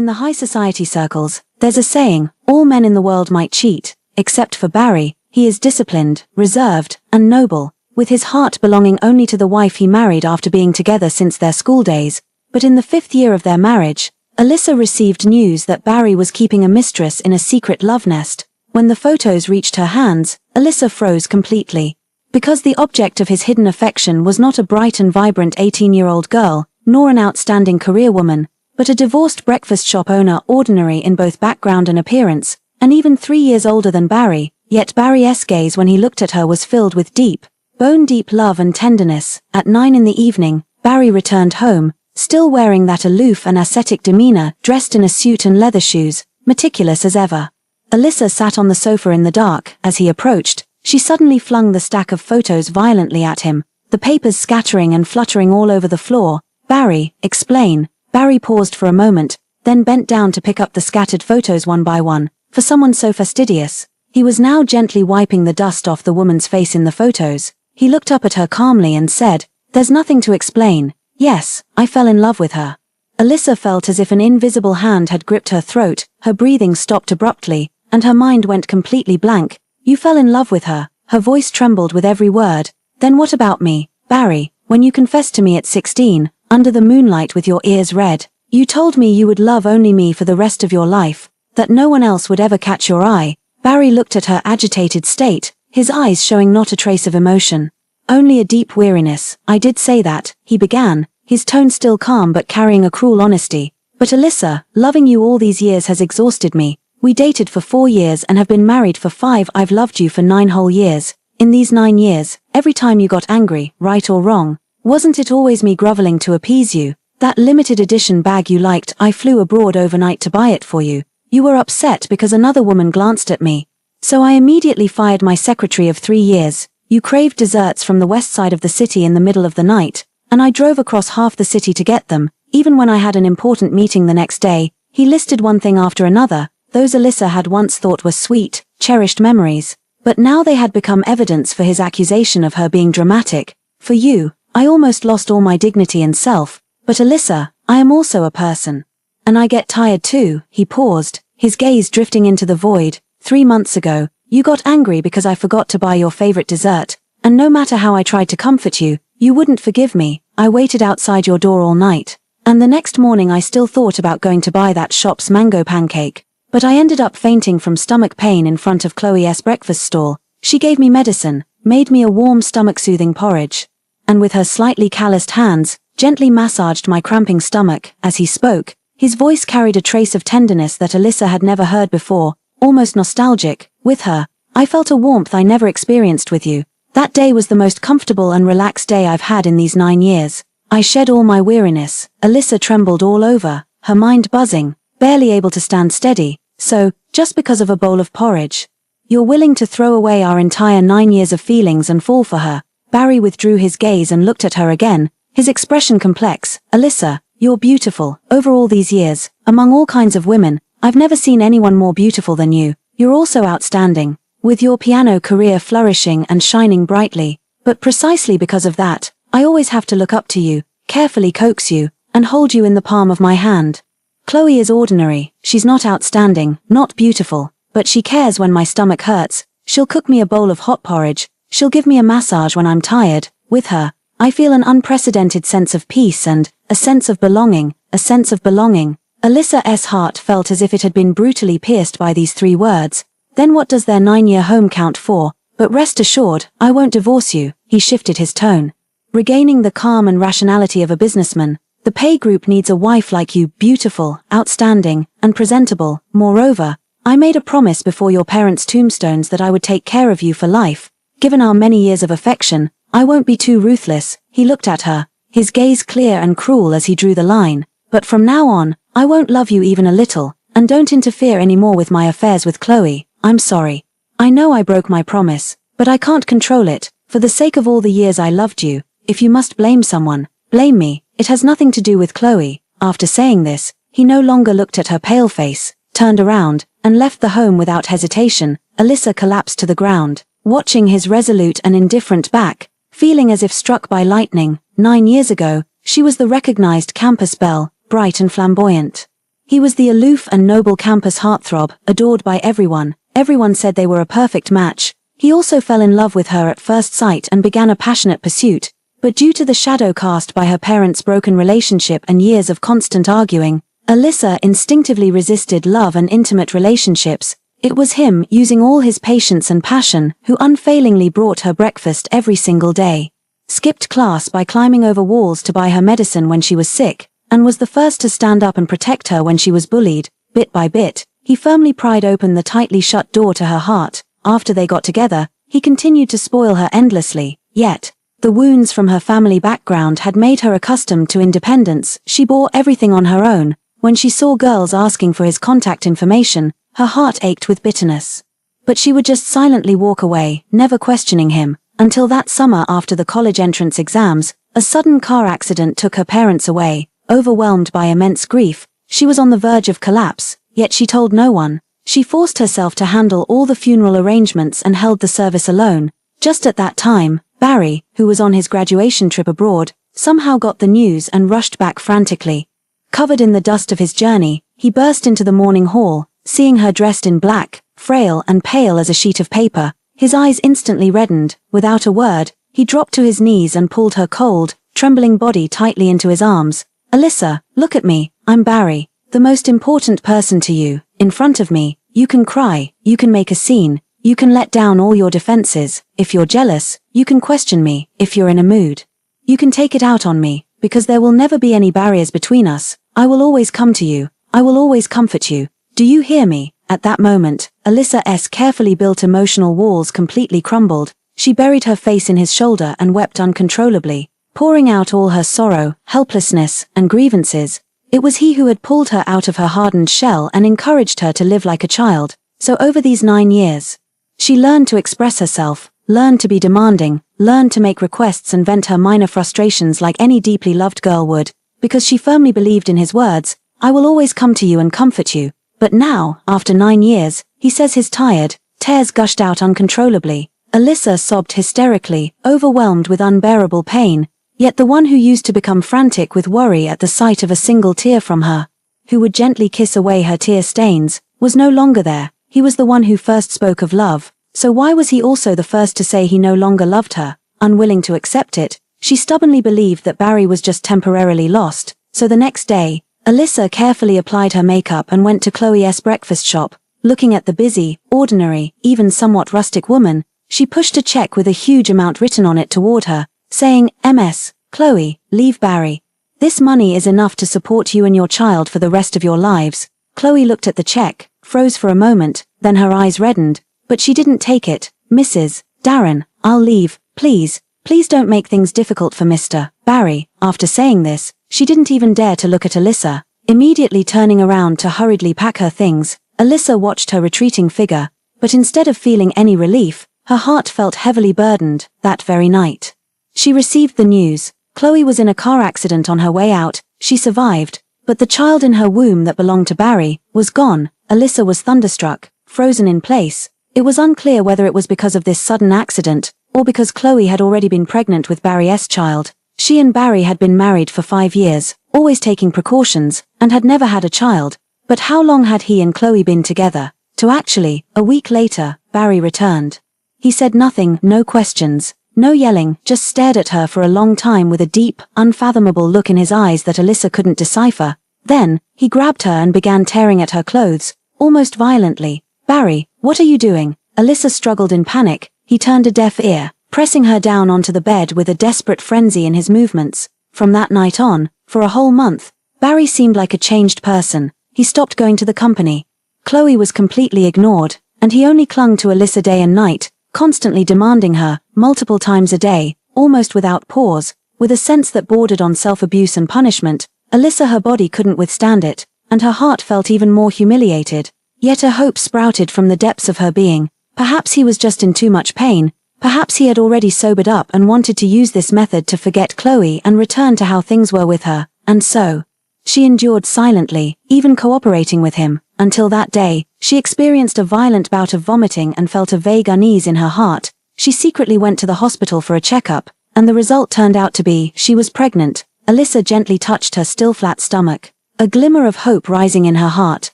In the high society circles, there's a saying, all men in the world might cheat, except for Barry. He is disciplined, reserved, and noble, with his heart belonging only to the wife he married after being together since their school days. But in the 5th year of their marriage, Alyssa received news that Barry was keeping a mistress in a secret love nest. When the photos reached her hands, Alyssa froze completely. Because the object of his hidden affection was not a bright and vibrant 18-year-old girl, nor an outstanding career woman, but a divorced breakfast shop owner, ordinary in both background and appearance, and even 3 years older than Barry. Yet Barry's gaze when he looked at her was filled with deep, bone-deep love and tenderness. At 9 in the evening, Barry returned home, still wearing that aloof and ascetic demeanor, dressed in a suit and leather shoes, meticulous as ever. Alyssa sat on the sofa in the dark. As he approached, she suddenly flung the stack of photos violently at him, the papers scattering and fluttering all over the floor. "Barry, explain." Barry paused for a moment, then bent down to pick up the scattered photos one by one. For someone so fastidious, he was now gently wiping the dust off the woman's face in the photos. He looked up at her calmly and said, "There's nothing to explain. Yes, I fell in love with her." Alyssa felt as if an invisible hand had gripped her throat, her breathing stopped abruptly, and her mind went completely blank. "You fell in love with her?" Her voice trembled with every word. "Then what about me, Barry? When you confessed to me at 16, under the moonlight with your ears red, you told me you would love only me for the rest of your life, that no one else would ever catch your eye." Barry looked at her agitated state, his eyes showing not a trace of emotion, only a deep weariness. "I did say that," he began, his tone still calm but carrying a cruel honesty. "But Alyssa, loving you all these years has exhausted me. We dated for 4 years and have been married for 5. I've loved you for 9 whole years. In these 9 years, every time you got angry, right or wrong, wasn't it always me groveling to appease you? That limited edition bag you liked, I flew abroad overnight to buy it for you. You were upset because another woman glanced at me. So I immediately fired my secretary of 3 years. You craved desserts from the west side of the city in the middle of the night, and I drove across half the city to get them, even when I had an important meeting the next day." He listed one thing after another, those Alyssa had once thought were sweet, cherished memories, but now they had become evidence for his accusation of her being dramatic. "For you, I almost lost all my dignity and self, but Alyssa, I am also a person. And I get tired too." He paused, his gaze drifting into the void. 3 months ago, you got angry because I forgot to buy your favorite dessert, and no matter how I tried to comfort you, you wouldn't forgive me. I waited outside your door all night, and the next morning I still thought about going to buy that shop's mango pancake, but I ended up fainting from stomach pain in front of Chloe's breakfast stall. She gave me medicine, made me a warm stomach-soothing porridge, and with her slightly calloused hands, gently massaged my cramping stomach. As he spoke, his voice carried a trace of tenderness that Alyssa had never heard before, almost nostalgic. "With her, I felt a warmth I never experienced with you. That day was the most comfortable and relaxed day I've had in these 9 years. I shed all my weariness." Alyssa trembled all over, her mind buzzing, barely able to stand steady. "So, just because of a bowl of porridge, you're willing to throw away our entire 9 years of feelings and fall for her?" Barry withdrew his gaze and looked at her again, his expression complex. "Alyssa, you're beautiful. Over all these years, among all kinds of women, I've never seen anyone more beautiful than you. You're also outstanding, with your piano career flourishing and shining brightly. But precisely because of that, I always have to look up to you, carefully coax you, and hold you in the palm of my hand. Chloe is ordinary, she's not outstanding, not beautiful, but she cares when my stomach hurts. She'll cook me a bowl of hot porridge, she'll give me a massage when I'm tired. With her, I feel an unprecedented sense of peace and a sense of belonging, a sense of belonging." Alyssa's heart felt as if it had been brutally pierced by these 3 words. "Then what does their 9-year home count for? But rest assured, I won't divorce you." He shifted his tone, regaining the calm and rationality of a businessman. "The pay group needs a wife like you, beautiful, outstanding, and presentable. Moreover, I made a promise before your parents' tombstones that I would take care of you for life. Given our many years of affection, I won't be too ruthless." He looked at her, his gaze clear and cruel as he drew the line. "But from now on, I won't love you even a little, and don't interfere anymore with my affairs with Chloe. I'm sorry. I know I broke my promise, but I can't control it. For the sake of all the years I loved you, if you must blame someone, blame me. It has nothing to do with Chloe." After saying this, he no longer looked at her pale face, turned around, and left the home without hesitation. Alyssa collapsed to the ground, watching his resolute and indifferent back, feeling as if struck by lightning. 9 years ago, she was the recognized campus belle, bright and flamboyant. He was the aloof and noble campus heartthrob, adored by everyone. Everyone said they were a perfect match. He also fell in love with her at first sight and began a passionate pursuit. But due to the shadow cast by her parents' broken relationship and years of constant arguing, Alyssa instinctively resisted love and intimate relationships. It was him, using all his patience and passion, who unfailingly brought her breakfast every single day, skipped class by climbing over walls to buy her medicine when she was sick, and was the first to stand up and protect her when she was bullied. Bit by bit, he firmly pried open the tightly shut door to her heart. After they got together, he continued to spoil her endlessly. Yet, the wounds from her family background had made her accustomed to independence. She bore everything on her own. When she saw girls asking for his contact information, her heart ached with bitterness. But she would just silently walk away, never questioning him, until that summer after the college entrance exams, a sudden car accident took her parents away. Overwhelmed by immense grief, she was on the verge of collapse, yet she told no one. She forced herself to handle all the funeral arrangements and held the service alone. Just at that time, Barry, who was on his graduation trip abroad, somehow got the news and rushed back frantically. Covered in the dust of his journey, he burst into the morning hall. Seeing her dressed in black, frail and pale as a sheet of paper, his eyes instantly reddened. Without a word, he dropped to his knees and pulled her cold, trembling body tightly into his arms. "Alyssa, look at me, I'm Barry, the most important person to you. In front of me, you can cry, you can make a scene, you can let down all your defenses. If you're jealous, you can question me. If you're in a mood, you can take it out on me, because there will never be any barriers between us. I will always come to you, I will always comfort you. Do you hear me?" At that moment, Alyssa's carefully built emotional walls completely crumbled. She buried her face in his shoulder and wept uncontrollably, pouring out all her sorrow, helplessness, and grievances. It was he who had pulled her out of her hardened shell and encouraged her to live like a child. So over these 9 years, she learned to express herself, learned to be demanding, learned to make requests and vent her minor frustrations like any deeply loved girl would, because she firmly believed in his words, "I will always come to you and comfort you." But now, after 9 years, he says his tired, tears gushed out uncontrollably. Alyssa sobbed hysterically, overwhelmed with unbearable pain. Yet the one who used to become frantic with worry at the sight of a single tear from her, who would gently kiss away her tear stains, was no longer there. He was the one who first spoke of love. So why was he also the first to say he no longer loved her? Unwilling to accept it, she stubbornly believed that Barry was just temporarily lost. So the next day, Alyssa carefully applied her makeup and went to Chloe's breakfast shop. Looking at the busy, ordinary, even somewhat rustic woman, she pushed a check with a huge amount written on it toward her, saying, "Ms. Chloe, leave Barry. This money is enough to support you and your child for the rest of your lives." Chloe looked at the check, froze for a moment, then her eyes reddened, but she didn't take it. "Mrs. Darren, I'll leave, please. Please don't make things difficult for Mr. Barry." After saying this, she didn't even dare to look at Alyssa. Immediately turning around to hurriedly pack her things, Alyssa watched her retreating figure, but instead of feeling any relief, her heart felt heavily burdened. That very night, she received the news. Chloe was in a car accident on her way out. She survived, but the child in her womb that belonged to Barry was gone. Alyssa was thunderstruck, frozen in place. It was unclear whether it was because of this sudden accident, or because Chloe had already been pregnant with Barry's child. She and Barry had been married for 5 years, always taking precautions, and had never had a child. But how long had he and Chloe been together? A week later, Barry returned. He said nothing, no questions, no yelling, just stared at her for a long time with a deep, unfathomable look in his eyes that Alyssa couldn't decipher. Then, he grabbed her and began tearing at her clothes, almost violently. "Barry, what are you doing?" Alyssa struggled in panic. He turned a deaf ear, pressing her down onto the bed with a desperate frenzy in his movements. From that night on, for a whole month, Barry seemed like a changed person. He stopped going to the company. Chloe was completely ignored, and he only clung to Alyssa day and night, constantly demanding her, multiple times a day, almost without pause, with a sense that bordered on self-abuse and punishment. Alyssa, her body couldn't withstand it, and her heart felt even more humiliated. Yet a hope sprouted from the depths of her being. Perhaps he was just in too much pain. Perhaps he had already sobered up and wanted to use this method to forget Chloe and return to how things were with her. And so, she endured silently, even cooperating with him, until that day, she experienced a violent bout of vomiting and felt a vague unease in her heart. She secretly went to the hospital for a checkup, and the result turned out to be she was pregnant. Alyssa gently touched her still flat stomach. a glimmer of hope rising in her heart.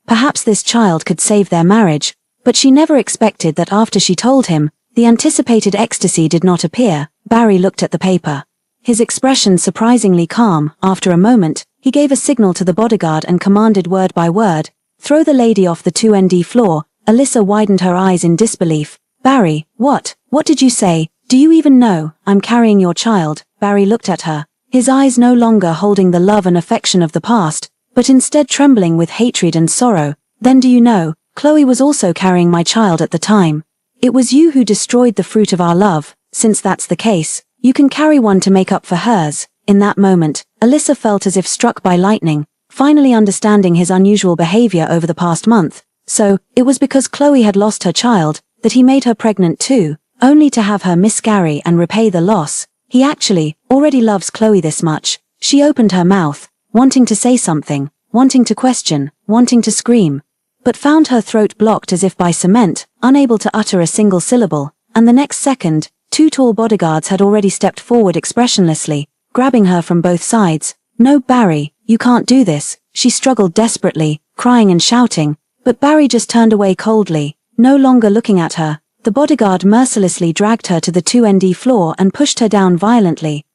Perhaps this child could save their marriage, but she never expected that after she told him, the anticipated ecstasy did not appear. Barry looked at the paper. His expression surprisingly calm. After a moment, he gave a signal to the bodyguard and commanded word by word, "Throw the lady off the 2nd floor." Alyssa widened her eyes in disbelief. "Barry, what did you say? Do you even know I'm carrying your child?" Barry looked at her, his eyes no longer holding the love and affection of the past, but instead trembling with hatred and sorrow. "Then do you know, Chloe was also carrying my child at the time. It was you who destroyed the fruit of our love. Since that's the case, you can carry one to make up for hers." In that moment, Alyssa felt as if struck by lightning, finally understanding his unusual behavior over the past month. So, it was because Chloe had lost her child, that he made her pregnant too, only to have her miscarry and repay the loss. He actually already loves Chloe this much. She opened her mouth, wanting to say something, wanting to question, wanting to scream, but found her throat blocked as if by cement, unable to utter a single syllable, and the next second, 2 tall bodyguards had already stepped forward expressionlessly, grabbing her from both sides. "No, Barry, you can't do this," she struggled desperately, crying and shouting, but Barry just turned away coldly, no longer looking at her. The bodyguard mercilessly dragged her to the 2nd floor and pushed her down violently.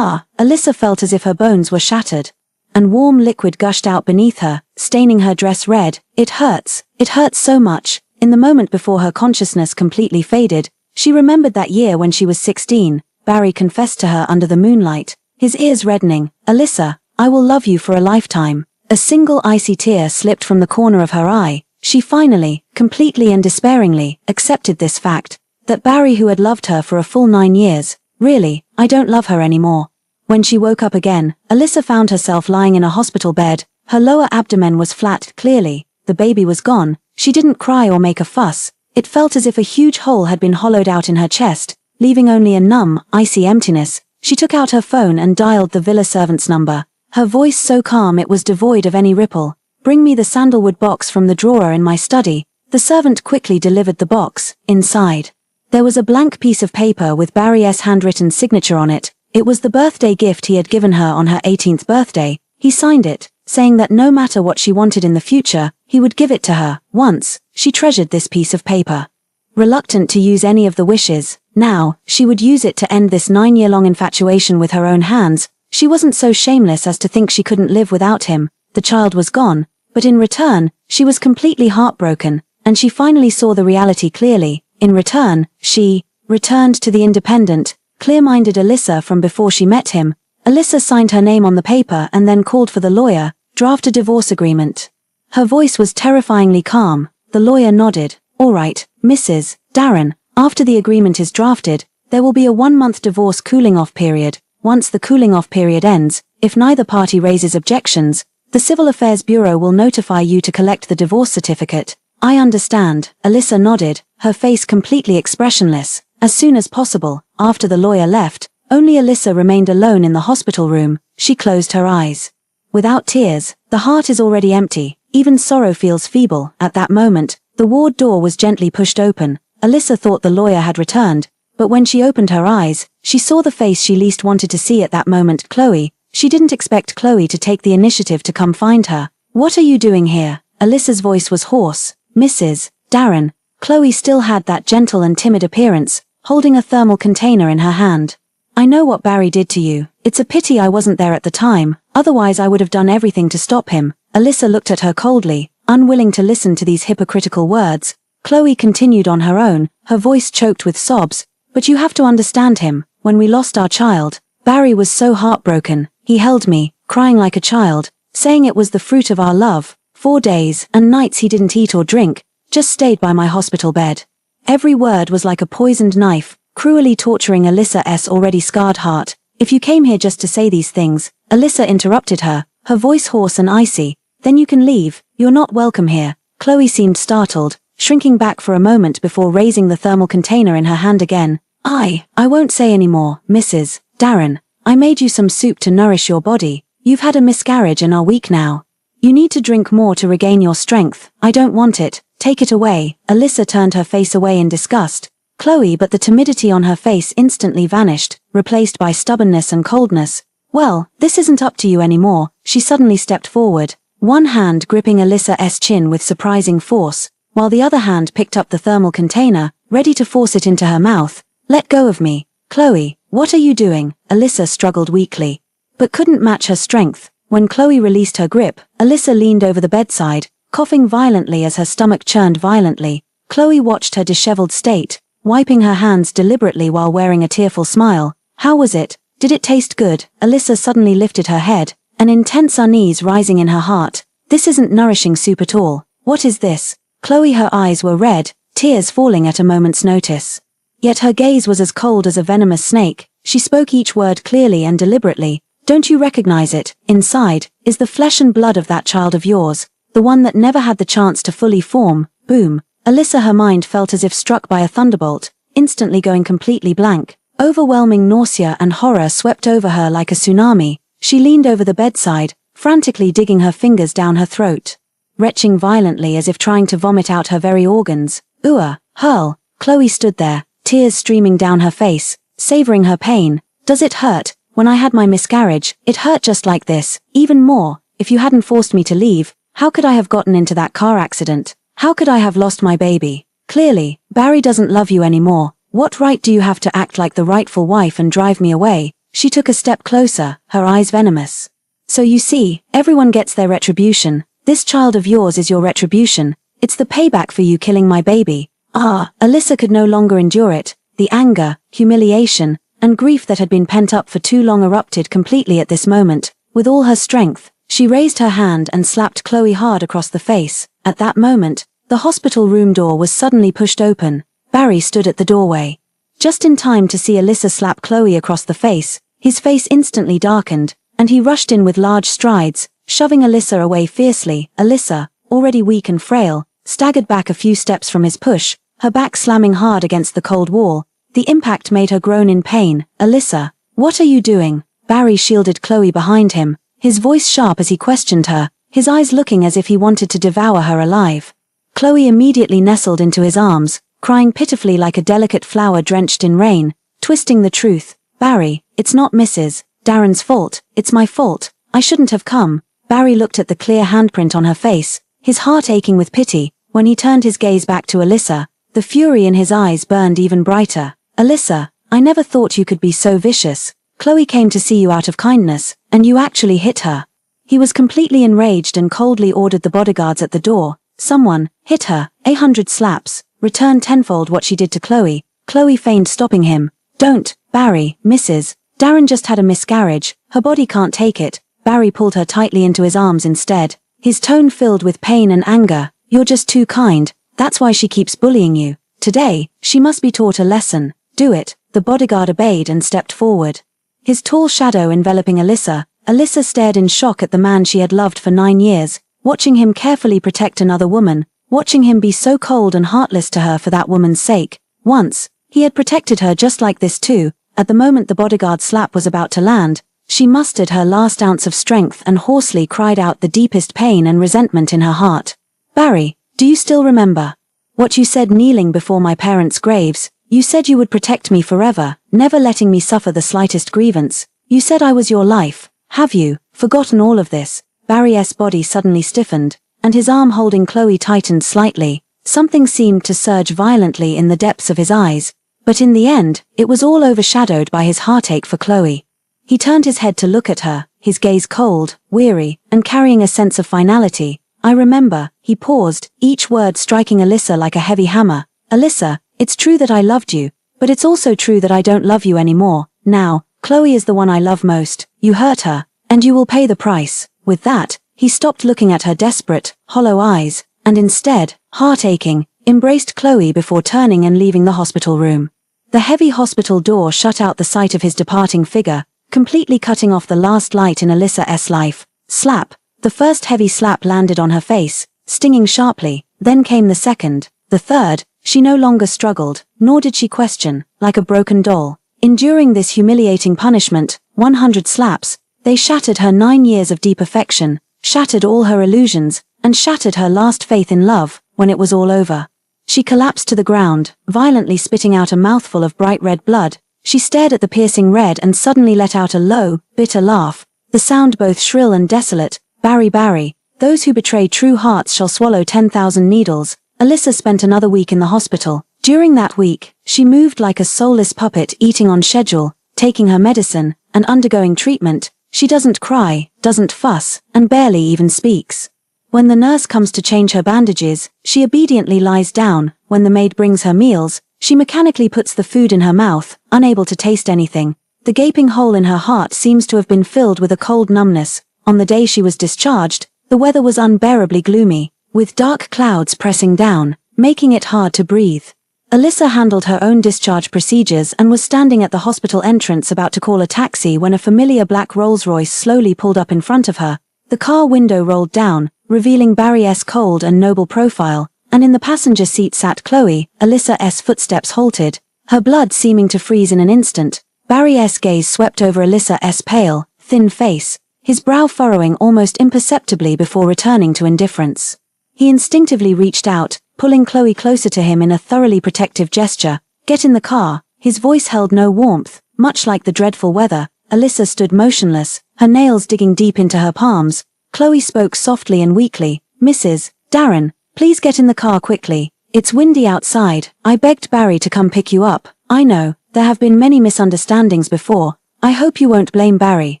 Alyssa felt as if her bones were shattered, and warm liquid gushed out beneath her, staining her dress red. It hurts so much." In the moment before her consciousness completely faded, she remembered that year when she was 16, Barry confessed to her under the moonlight, his ears reddening, "Alyssa, I will love you for a lifetime." A single icy tear slipped from the corner of her eye. She finally, completely and despairingly, accepted this fact, that Barry, who had loved her for a full 9 years, really, I don't love her anymore. When she woke up again, Alyssa found herself lying in a hospital bed. Her lower abdomen was flat. Clearly, the baby was gone. She didn't cry or make a fuss. It felt as if a huge hole had been hollowed out in her chest, leaving only a numb, icy emptiness. She took out her phone and dialed the villa servant's number, her voice so calm it was devoid of any ripple. "Bring me the sandalwood box from the drawer in my study." The servant quickly delivered the box. Inside, there was a blank piece of paper with Barry's handwritten signature on it. It was the birthday gift he had given her on her 18th birthday. He signed it, saying that no matter what she wanted in the future, he would give it to her. Once, she treasured this piece of paper. Reluctant to use any of the wishes, now, she would use it to end this 9-year-long infatuation with her own hands. She wasn't so shameless as to think she couldn't live without him. The child was gone, but in return, she was completely heartbroken, and she finally saw the reality clearly. In return, she returned to the independent, clear-minded Alyssa from before she met him. Alyssa signed her name on the paper and then called for the lawyer. "Draft a divorce agreement." Her voice was terrifyingly calm. The lawyer nodded. "All right, Mrs. Darren, after the agreement is drafted, there will be a 1-month divorce cooling-off period. Once the cooling-off period ends, if neither party raises objections, the Civil Affairs Bureau will notify you to collect the divorce certificate." "I understand." Alyssa nodded, her face completely expressionless. As soon as possible, after the lawyer left, only Alyssa remained alone in the hospital room. She closed her eyes. Without tears, the heart is already empty. Even sorrow feels feeble. At that moment, the ward door was gently pushed open. Alyssa thought the lawyer had returned, but when she opened her eyes, she saw the face she least wanted to see at that moment, Chloe. She didn't expect Chloe to take the initiative to come find her. "What are you doing here?" Alyssa's voice was hoarse. "Mrs. Darren." Chloe still had that gentle and timid appearance, holding a thermal container in her hand. "I know what Barry did to you. It's a pity I wasn't there at the time, otherwise I would have done everything to stop him." Alyssa looked at her coldly, unwilling to listen to these hypocritical words. Chloe continued on her own, her voice choked with sobs. "But you have to understand him. When we lost our child, Barry was so heartbroken. He held me, crying like a child, saying it was the fruit of our love. 4 days and nights he didn't eat or drink, just stayed by my hospital bed. Every word was like a poisoned knife, cruelly torturing Alyssa's already scarred heart. If you came here just to say these things," Alyssa interrupted her, her voice hoarse and icy, "then you can leave. You're not welcome here." Chloe seemed startled, shrinking back for a moment before raising the thermal container in her hand again. I won't say any more, Mrs. Darren. I made you some soup to nourish your body. You've had a miscarriage and are weak now. You need to drink more to regain your strength. I don't want it. Take it away." Alyssa turned her face away in disgust. Chloe, but the timidity on her face instantly vanished, replaced by stubbornness and coldness. "Well, this isn't up to you anymore." She suddenly stepped forward. one hand gripping Alyssa's chin with surprising force, while the other hand picked up the thermal container, ready to force it into her mouth. "Let go of me, Chloe, what are you doing?" Alyssa struggled weakly, but couldn't match her strength. When Chloe released her grip, Alyssa leaned over the bedside, coughing violently as her stomach churned violently. Chloe watched her disheveled state, wiping her hands deliberately while wearing a tearful smile. "How was it? Did it taste good?" Alyssa suddenly lifted her head, an intense unease rising in her heart. "This isn't nourishing soup at all. What is this?" Chloe, her eyes were red, tears falling at a moment's notice. Yet her gaze was as cold as a venomous snake. She spoke each word clearly and deliberately. "Don't you recognize it? Inside is the flesh and blood of that child of yours, the one that never had the chance to fully form." Boom. Alyssa, her mind felt as if struck by a thunderbolt, instantly going completely blank. Overwhelming nausea and horror swept over her like a tsunami. She leaned over the bedside, frantically digging her fingers down her throat, retching violently as if trying to vomit out her very organs. Hurl. Chloe stood there, tears streaming down her face, savoring her pain. "Does it hurt? When I had my miscarriage, it hurt just like this, even more. If you hadn't forced me to leave, how could I have gotten into that car accident? How could I have lost my baby? Clearly, Barry doesn't love you anymore. What right do you have to act like the rightful wife and drive me away?" She took a step closer, her eyes venomous. "So you see, everyone gets their retribution. This child of yours is your retribution. It's the payback for you killing my baby." Alyssa could no longer endure it. The anger, humiliation, and grief that had been pent up for too long erupted completely at this moment. With all her strength, she raised her hand and slapped Chloe hard across the face. At that moment, the hospital room door was suddenly pushed open. Barry stood at the doorway, just in time to see Alyssa slap Chloe across the face. His face instantly darkened, and he rushed in with large strides, shoving Alyssa away fiercely. Alyssa, already weak and frail, staggered back a few steps from his push, her back slamming hard against the cold wall. The impact made her groan in pain. "Alyssa, what are you doing?" Barry shielded Chloe behind him, his voice sharp as he questioned her, his eyes looking as if he wanted to devour her alive. Chloe immediately nestled into his arms, crying pitifully like a delicate flower drenched in rain, twisting the truth. "Barry, it's not Mrs. Darren's fault, it's my fault. I shouldn't have come." Barry looked at the clear handprint on her face, his heart aching with pity. When he turned his gaze back to Alyssa, the fury in his eyes burned even brighter. "Alyssa, I never thought you could be so vicious. Chloe came to see you out of kindness, and you actually hit her." He was completely enraged and coldly ordered the bodyguards at the door. "Someone, hit her, 100 slaps, return tenfold what she did to Chloe." Chloe feigned stopping him. "Don't, Barry, Mrs. Darren just had a miscarriage, her body can't take it." Barry pulled her tightly into his arms instead, his tone filled with pain and anger. "You're just too kind, that's why she keeps bullying you. Today, she must be taught a lesson. Do it." The bodyguard obeyed and stepped forward, his tall shadow enveloping Alyssa. Alyssa stared in shock at the man she had loved for 9 years, watching him carefully protect another woman, watching him be so cold and heartless to her for that woman's sake. Once, he had protected her just like this too. At the moment the bodyguard's slap was about to land, she mustered her last ounce of strength and hoarsely cried out the deepest pain and resentment in her heart. "Barry, do you still remember what you said kneeling before my parents' graves? You said you would protect me forever, never letting me suffer the slightest grievance. You said I was your life. Have you forgotten all of this?" Barry's body suddenly stiffened, and his arm holding Chloe tightened slightly. Something seemed to surge violently in the depths of his eyes, but in the end, it was all overshadowed by his heartache for Chloe. He turned his head to look at her, his gaze cold, weary, and carrying a sense of finality. "I remember." He paused, each word striking Alyssa like a heavy hammer. "Alyssa, it's true that I loved you, but it's also true that I don't love you anymore. Now, Chloe is the one I love most. You hurt her, and you will pay the price." With that, he stopped looking at her desperate, hollow eyes, and instead, heart-aching, embraced Chloe before turning and leaving the hospital room. The heavy hospital door shut out the sight of his departing figure, completely cutting off the last light in Alyssa's life. Slap. The first heavy slap landed on her face, stinging sharply. Then came the second, the third. She no longer struggled, nor did she question, like a broken doll. Enduring this humiliating punishment, 100 slaps, they shattered her 9 years of deep affection, shattered all her illusions, and shattered her last faith in love. When it was all over, she collapsed to the ground, violently spitting out a mouthful of bright red blood. She stared at the piercing red and suddenly let out a low, bitter laugh, the sound both shrill and desolate. "Barry, Barry, Those who betray true hearts shall swallow 10,000 needles. Alyssa spent another week in the hospital. During that week, she moved like a soulless puppet, eating on schedule, taking her medicine, and undergoing treatment. She doesn't cry, doesn't fuss, and barely even speaks. When the nurse comes to change her bandages, she obediently lies down. When the maid brings her meals, she mechanically puts the food in her mouth, unable to taste anything. The gaping hole in her heart seems to have been filled with a cold numbness. On the day she was discharged, the weather was unbearably gloomy, with dark clouds pressing down, making it hard to breathe. Alyssa handled her own discharge procedures and was standing at the hospital entrance about to call a taxi when a familiar black Rolls-Royce slowly pulled up in front of her. The car window rolled down, revealing Barry's cold and noble profile, and in the passenger seat sat Chloe. Alyssa's footsteps halted, her blood seeming to freeze in an instant. Barry's gaze swept over Alyssa's pale, thin face, his brow furrowing almost imperceptibly before returning to indifference. He instinctively reached out, pulling Chloe closer to him in a thoroughly protective gesture. "Get in the car." His voice held no warmth, much like the dreadful weather. Alyssa stood motionless, her nails digging deep into her palms. Chloe spoke softly and weakly. "Mrs. Darren, please get in the car quickly. It's windy outside. I begged Barry to come pick you up. I know, there have been many misunderstandings before. I hope you won't blame Barry."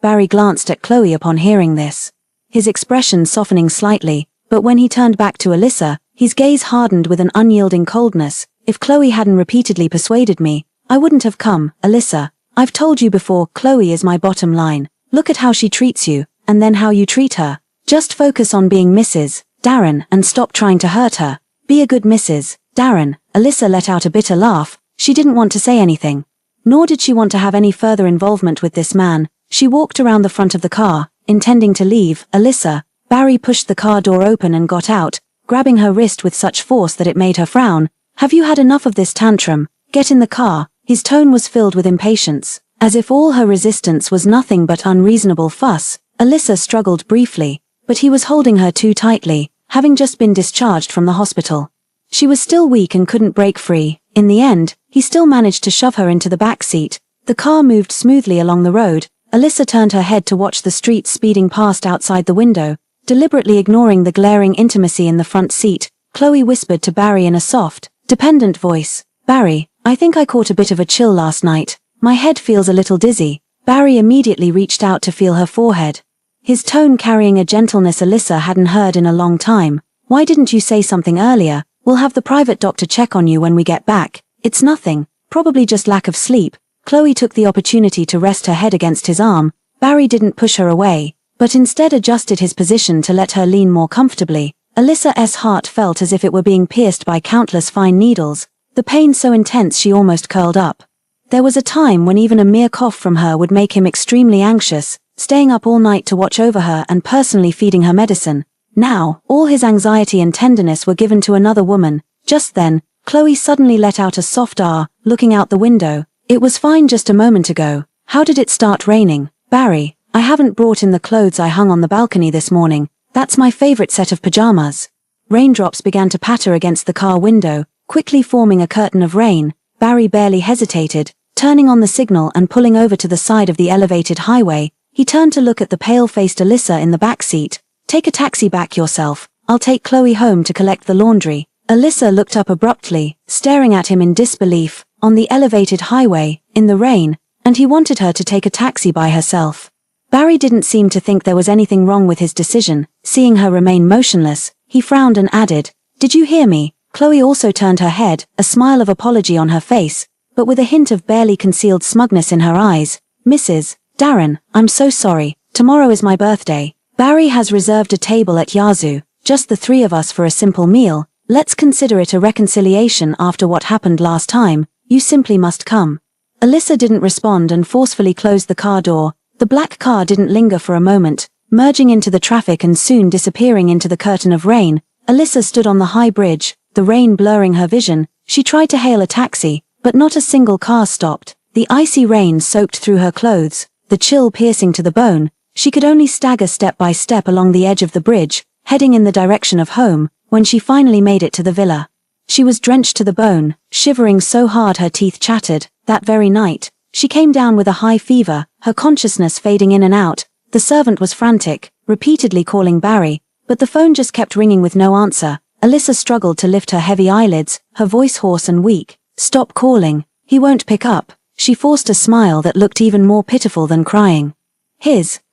Barry glanced at Chloe upon hearing this, his expression softening slightly, but when he turned back to Alyssa, his gaze hardened with an unyielding coldness. "If Chloe hadn't repeatedly persuaded me, I wouldn't have come. Alyssa, I've told you before, Chloe is my bottom line. Look at how she treats you, and then how you treat her. Just focus on being Mrs. Darren and stop trying to hurt her. Be a good Mrs. Darren." Alyssa let out a bitter laugh. She didn't want to say anything, nor did she want to have any further involvement with this man. She walked around the front of the car, intending to leave. "Alyssa." Barry pushed the car door open and got out, grabbing her wrist with such force that it made her frown. "Have you had enough of this tantrum? Get in the car." His tone was filled with impatience, as if all her resistance was nothing but unreasonable fuss. Alyssa struggled briefly, but he was holding her too tightly, having just been discharged from the hospital. She was still weak and couldn't break free. In the end, he still managed to shove her into the back seat. The car moved smoothly along the road. Alyssa turned her head to watch the street speeding past outside the window, deliberately ignoring the glaring intimacy in the front seat. Chloe whispered to Barry in a soft, dependent voice, "Barry, I think I caught a bit of a chill last night. My head feels a little dizzy." Barry immediately reached out to feel her forehead, his tone carrying a gentleness Alyssa hadn't heard in a long time. "Why didn't you say something earlier? We'll have the private doctor check on you when we get back." "It's nothing, probably just lack of sleep." Chloe took the opportunity to rest her head against his arm. Barry didn't push her away, but instead adjusted his position to let her lean more comfortably. Alyssa's heart felt as if it were being pierced by countless fine needles, the pain so intense she almost curled up. There was a time when even a mere cough from her would make him extremely anxious, staying up all night to watch over her and personally feeding her medicine. Now, all his anxiety and tenderness were given to another woman. Just then, Chloe suddenly let out a soft ah, looking out the window. "It was fine just a moment ago. How did it start raining?" "Barry, I haven't brought in the clothes I hung on the balcony this morning. That's my favorite set of pajamas." Raindrops began to patter against the car window, quickly forming a curtain of rain. Barry barely hesitated, turning on the signal and pulling over to the side of the elevated highway. He turned to look at the pale-faced Alyssa in the back seat. "Take a taxi back yourself. I'll take Chloe home to collect the laundry." Alyssa looked up abruptly, staring at him in disbelief. On the elevated highway, in the rain, and he wanted her to take a taxi by herself. Barry didn't seem to think there was anything wrong with his decision. Seeing her remain motionless, he frowned and added, "Did you hear me?" Chloe also turned her head, a smile of apology on her face, but with a hint of barely concealed smugness in her eyes. "Mrs. Darren, I'm so sorry. Tomorrow is my birthday. Barry has reserved a table at Yazoo, just the three of us for a simple meal. Let's consider it a reconciliation after what happened last time. You simply must come." Alyssa didn't respond and forcefully closed the car door. The black car didn't linger for a moment, merging into the traffic and soon disappearing into the curtain of rain. Alyssa stood on the high bridge, the rain blurring her vision. She tried to hail a taxi, but not a single car stopped. The icy rain soaked through her clothes, the chill piercing to the bone. She could only stagger step by step along the edge of the bridge, heading in the direction of home. When she finally made it to the villa, she was drenched to the bone, shivering so hard her teeth chattered. That very night, she came down with a high fever, her consciousness fading in and out. The servant was frantic, repeatedly calling Barry, But the phone just kept ringing with no answer. Alyssa struggled to lift her heavy eyelids, her voice hoarse and weak. "Stop calling. He won't pick up." She forced a smile that looked even more pitiful than crying.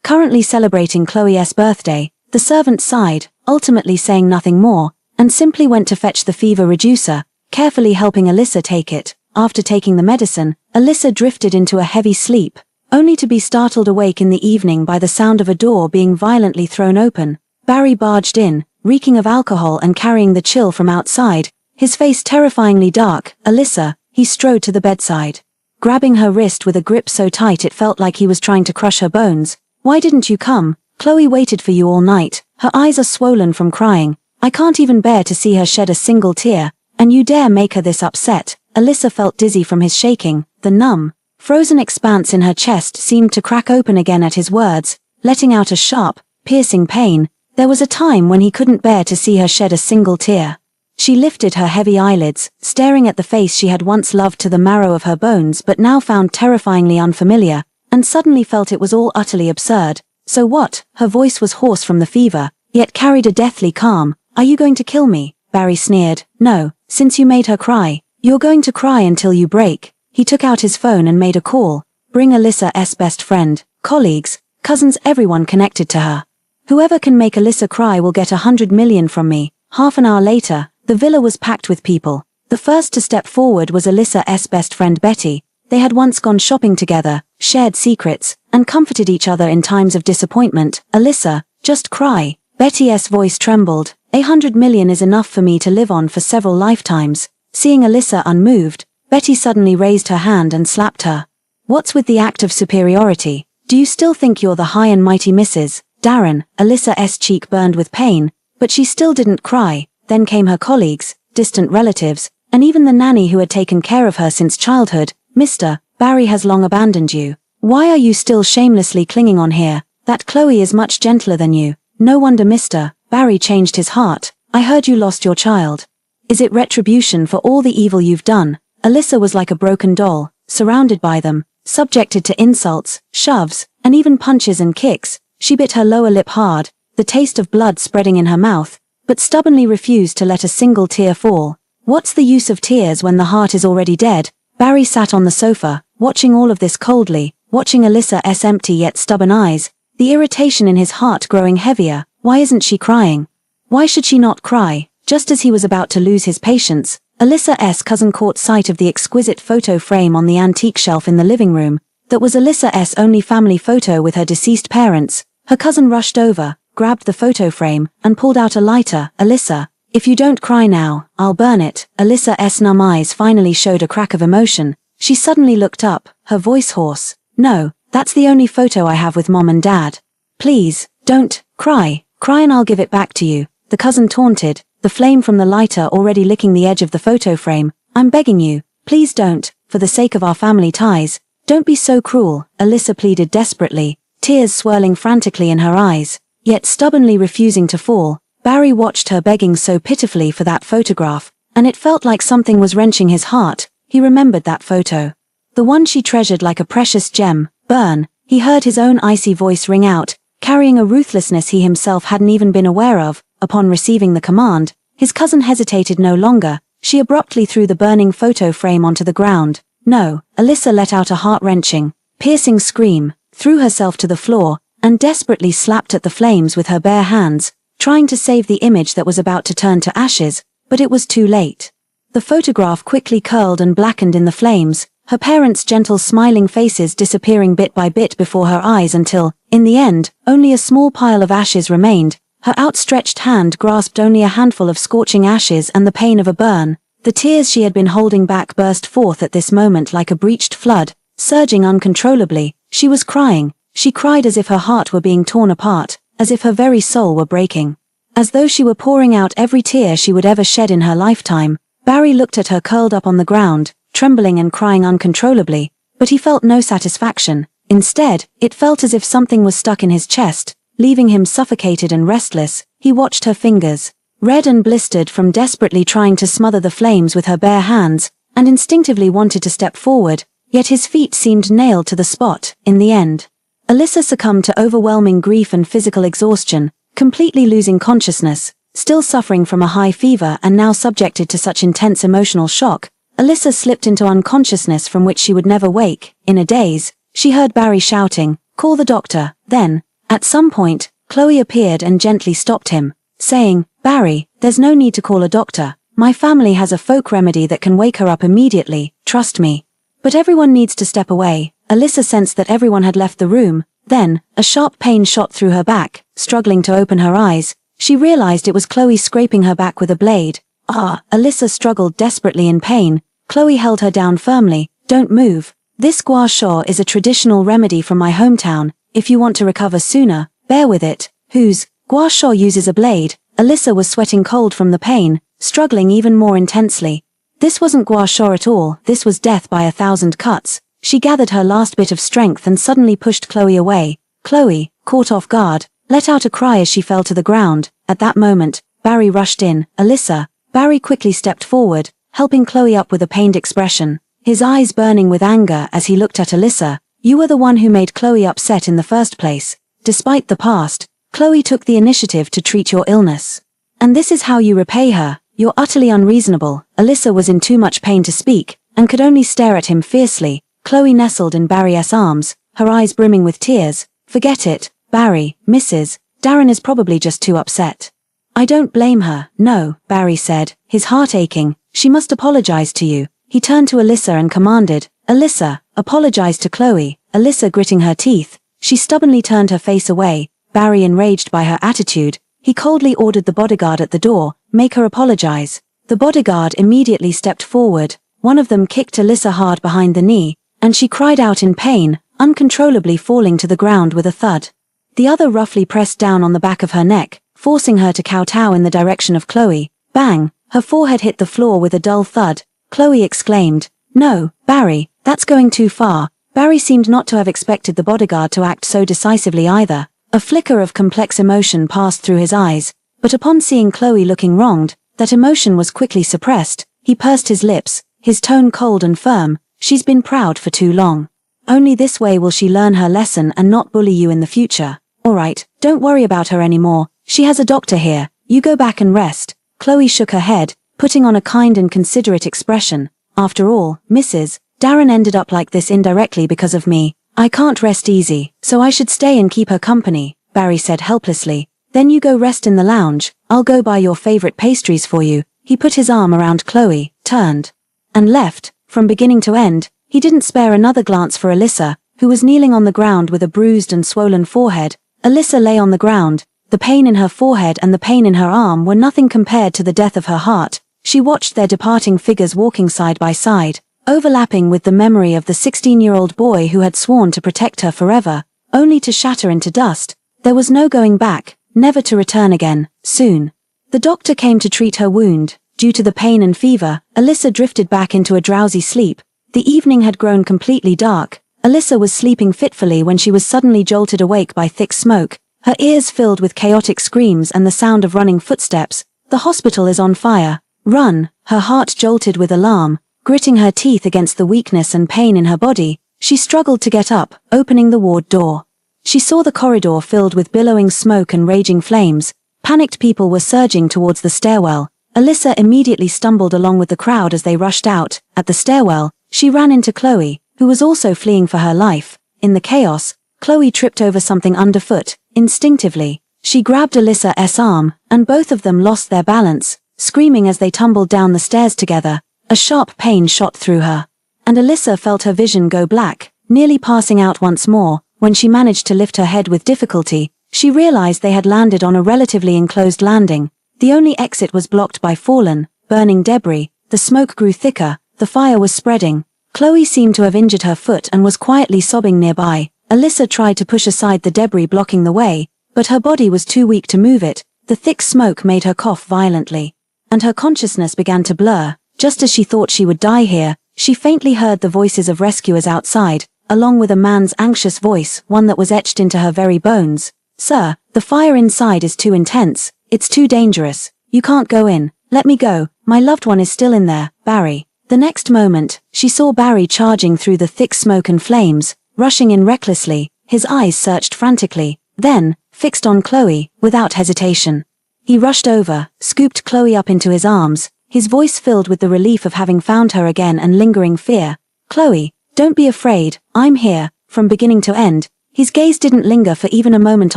Currently celebrating Chloe's birthday, the servant sighed, ultimately saying nothing more, and simply went to fetch the fever reducer, carefully helping Alyssa take it. After taking the medicine, Alyssa drifted into a heavy sleep, only to be startled awake in the evening by the sound of a door being violently thrown open. Barry barged in, reeking of alcohol and carrying the chill from outside, his face terrifyingly dark. "Alyssa," he strode to the bedside, grabbing her wrist with a grip so tight it felt like he was trying to crush her bones. "Why didn't you come? Chloe waited for you all night. Her eyes are swollen from crying. I can't even bear to see her shed a single tear, and you dare make her this upset." Alyssa felt dizzy from his shaking. The numb, frozen expanse in her chest seemed to crack open again at his words, letting out a sharp, piercing pain. There was a time when he couldn't bear to see her shed a single tear. She lifted her heavy eyelids, staring at the face she had once loved to the marrow of her bones but now found terrifyingly unfamiliar, and suddenly felt it was all utterly absurd. "So what?" Her voice was hoarse from the fever, yet carried a deathly calm. "Are you going to kill me?" Barry sneered. "No, since you made her cry. You're going to cry until you break." He took out his phone and made a call. "Bring Alyssa's best friend, colleagues, cousins, everyone connected to her. Whoever can make Alyssa cry will get 100 million from me." Half an hour later, the villa was packed with people. The first to step forward was Alyssa's best friend Betty. They had once gone shopping together, shared secrets, and comforted each other in times of disappointment. "Alyssa, just cry." Betty's voice trembled. 100 million is enough for me to live on for several lifetimes." Seeing Alyssa unmoved, Betty suddenly raised her hand and slapped her. "What's with the act of superiority? Do you still think you're the high and mighty Mrs. Darren?" Alyssa's cheek burned with pain, but she still didn't cry. Then came her colleagues, distant relatives, and even the nanny who had taken care of her since childhood. "Mr. Barry has long abandoned you. Why are you still shamelessly clinging on here? That Chloe is much gentler than you. No wonder Mr. Barry changed his heart. I heard you lost your child. Is it retribution for all the evil you've done?" Alyssa was like a broken doll, surrounded by them, subjected to insults, shoves, and even punches and kicks. She bit her lower lip hard, the taste of blood spreading in her mouth, but stubbornly refused to let a single tear fall. What's the use of tears when the heart is already dead? Barry sat on the sofa, watching all of this coldly, watching Alyssa's empty yet stubborn eyes, the irritation in his heart growing heavier. Why isn't she crying? Why should she not cry? Just as he was about to lose his patience, Alyssa's cousin caught sight of the exquisite photo frame on the antique shelf in the living room. That was Alyssa's only family photo with her deceased parents. Her cousin rushed over, grabbed the photo frame, and pulled out a lighter. "Alyssa, if you don't cry now, I'll burn it." Alyssa's numb eyes finally showed a crack of emotion. She suddenly looked up, her voice hoarse. "No, that's the only photo I have with Mom and Dad. Please, don't cry. Cry and I'll give it back to you." The cousin taunted, the flame from the lighter already licking the edge of the photo frame. "I'm begging you, please don't, for the sake of our family ties. Don't be so cruel," Alyssa pleaded desperately, tears swirling frantically in her eyes, yet stubbornly refusing to fall. Barry watched her begging so pitifully for that photograph, and it felt like something was wrenching his heart. He remembered that photo. The one she treasured like a precious gem. Burn. He heard his own icy voice ring out, carrying a ruthlessness he himself hadn't even been aware of. Upon receiving the command, his cousin hesitated no longer. She abruptly threw the burning photo frame onto the ground. "No!" Alyssa let out a heart-wrenching, piercing scream, threw herself to the floor, and desperately slapped at the flames with her bare hands, trying to save the image that was about to turn to ashes, but it was too late. The photograph quickly curled and blackened in the flames, her parents' gentle smiling faces disappearing bit by bit before her eyes until, in the end, only a small pile of ashes remained. Her outstretched hand grasped only a handful of scorching ashes and the pain of a burn. The tears she had been holding back burst forth at this moment like a breached flood, surging uncontrollably. She was crying. She cried as if her heart were being torn apart, as if her very soul were breaking. As though she were pouring out every tear she would ever shed in her lifetime. Barry looked at her curled up on the ground, trembling and crying uncontrollably, but he felt no satisfaction. Instead, it felt as if something was stuck in his chest, leaving him suffocated and restless. He watched her fingers, red and blistered from desperately trying to smother the flames with her bare hands, and instinctively wanted to step forward, yet his feet seemed nailed to the spot. In the end, Alyssa succumbed to overwhelming grief and physical exhaustion, Completely losing consciousness, still suffering from a high fever and now subjected to such intense emotional shock, Alyssa slipped into unconsciousness from which she would never wake. In a daze, she heard Barry shouting, "Call the doctor." Then, at some point, Chloe appeared and gently stopped him, saying, "Barry, there's no need to call a doctor. My family has a folk remedy that can wake her up immediately, trust me." But everyone needs to step away. Alyssa sensed that everyone had left the room. Then, a sharp pain shot through her back. Struggling to open her eyes, she realized it was Chloe scraping her back with a blade. Alyssa struggled desperately in pain. Chloe held her down firmly. "Don't move. This gua sha is a traditional remedy from my hometown. If you want to recover sooner, bear with it." Whose gua sha uses a blade? Alyssa was sweating cold from the pain, struggling even more intensely. This wasn't gua sha at all, this was death by 1,000 cuts. She gathered her last bit of strength and suddenly pushed Chloe away. Chloe, caught off guard, let out a cry as she fell to the ground. At that moment, Barry rushed in. "Alyssa." Barry quickly stepped forward, helping Chloe up with a pained expression, his eyes burning with anger as he looked at Alyssa. "You were the one who made Chloe upset in the first place. Despite the past, Chloe took the initiative to treat your illness. And this is how you repay her. You're utterly unreasonable." Alyssa was in too much pain to speak, and could only stare at him fiercely. Chloe nestled in Barry's arms, her eyes brimming with tears. "Forget it, Barry, Mrs. Darren is probably just too upset." "I don't blame her, no," Barry said, his heart aching. "She must apologize to you." He turned to Alyssa and commanded, "Alyssa, apologize to Chloe." Alyssa gritting her teeth, she stubbornly turned her face away. Barry enraged by her attitude, he coldly ordered the bodyguard at the door, "Make her apologize." The bodyguard immediately stepped forward. One of them kicked Alyssa hard behind the knee, and she cried out in pain, uncontrollably falling to the ground with a thud. The other roughly pressed down on the back of her neck, forcing her to kowtow in the direction of Chloe. Bang! Her forehead hit the floor with a dull thud. Chloe exclaimed, "No, Barry, that's going too far." Barry seemed not to have expected the bodyguard to act so decisively either. A flicker of complex emotion passed through his eyes, but upon seeing Chloe looking wronged, that emotion was quickly suppressed. He pursed his lips, his tone cold and firm. "She's been proud for too long. Only this way will she learn her lesson and not bully you in the future. All right, don't worry about her anymore. She has a doctor here. You go back and rest." Chloe shook her head, putting on a kind and considerate expression. "After all, Mrs. Darren ended up like this indirectly because of me. I can't rest easy, so I should stay and keep her company," Barry said helplessly. "Then you go rest in the lounge. I'll go buy your favorite pastries for you." He put his arm around Chloe, turned, and left. From beginning to end, he didn't spare another glance for Alyssa, who was kneeling on the ground with a bruised and swollen forehead. Alyssa lay on the ground. The pain in her forehead and the pain in her arm were nothing compared to the death of her heart. She watched their departing figures walking side by side, overlapping with the memory of the 16-year-old boy who had sworn to protect her forever, only to shatter into dust. There was no going back, never to return again, soon. The doctor came to treat her wound. Due to the pain and fever, Alyssa drifted back into a drowsy sleep. The evening had grown completely dark. Alyssa was sleeping fitfully when she was suddenly jolted awake by thick smoke, her ears filled with chaotic screams and the sound of running footsteps. "The hospital is on fire. Run!" Her heart jolted with alarm. Gritting her teeth against the weakness and pain in her body, she struggled to get up, opening the ward door. She saw the corridor filled with billowing smoke and raging flames. Panicked people were surging towards the stairwell. Alyssa immediately stumbled along with the crowd as they rushed out. At the stairwell, she ran into Chloe, who was also fleeing for her life. In the chaos, Chloe tripped over something underfoot. Instinctively, she grabbed Alyssa's arm, and both of them lost their balance, screaming as they tumbled down the stairs together. A sharp pain shot through her, and Alyssa felt her vision go black, nearly passing out once more. When she managed to lift her head with difficulty, she realized they had landed on a relatively enclosed landing. The only exit was blocked by fallen, burning debris. The smoke grew thicker, the fire was spreading. Chloe seemed to have injured her foot and was quietly sobbing nearby. Alyssa tried to push aside the debris blocking the way, but her body was too weak to move it. The thick smoke made her cough violently, and her consciousness began to blur. Just as she thought she would die here, she faintly heard the voices of rescuers outside, along with a man's anxious voice, one that was etched into her very bones. "Sir, the fire inside is too intense. It's too dangerous. You can't go in. Let me go. My loved one is still in there, Barry." The next moment, she saw Barry charging through the thick smoke and flames, rushing in recklessly. His eyes searched frantically. Then, fixed on Chloe, without hesitation. He rushed over, scooped Chloe up into his arms, his voice filled with the relief of having found her again and lingering fear. "Chloe, don't be afraid, I'm here," from beginning to end. His gaze didn't linger for even a moment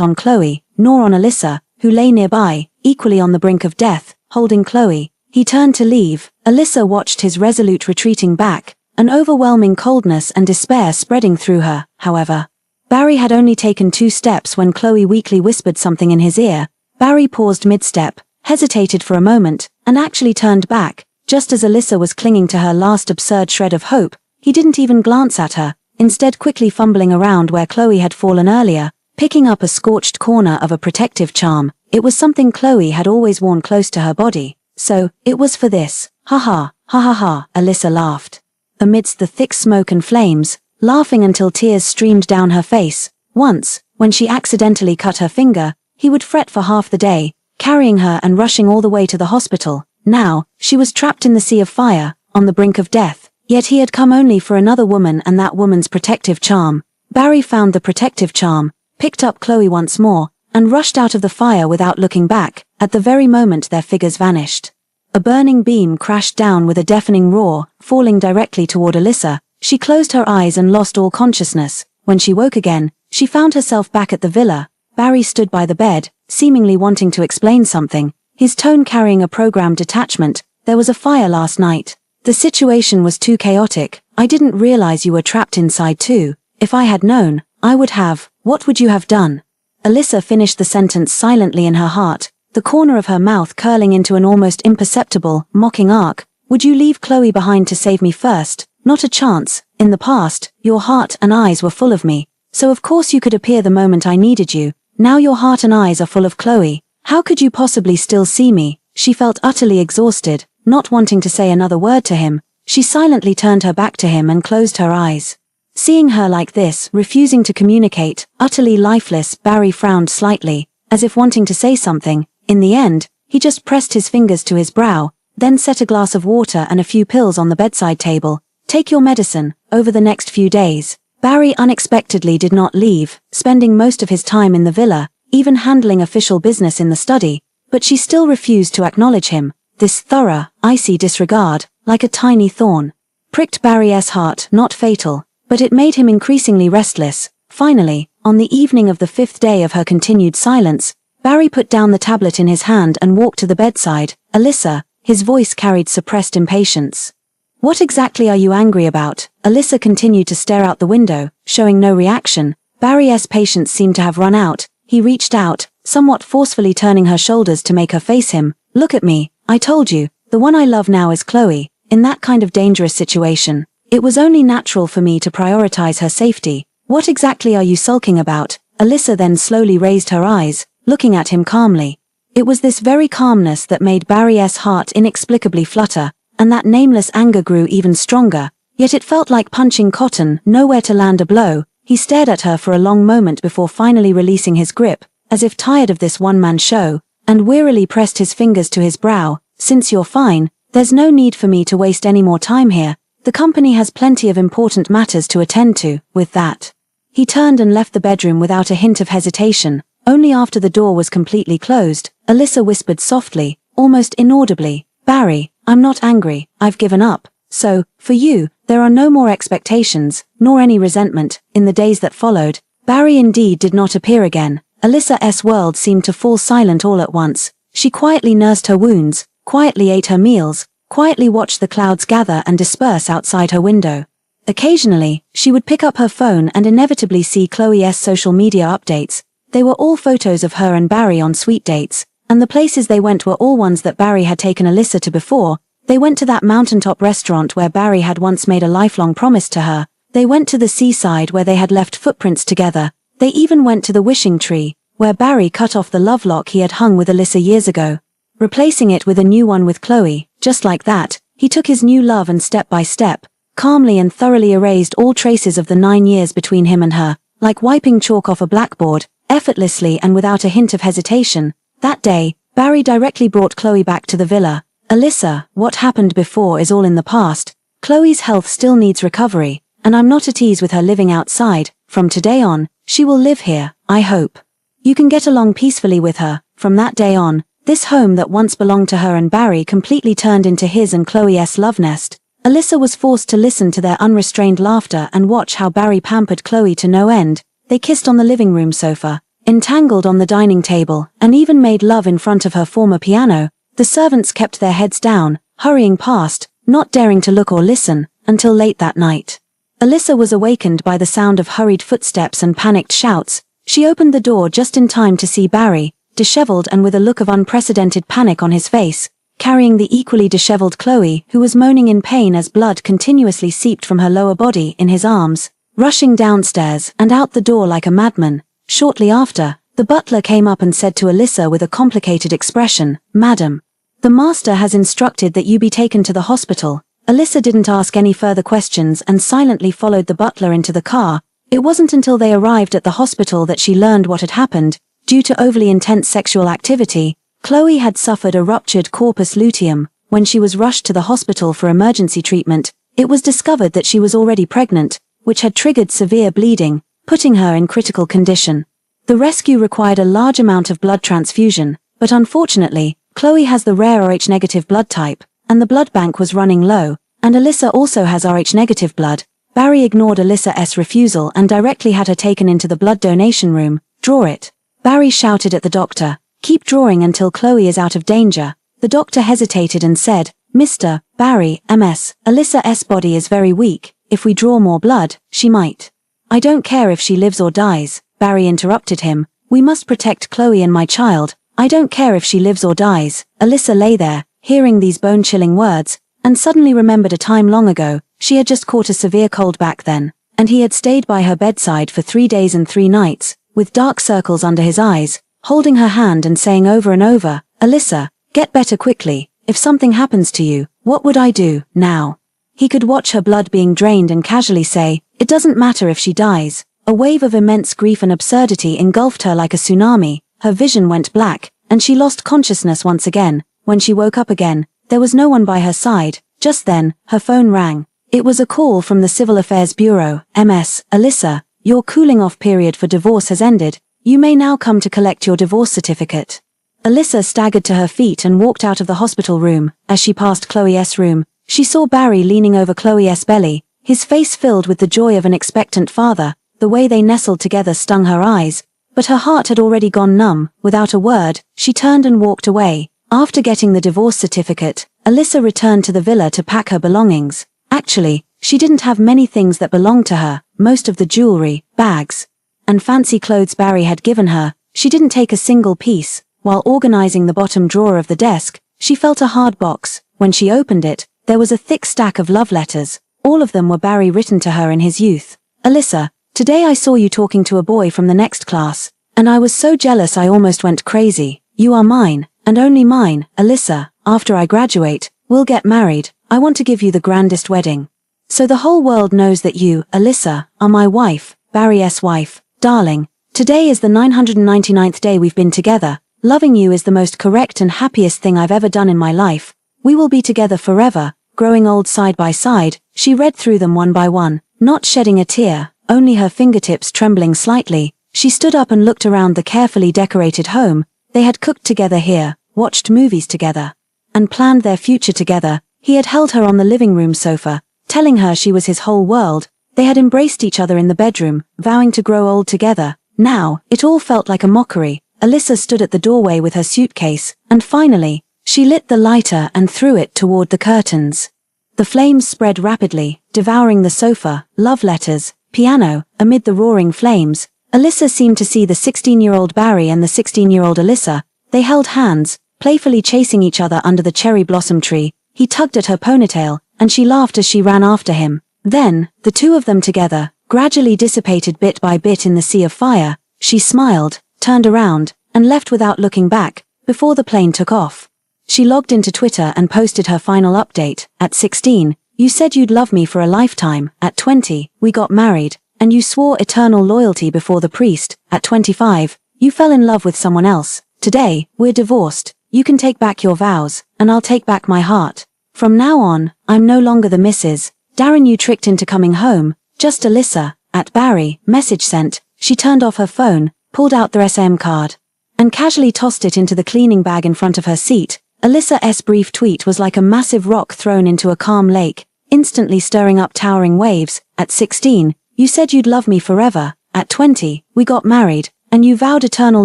on Chloe, nor on Alyssa, who lay nearby, equally on the brink of death, holding Chloe. He turned to leave. Alyssa watched his resolute retreating back, an overwhelming coldness and despair spreading through her, however. Barry had only taken 2 steps when Chloe weakly whispered something in his ear. Barry paused mid-step, hesitated for a moment, and actually turned back, just as Alyssa was clinging to her last absurd shred of hope. He didn't even glance at her, instead quickly fumbling around where Chloe had fallen earlier, picking up a scorched corner of a protective charm. It was something Chloe had always worn close to her body. "So, it was for this. Ha ha, ha ha ha," Alyssa laughed. Amidst the thick smoke and flames, laughing until tears streamed down her face. Once, when she accidentally cut her finger, he would fret for half the day, carrying her and rushing all the way to the hospital. Now, she was trapped in the sea of fire, on the brink of death. Yet he had come only for another woman and that woman's protective charm. Barry found the protective charm, picked up Chloe once more, and rushed out of the fire without looking back, at the very moment their figures vanished. A burning beam crashed down with a deafening roar, falling directly toward Alyssa. She closed her eyes and lost all consciousness. When she woke again, she found herself back at the villa. Barry stood by the bed, seemingly wanting to explain something, his tone carrying a programmed detachment. "There was a fire last night. The situation was too chaotic. I didn't realize you were trapped inside too. If I had known, I would have. What would you have done?" Alyssa finished the sentence silently in her heart, the corner of her mouth curling into an almost imperceptible, mocking arc. "Would you leave Chloe behind to save me first? Not a chance. In the past, your heart and eyes were full of me. So of course you could appear the moment I needed you. Now your heart and eyes are full of Chloe. How could you possibly still see me?" She felt utterly exhausted, not wanting to say another word to him. She silently turned her back to him and closed her eyes. Seeing her like this, refusing to communicate, utterly lifeless, Barry frowned slightly, as if wanting to say something. In the end, he just pressed his fingers to his brow, then set a glass of water and a few pills on the bedside table. "Take your medicine, over the next few days." Barry unexpectedly did not leave, spending most of his time in the villa, even handling official business in the study, but she still refused to acknowledge him. This thorough, icy disregard, like a tiny thorn, pricked Barry's heart. Not fatal, but it made him increasingly restless. Finally, on the evening of the 5th day of her continued silence, Barry put down the tablet in his hand and walked to the bedside. "Alyssa," his voice carried suppressed impatience. "What exactly are you angry about?" Alyssa continued to stare out the window, showing no reaction. Barry's patience seemed to have run out. He reached out, somewhat forcefully turning her shoulders to make her face him. "Look at me. I told you, the one I love now is Chloe. In that kind of dangerous situation, it was only natural for me to prioritize her safety. What exactly are you sulking about?" Alyssa then slowly raised her eyes, looking at him calmly. It was this very calmness that made Barry's heart inexplicably flutter, and that nameless anger grew even stronger. Yet it felt like punching cotton, nowhere to land a blow. He stared at her for a long moment before finally releasing his grip, as if tired of this one-man show, and wearily pressed his fingers to his brow. "Since you're fine, there's no need for me to waste any more time here. The company has plenty of important matters to attend to." With that, he turned and left the bedroom without a hint of hesitation. Only after the door was completely closed, Alyssa whispered softly, almost inaudibly, "Barry, I'm not angry, I've given up. So, for you, there are no more expectations, nor any resentment." In the days that followed, Barry indeed did not appear again. Alyssa's world seemed to fall silent all at once. She quietly nursed her wounds, quietly ate her meals, quietly watched the clouds gather and disperse outside her window. Occasionally, she would pick up her phone and inevitably see Chloe's social media updates. They were all photos of her and Barry on sweet dates, and the places they went were all ones that Barry had taken Alyssa to before. They went to that mountaintop restaurant where Barry had once made a lifelong promise to her. They went to the seaside where they had left footprints together. They even went to the wishing tree, where Barry cut off the love lock he had hung with Alyssa years ago, replacing it with a new one with Chloe. Just like that, he took his new love and step by step, calmly and thoroughly erased all traces of the 9 years between him and her, like wiping chalk off a blackboard, effortlessly and without a hint of hesitation. That day, Barry directly brought Chloe back to the villa. "Alyssa, what happened before is all in the past. Chloe's health still needs recovery, and I'm not at ease with her living outside. From today on, she will live here, I hope. You can get along peacefully with her. From that day on, this home that once belonged to her and Barry completely turned into his and Chloe's love nest. Alyssa was forced to listen to their unrestrained laughter and watch how Barry pampered Chloe to no end. They kissed on the living room sofa, entangled on the dining table, and even made love in front of her former piano. The servants kept their heads down, hurrying past, not daring to look or listen, until late that night. Alyssa was awakened by the sound of hurried footsteps and panicked shouts. She opened the door just in time to see Barry, disheveled and with a look of unprecedented panic on his face, carrying the equally disheveled Chloe, who was moaning in pain as blood continuously seeped from her lower body, in his arms, rushing downstairs and out the door like a madman. Shortly after, the butler came up and said to Alyssa with a complicated expression, "Madam, the master has instructed that you be taken to the hospital." Alyssa didn't ask any further questions and silently followed the butler into the car. It wasn't until they arrived at the hospital that she learned what had happened. Due to overly intense sexual activity, Chloe had suffered a ruptured corpus luteum. When she was rushed to the hospital for emergency treatment, it was discovered that she was already pregnant, which had triggered severe bleeding, putting her in critical condition. The rescue required a large amount of blood transfusion, but unfortunately, Chloe has the rare Rh-negative blood type, and the blood bank was running low, and Alyssa also has Rh-negative blood. Barry ignored Alyssa's refusal and directly had her taken into the blood donation room. "Draw it." Barry shouted at the doctor. "Keep drawing until Chloe is out of danger." The doctor hesitated and said, "Mr. Barry, MS, Alyssa's body is very weak. If we draw more blood, she might." "I don't care if she lives or dies," Barry interrupted him. "We must protect Chloe and my child. I don't care if she lives or dies." Alyssa lay there, hearing these bone-chilling words, and suddenly remembered a time long ago. She had just caught a severe cold back then, and he had stayed by her bedside for 3 days and 3 nights, with dark circles under his eyes, holding her hand and saying over and over, "Alyssa, get better quickly. If something happens to you, what would I do, now?" He could watch her blood being drained and casually say, "It doesn't matter if she dies." A wave of immense grief and absurdity engulfed her like a tsunami. Her vision went black, and she lost consciousness once again. When she woke up again, there was no one by her side. Just then, her phone rang. It was a call from the Civil Affairs Bureau. "MS, Alyssa, your cooling-off period for divorce has ended. You may now come to collect your divorce certificate." Alyssa staggered to her feet and walked out of the hospital room. As she passed Chloe's room, she saw Barry leaning over Chloe's belly, his face filled with the joy of an expectant father. The way they nestled together stung her eyes, but her heart had already gone numb. Without a word, she turned and walked away. After getting the divorce certificate, Alyssa returned to the villa to pack her belongings. Actually, she didn't have many things that belonged to her. Most of the jewelry, bags, and fancy clothes Barry had given her, she didn't take a single piece. While organizing the bottom drawer of the desk, she felt a hard box. When she opened it, there was a thick stack of love letters. All of them were Barry written to her in his youth. "Alyssa, today I saw you talking to a boy from the next class, and I was so jealous I almost went crazy. You are mine, and only mine, Alyssa. After I graduate, we'll get married. I want to give you the grandest wedding. So the whole world knows that you, Alyssa, are my wife, Barry's wife. Darling, today is the 999th day we've been together. Loving you is the most correct and happiest thing I've ever done in my life. We will be together forever, growing old side by side." She read through them one by one, not shedding a tear, only her fingertips trembling slightly. She stood up and looked around the carefully decorated home. They had cooked together here, watched movies together, and planned their future together. He had held her on the living room sofa, telling her she was his whole world. They had embraced each other in the bedroom, vowing to grow old together. Now, it all felt like a mockery. Alyssa stood at the doorway with her suitcase, and finally, she lit the lighter and threw it toward the curtains. The flames spread rapidly, devouring the sofa, love letters, piano. Amid the roaring flames, Alyssa seemed to see the 16-year-old Barry and the 16-year-old Alyssa. They held hands, playfully chasing each other under the cherry blossom tree. He tugged at her ponytail, and she laughed as she ran after him. Then, the two of them together, gradually dissipated bit by bit in the sea of fire. She smiled, turned around, and left without looking back, before the plane took off. She logged into Twitter and posted her final update. "At 16, you said you'd love me for a lifetime. At 20, we got married, and you swore eternal loyalty before the priest. At 25, you fell in love with someone else. Today, we're divorced. You can take back your vows, and I'll take back my heart. From now on, I'm no longer the Mrs. Darren you tricked into coming home, just Alyssa." At Barry, message sent. She turned off her phone, pulled out their SM card, and casually tossed it into the cleaning bag in front of her seat. Alyssa's brief tweet was like a massive rock thrown into a calm lake, instantly stirring up towering waves. At 16, you said you'd love me forever. At 20, we got married, and you vowed eternal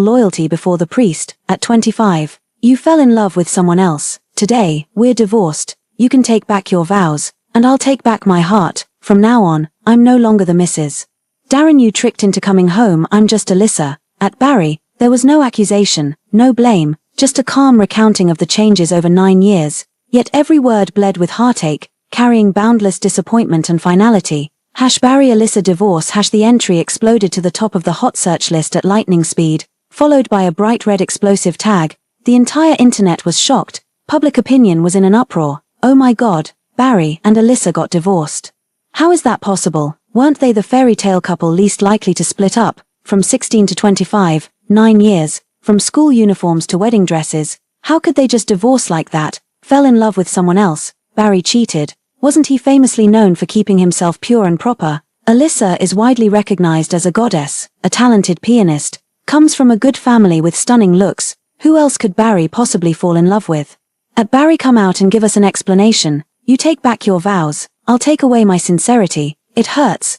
loyalty before the priest. At 25, you fell in love with someone else. Today, we're divorced. You can take back your vows, and I'll take back my heart. From now on, I'm no longer the Mrs. Darren you tricked into coming home. I'm just Alyssa. At Barry, there was no accusation, no blame, just a calm recounting of the changes over 9 years, yet every word bled with heartache, carrying boundless disappointment and finality. Barry Alyssa divorce. The entry exploded to the top of the hot search list at lightning speed, followed by a bright red explosive tag. The entire internet was shocked. Public opinion was in an uproar. Oh my God, Barry and Alyssa got divorced. How is that possible? Weren't they the fairy tale couple least likely to split up? From 16 to 25, 9 years, from school uniforms to wedding dresses. How could they just divorce like that? Fell in love with someone else. Barry cheated. Wasn't he famously known for keeping himself pure and proper? Alyssa is widely recognized as a goddess, a talented pianist, comes from a good family with stunning looks. Who else could Barry possibly fall in love with? At Barry, come out and give us an explanation. You take back your vows. I'll take away my sincerity. It hurts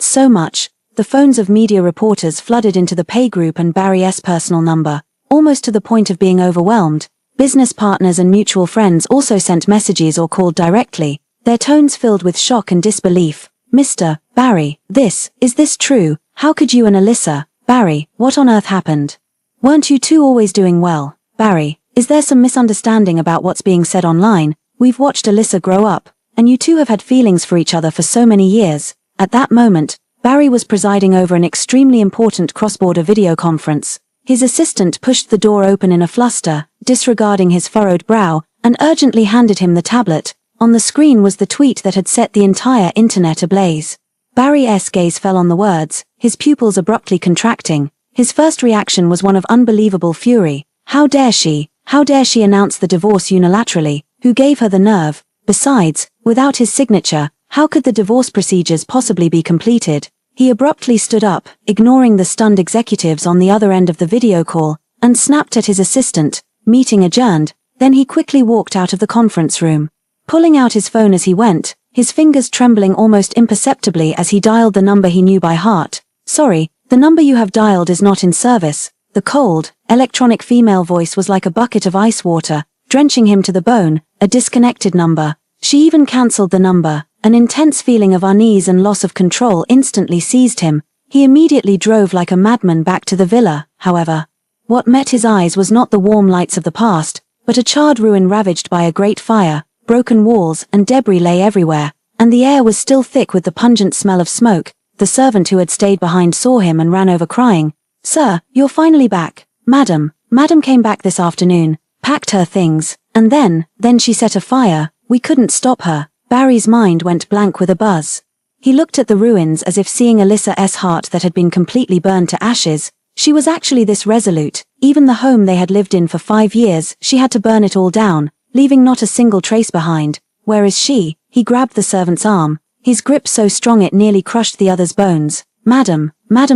so much. The phones of media reporters flooded into the pay group and Barry's personal number, almost to the point of being overwhelmed. Business partners and mutual friends also sent messages or called directly, their tones filled with shock and disbelief. Mr. Barry, is this true? How could you and Alyssa? Barry, what on earth happened? Weren't you two always doing well? Barry, is there some misunderstanding about what's being said online? We've watched Alyssa grow up, and you two have had feelings for each other for so many years. At that moment, Barry was presiding over an extremely important cross-border video conference. His assistant pushed the door open in a fluster, disregarding his furrowed brow, and urgently handed him the tablet. On the screen was the tweet that had set the entire internet ablaze. Barry's gaze fell on the words, his pupils abruptly contracting. His first reaction was one of unbelievable fury. How dare she announce the divorce unilaterally? Who gave her the nerve? Besides, without his signature, how could the divorce procedures possibly be completed? He abruptly stood up, ignoring the stunned executives on the other end of the video call, and snapped at his assistant. Meeting adjourned. Then he quickly walked out of the conference room, pulling out his phone as he went, his fingers trembling almost imperceptibly as he dialed the number he knew by heart. Sorry, the number you have dialed is not in service. The cold, electronic female voice was like a bucket of ice water, drenching him to the bone. A disconnected number. She even cancelled the number. An intense feeling of unease and loss of control instantly seized him. He immediately drove like a madman back to the villa. However, what met his eyes was not the warm lights of the past, but a charred ruin ravaged by a great fire. Broken walls and debris lay everywhere, and the air was still thick with the pungent smell of smoke. The servant who had stayed behind saw him and ran over crying. Sir, you're finally back. Madam came back this afternoon, packed her things, and then she set a fire. We couldn't stop her. Barry's mind went blank with a buzz. He looked at the ruins as if seeing Alyssa's heart that had been completely burned to ashes. She was actually this resolute. Even the home they had lived in for 5 years, she had to burn it all down, leaving not a single trace behind. Where is she? He grabbed the servant's arm, his grip so strong it nearly crushed the other's bones. Madam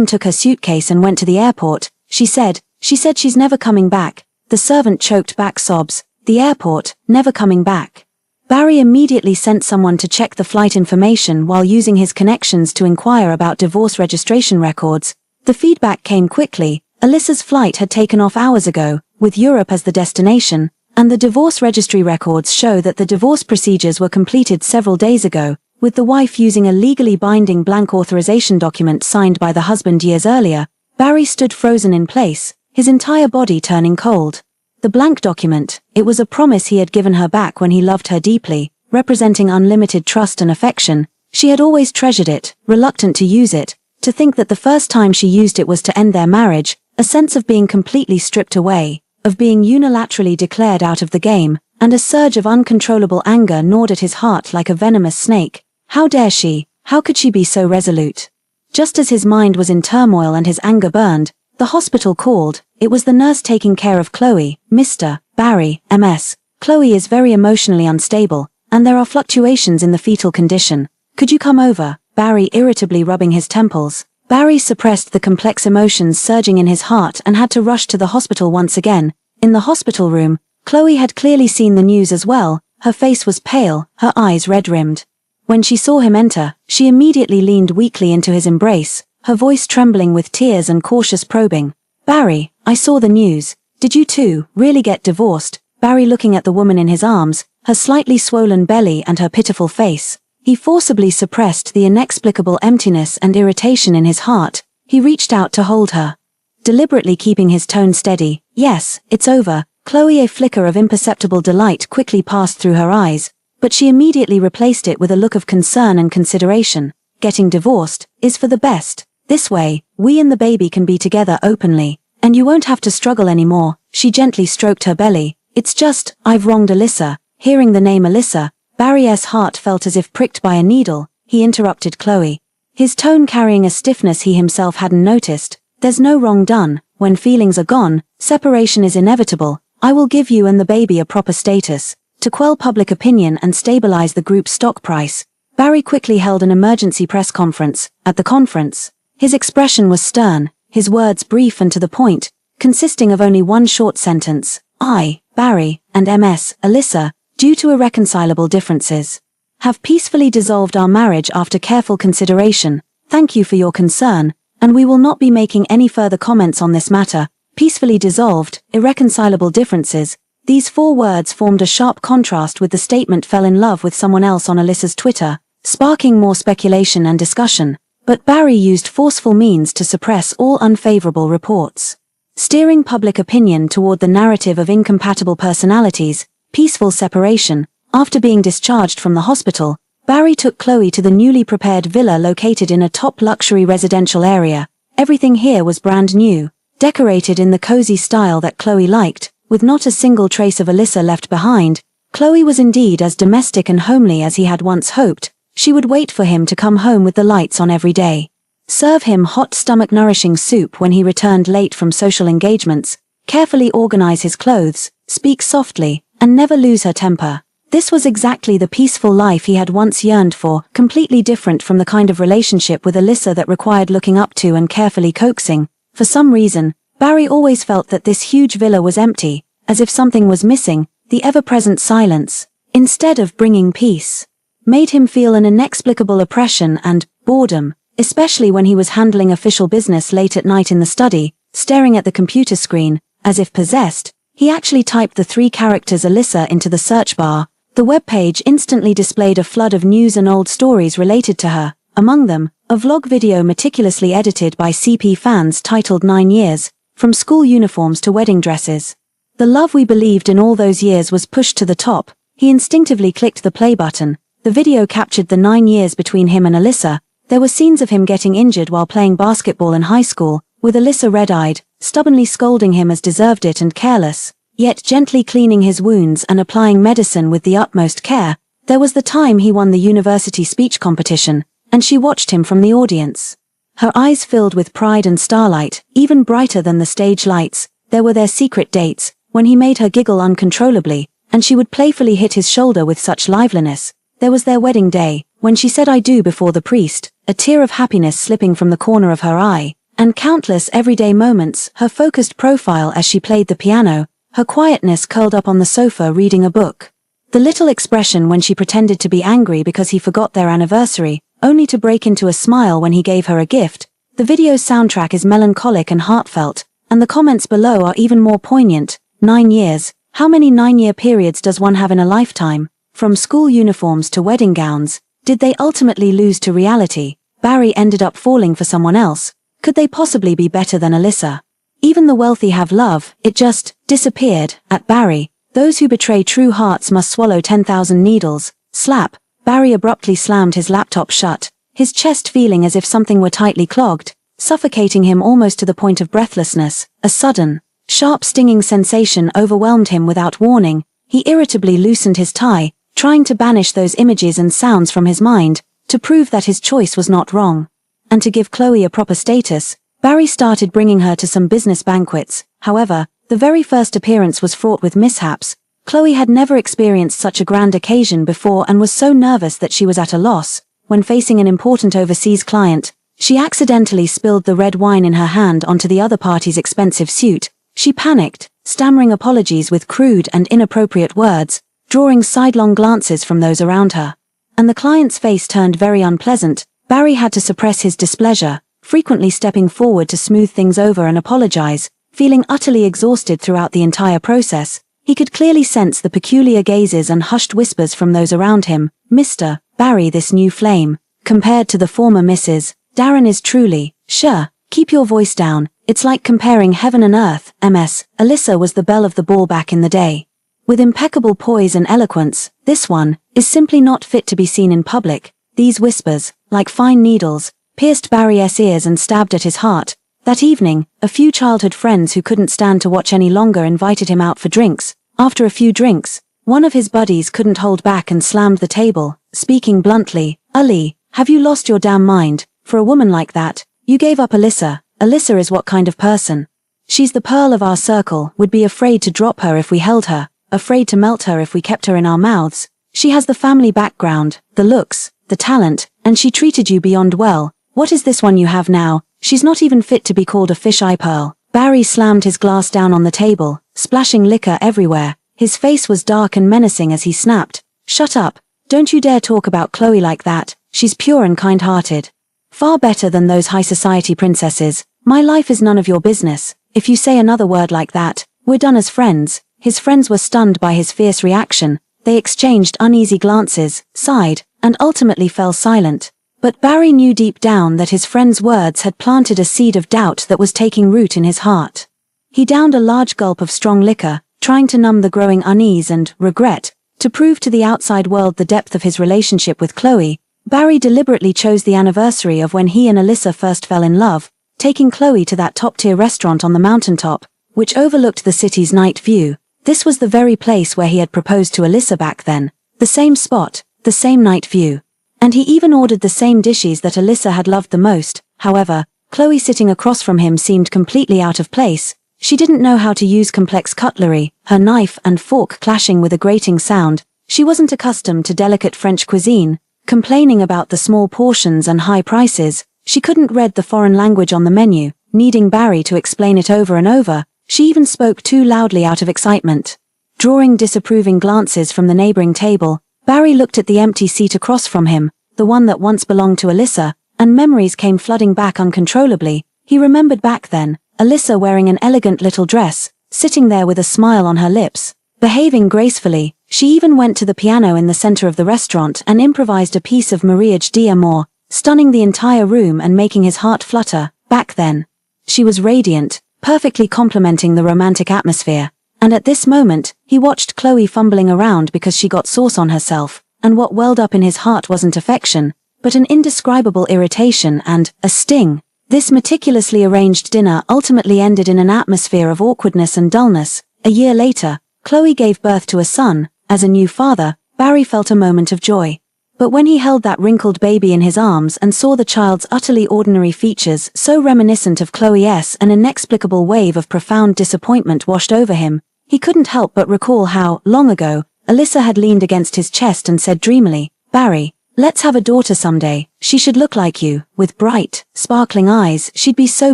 took her suitcase and went to the airport. She said she's never coming back. The servant choked back sobs. The airport, never coming back. Barry immediately sent someone to check the flight information while using his connections to inquire about divorce registration records. The feedback came quickly. Alyssa's flight had taken off hours ago, with Europe as the destination, and the divorce registry records show that the divorce procedures were completed several days ago, with the wife using a legally binding blank authorization document signed by the husband years earlier. Barry stood frozen in place, his entire body turning cold. The blank document, it was a promise he had given her back when he loved her deeply, representing unlimited trust and affection. She had always treasured it, reluctant to use it. To think that the first time she used it was to end their marriage, a sense of being completely stripped away, of being unilaterally declared out of the game, and a surge of uncontrollable anger gnawed at his heart like a venomous snake. How dare she? How could she be so resolute? Just as his mind was in turmoil and his anger burned, the hospital called. It was the nurse taking care of Chloe. Mr. Barry, MS. Chloe is very emotionally unstable, and there are fluctuations in the fetal condition. Could you come over? Barry irritably rubbing his temples. Barry suppressed the complex emotions surging in his heart and had to rush to the hospital once again. In the hospital room, Chloe had clearly seen the news as well. Her face was pale, her eyes red-rimmed. When she saw him enter, she immediately leaned weakly into his embrace, her voice trembling with tears and cautious probing. "Barry, I saw the news. Did you too really get divorced?" Barry, looking at the woman in his arms, her slightly swollen belly and her pitiful face, he forcibly suppressed the inexplicable emptiness and irritation in his heart. He reached out to hold her, deliberately keeping his tone steady. "Yes, it's over." Chloe, a flicker of imperceptible delight quickly passed through her eyes, but she immediately replaced it with a look of concern and consideration. "Getting divorced is for the best. This way, we and the baby can be together openly, and you won't have to struggle anymore." She gently stroked her belly. "It's just, I've wronged Alyssa." Hearing the name Alyssa, Barry's heart felt as if pricked by a needle. He interrupted Chloe, his tone carrying a stiffness he himself hadn't noticed. "There's no wrong done. When feelings are gone, separation is inevitable. I will give you and the baby a proper status." To quell public opinion and stabilize the group's stock price, Barry quickly held an emergency press conference. At the conference, his expression was stern, his words brief and to the point, consisting of only one short sentence: "I, Barry, and Ms. Alyssa, due to irreconcilable differences, have peacefully dissolved our marriage after careful consideration. Thank you for your concern, and we will not be making any further comments on this matter." Peacefully dissolved, irreconcilable differences. These 4 words formed a sharp contrast with the statement "fell in love with someone else" on Alyssa's Twitter, sparking more speculation and discussion. But Barry used forceful means to suppress all unfavorable reports, steering public opinion toward the narrative of incompatible personalities, peaceful separation. After being discharged from the hospital, Barry took Chloe to the newly prepared villa located in a top luxury residential area. Everything here was brand new, decorated in the cozy style that Chloe liked, with not a single trace of Alyssa left behind. Chloe was indeed as domestic and homely as he had once hoped. She would wait for him to come home with the lights on every day, serve him hot stomach-nourishing soup when he returned late from social engagements, carefully organize his clothes, speak softly, and never lose her temper. This was exactly the peaceful life he had once yearned for, completely different from the kind of relationship with Alyssa that required looking up to and carefully coaxing. For some reason, Barry always felt that this huge villa was empty, as if something was missing. The ever-present silence, instead of bringing peace, made him feel an inexplicable oppression and boredom, especially when he was handling official business late at night in the study, staring at the computer screen. As if possessed, he actually typed the 3 characters Alyssa into the search bar. The webpage instantly displayed a flood of news and old stories related to her. Among them, a vlog video meticulously edited by CP fans titled 9 Years, From School Uniforms to Wedding Dresses. The love we believed in all those years was pushed to the top. He instinctively clicked the play button. The video captured the 9 years between him and Alyssa. There were scenes of him getting injured while playing basketball in high school, with Alyssa red-eyed, stubbornly scolding him as deserved it and careless, yet gently cleaning his wounds and applying medicine with the utmost care. There was the time he won the university speech competition, and she watched him from the audience, her eyes filled with pride and starlight, even brighter than the stage lights. There were their secret dates, when he made her giggle uncontrollably, and she would playfully hit his shoulder with such liveliness. There was their wedding day, when she said "I do" before the priest, a tear of happiness slipping from the corner of her eye, and countless everyday moments, her focused profile as she played the piano, her quietness curled up on the sofa reading a book, the little expression when she pretended to be angry because he forgot their anniversary, only to break into a smile when he gave her a gift. The video's soundtrack is melancholic and heartfelt, and the comments below are even more poignant. 9 years. How many 9-year periods does one have in a lifetime? From school uniforms to wedding gowns. Did they ultimately lose to reality? Barry ended up falling for someone else. Could they possibly be better than Alyssa? Even the wealthy have love, it just disappeared. At Barry, those who betray true hearts must swallow 10,000 needles. Slap. Barry abruptly slammed his laptop shut, his chest feeling as if something were tightly clogged, suffocating him almost to the point of breathlessness. A sudden, sharp stinging sensation overwhelmed him without warning. He irritably loosened his tie, trying to banish those images and sounds from his mind, to prove that his choice was not wrong. And to give Chloe a proper status, Barry started bringing her to some business banquets. However, the very first appearance was fraught with mishaps. Chloe had never experienced such a grand occasion before and was so nervous that she was at a loss. When facing an important overseas client, She accidentally spilled the red wine in her hand onto the other party's expensive suit. She panicked, stammering apologies with crude and inappropriate words, drawing sidelong glances from those around her. And the client's face turned very unpleasant. Barry had to suppress his displeasure, frequently stepping forward to smooth things over and apologize. Feeling utterly exhausted throughout the entire process, he could clearly sense the peculiar gazes and hushed whispers from those around him. Mr. Barry, this new flame, compared to the former Mrs. Darren, is truly, sure, keep your voice down, it's like comparing heaven and earth. Ms. Alyssa was the belle of the ball back in the day. With impeccable poise and eloquence, this one is simply not fit to be seen in public. These whispers, like fine needles, pierced Barry's ears and stabbed at his heart. That evening, a few childhood friends who couldn't stand to watch any longer invited him out for drinks. After a few drinks, one of his buddies couldn't hold back and slammed the table, speaking bluntly, "Ali, have you lost your damn mind? For a woman like that, you gave up Alyssa. Alyssa is what kind of person? She's the pearl of our circle, would be afraid to drop her if we held her, afraid to melt her if we kept her in our mouths. She has the family background, the looks, the talent, and she treated you beyond well. What is this one you have now? She's not even fit to be called a fish-eye pearl." Barry slammed his glass down on the table, splashing liquor everywhere. His face was dark and menacing as he snapped, "Shut up. Don't you dare talk about Chloe like that. She's pure and kind-hearted. Far better than those high society princesses. My life is none of your business. If you say another word like that, we're done as friends." His friends were stunned by his fierce reaction. They exchanged uneasy glances, sighed, and ultimately fell silent. But Barry knew deep down that his friend's words had planted a seed of doubt that was taking root in his heart. He downed a large gulp of strong liquor, trying to numb the growing unease and regret. To prove to the outside world the depth of his relationship with Chloe, Barry deliberately chose the anniversary of when he and Alyssa first fell in love, taking Chloe to that top-tier restaurant on the mountaintop, which overlooked the city's night view. This was the very place where he had proposed to Alyssa back then. The same spot, the same night view. And he even ordered the same dishes that Alyssa had loved the most. However, Chloe sitting across from him seemed completely out of place. She didn't know how to use complex cutlery, her knife and fork clashing with a grating sound. She wasn't accustomed to delicate French cuisine, complaining about the small portions and high prices. She couldn't read the foreign language on the menu, needing Barry to explain it over and over. She even spoke too loudly out of excitement. Drawing disapproving glances from the neighboring table, Barry looked at the empty seat across from him, the one that once belonged to Alyssa, and memories came flooding back uncontrollably. He remembered back then, Alyssa wearing an elegant little dress, sitting there with a smile on her lips, behaving gracefully. She even went to the piano in the center of the restaurant and improvised a piece of Mariage d'Amour, stunning the entire room and making his heart flutter. Back then, she was radiant, perfectly complementing the romantic atmosphere. And at this moment, he watched Chloe fumbling around because she got sauce on herself, and what welled up in his heart wasn't affection, but an indescribable irritation and a sting. This meticulously arranged dinner ultimately ended in an atmosphere of awkwardness and dullness. A year later, Chloe gave birth to a son. As a new father, Barry felt a moment of joy. But when he held that wrinkled baby in his arms and saw the child's utterly ordinary features so reminiscent of Chloe's, an inexplicable wave of profound disappointment washed over him. He couldn't help but recall how, long ago, Alyssa had leaned against his chest and said dreamily, "Barry, let's have a daughter someday. She should look like you, with bright, sparkling eyes. She'd be so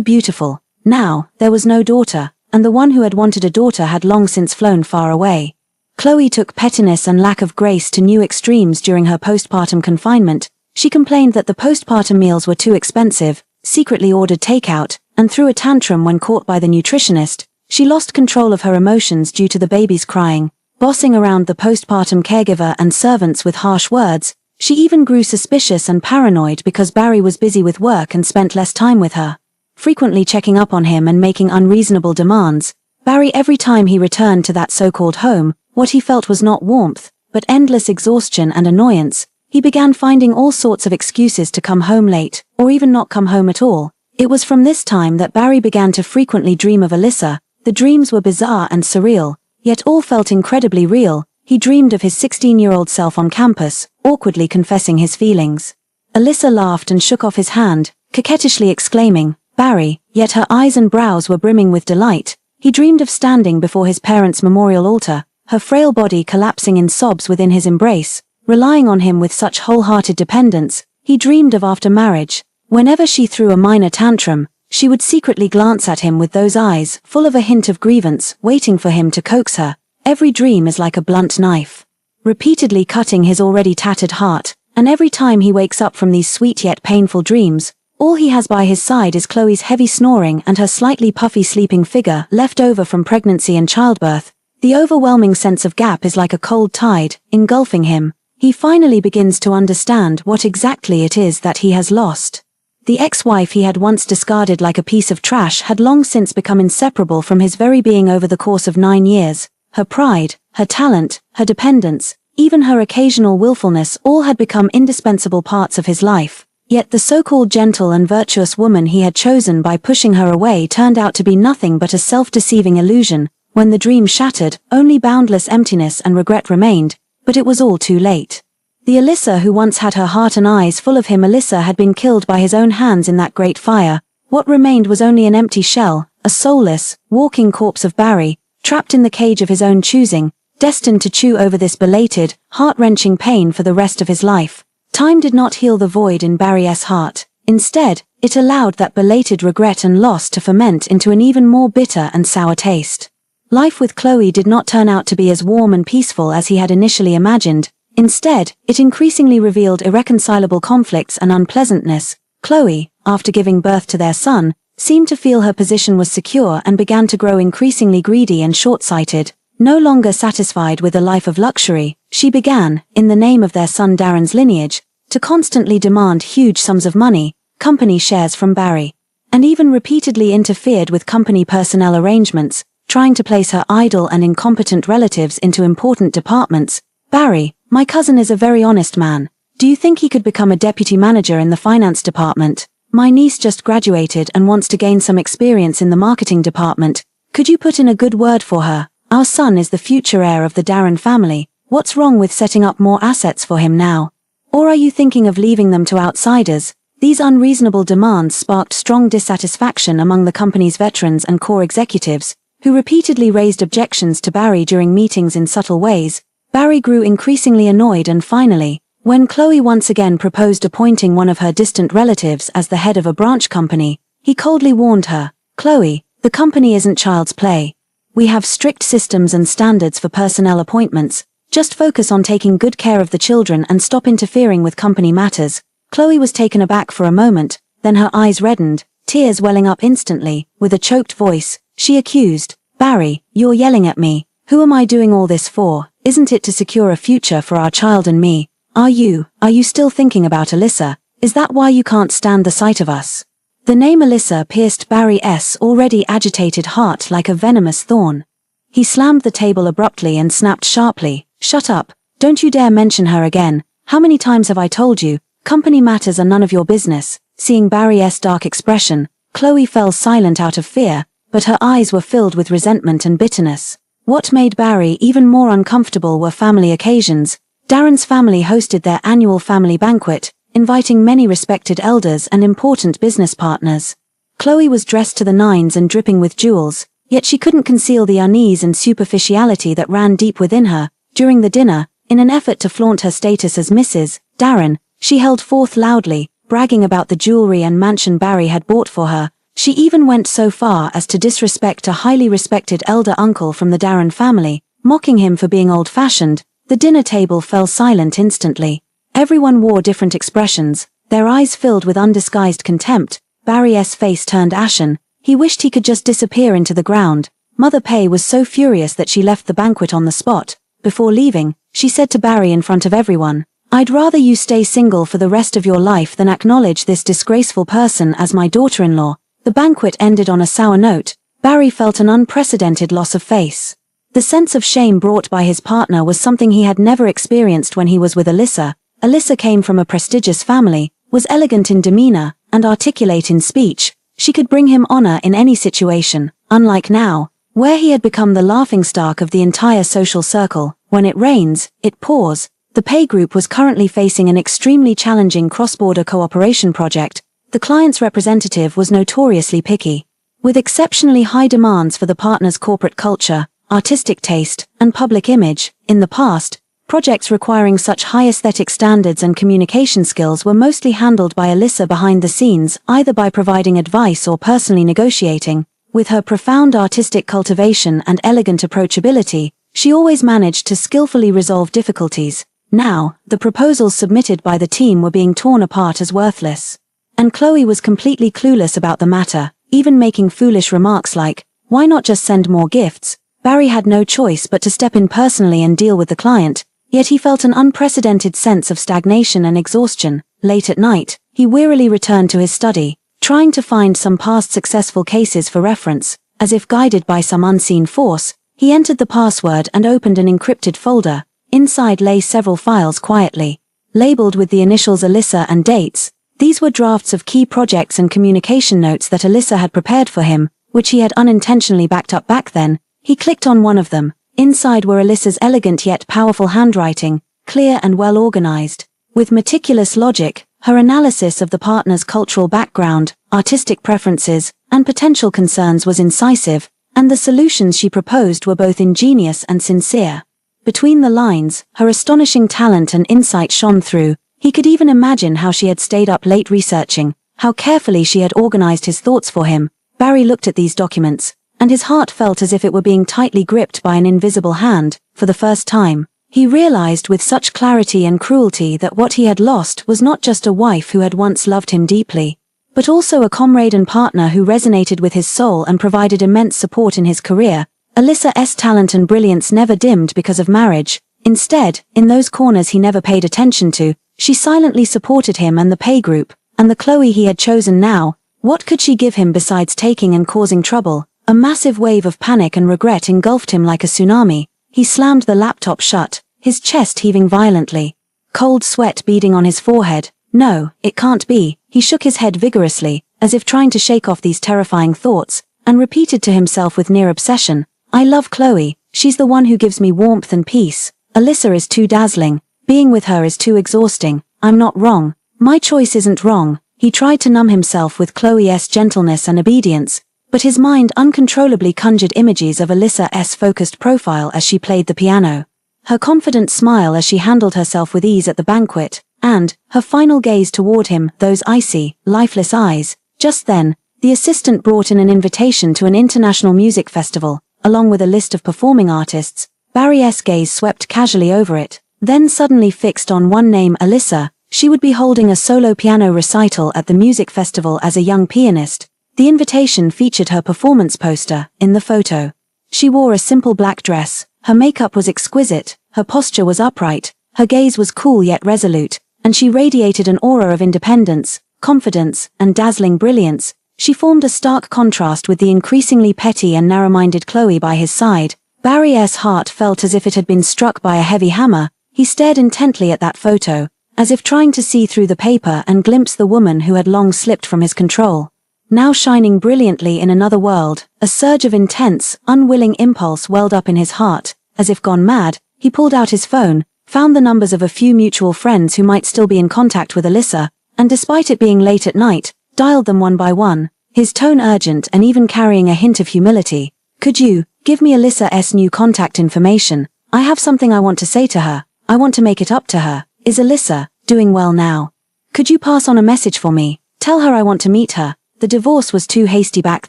beautiful." Now, there was no daughter, and the one who had wanted a daughter had long since flown far away. Chloe took pettiness and lack of grace to new extremes during her postpartum confinement. She complained that the postpartum meals were too expensive, secretly ordered takeout, and threw a tantrum when caught by the nutritionist. She lost control of her emotions due to the baby's crying, bossing around the postpartum caregiver and servants with harsh words. She even grew suspicious and paranoid because Barry was busy with work and spent less time with her, frequently checking up on him and making unreasonable demands. Barry, every time he returned to that so-called home, what he felt was not warmth, but endless exhaustion and annoyance. He began finding all sorts of excuses to come home late, or even not come home at all. It was from this time that Barry began to frequently dream of Alyssa. The dreams were bizarre and surreal, yet all felt incredibly real. He dreamed of his 16-year-old self on campus, awkwardly confessing his feelings. Alyssa laughed and shook off his hand, coquettishly exclaiming, "Barry," yet her eyes and brows were brimming with delight. He dreamed of standing before his parents' memorial altar, her frail body collapsing in sobs within his embrace, relying on him with such wholehearted dependence. He dreamed of after marriage, Whenever she threw a minor tantrum, she would secretly glance at him with those eyes, full of a hint of grievance, waiting for him to coax her. Every dream is like a blunt knife, repeatedly cutting his already tattered heart, and every time he wakes up from these sweet yet painful dreams, all he has by his side is Chloe's heavy snoring and her slightly puffy sleeping figure left over from pregnancy and childbirth. The overwhelming sense of gap is like a cold tide, engulfing him. He finally begins to understand what exactly it is that he has lost. The ex-wife he had once discarded like a piece of trash had long since become inseparable from his very being over the course of 9 years. Her pride, her talent, her dependence, even her occasional willfulness all had become indispensable parts of his life. Yet the so-called gentle and virtuous woman he had chosen by pushing her away turned out to be nothing but a self-deceiving illusion. When the dream shattered, only boundless emptiness and regret remained, but it was all too late. The Alyssa who once had her heart and eyes full of him, Alyssa had been killed by his own hands in that great fire. What remained was only an empty shell, a soulless, walking corpse of Barry, trapped in the cage of his own choosing, destined to chew over this belated, heart-wrenching pain for the rest of his life. Time did not heal the void in Barry's heart. Instead, it allowed that belated regret and loss to ferment into an even more bitter and sour taste. Life with Chloe did not turn out to be as warm and peaceful as he had initially imagined. Instead, it increasingly revealed irreconcilable conflicts and unpleasantness. Chloe, after giving birth to their son, seemed to feel her position was secure and began to grow increasingly greedy and short-sighted. No longer satisfied with a life of luxury, she began, in the name of their son Darren's lineage, to constantly demand huge sums of money, company shares from Barry, and even repeatedly interfered with company personnel arrangements, trying to place her idle and incompetent relatives into important departments. Barry, my cousin is a very honest man. Do you think he could become a deputy manager in the finance department? My niece just graduated and wants to gain some experience in the marketing department. Could you put in a good word for her? Our son is the future heir of the Darren family. What's wrong with setting up more assets for him now? Or are you thinking of leaving them to outsiders? These unreasonable demands sparked strong dissatisfaction among the company's veterans and core executives, who repeatedly raised objections to Barry during meetings in subtle ways. Barry grew increasingly annoyed and finally, when Chloe once again proposed appointing one of her distant relatives as the head of a branch company, he coldly warned her, "Chloe, the company isn't child's play. We have strict systems and standards for personnel appointments. Just focus on taking good care of the children and stop interfering with company matters." Chloe was taken aback for a moment, then her eyes reddened, tears welling up instantly. With a choked voice, she accused, "Barry, you're yelling at me. Who am I doing all this for? Isn't it to secure a future for our child and me? Are you still thinking about Alyssa? Is that why you can't stand the sight of us?" The name Alyssa pierced Barry's already agitated heart like a venomous thorn. He slammed the table abruptly and snapped sharply, "Shut up, don't you dare mention her again. How many times have I told you, company matters are none of your business?" Seeing Barry's dark expression, Chloe fell silent out of fear, but her eyes were filled with resentment and bitterness. What made Barry even more uncomfortable were family occasions. Darren's family hosted their annual family banquet, inviting many respected elders and important business partners. Chloe was dressed to the nines and dripping with jewels, yet she couldn't conceal the unease and superficiality that ran deep within her. During the dinner, in an effort to flaunt her status as Mrs. Darren, she held forth loudly, bragging about the jewelry and mansion Barry had bought for her. She even went so far as to disrespect a highly respected elder uncle from the Darren family, mocking him for being old-fashioned. The dinner table fell silent instantly. Everyone wore different expressions, their eyes filled with undisguised contempt. Barry's face turned ashen. He wished he could just disappear into the ground. Mother Pay was so furious that she left the banquet on the spot. Before leaving, she said to Barry in front of everyone, "I'd rather you stay single for the rest of your life than acknowledge this disgraceful person as my daughter-in-law." The banquet ended on a sour note. Barry felt an unprecedented loss of face. The sense of shame brought by his partner was something he had never experienced when he was with Alyssa. Alyssa came from a prestigious family, was elegant in demeanor, and articulate in speech. She could bring him honor in any situation, unlike now, where he had become the laughingstock of the entire social circle. When it rains, it pours. The Pay Group was currently facing an extremely challenging cross-border cooperation project. The client's representative was notoriously picky, with exceptionally high demands for the partner's corporate culture, artistic taste, and public image. In the past, Projects requiring such high aesthetic standards and communication skills were mostly handled by Alyssa behind the scenes, either by providing advice or personally negotiating. With her profound artistic cultivation and elegant approachability, she always managed to skillfully resolve difficulties. Now, the proposals submitted by the team were being torn apart as worthless. And Chloe was completely clueless about the matter, even making foolish remarks like, "Why not just send more gifts?" Barry had no choice but to step in personally and deal with the client, yet he felt an unprecedented sense of stagnation and exhaustion. Late at night, he wearily returned to his study, trying to find some past successful cases for reference. As if guided by some unseen force, he entered the password and opened an encrypted folder. Inside lay several files quietly, labeled with the initials Alyssa and dates. These were drafts of key projects and communication notes that Alyssa had prepared for him, which he had unintentionally backed up back then. He clicked on one of them. Inside were Alyssa's elegant yet powerful handwriting, clear and well organized. With meticulous logic, her analysis of the partner's cultural background, artistic preferences, and potential concerns was incisive, and the solutions she proposed were both ingenious and sincere. Between the lines, her astonishing talent and insight shone through. He could even imagine how she had stayed up late researching, how carefully she had organized his thoughts for him. Barry looked at these documents, and his heart felt as if it were being tightly gripped by an invisible hand. For the first time, he realized with such clarity and cruelty that what he had lost was not just a wife who had once loved him deeply, but also a comrade and partner who resonated with his soul and provided immense support in his career. Alyssa's talent and brilliance never dimmed because of marriage. Instead, in those corners he never paid attention to, she silently supported him and the pay group, and the Chloe he had chosen now. What could she give him besides taking and causing trouble? A massive wave of panic and regret engulfed him like a tsunami. He slammed the laptop shut, his chest heaving violently, cold sweat beading on his forehead. No, it can't be. He shook his head vigorously, as if trying to shake off these terrifying thoughts, and repeated to himself with near obsession, "I love Chloe. She's the one who gives me warmth and peace. Alyssa is too dazzling. Being with her is too exhausting. I'm not wrong. My choice isn't wrong." He tried to numb himself with Chloe's gentleness and obedience, but his mind uncontrollably conjured images of Alyssa's focused profile as she played the piano, her confident smile as she handled herself with ease at the banquet, and her final gaze toward him, those icy, lifeless eyes. Just then, the assistant brought in an invitation to an international music festival, along with a list of performing artists. Barry's gaze swept casually over it, then suddenly fixed on one name, Alyssa. She would be holding a solo piano recital at the music festival as a young pianist. The invitation featured her performance poster. In the photo, she wore a simple black dress, her makeup was exquisite, her posture was upright, her gaze was cool yet resolute, and she radiated an aura of independence, confidence, and dazzling brilliance. She formed a stark contrast with the increasingly petty and narrow-minded Chloe by his side. Barry's heart felt as if it had been struck by a heavy hammer. He stared intently at that photo, as if trying to see through the paper and glimpse the woman who had long slipped from his control. Now shining brilliantly in another world, a surge of intense, unwilling impulse welled up in his heart. As if gone mad, he pulled out his phone, found the numbers of a few mutual friends who might still be in contact with Alyssa, and despite it being late at night, dialed them one by one, his tone urgent and even carrying a hint of humility. "Could you give me Alyssa's new contact information? I have something I want to say to her. I want to make it up to her. Is Alyssa doing well now? Could you pass on a message for me? Tell her I want to meet her. The divorce was too hasty back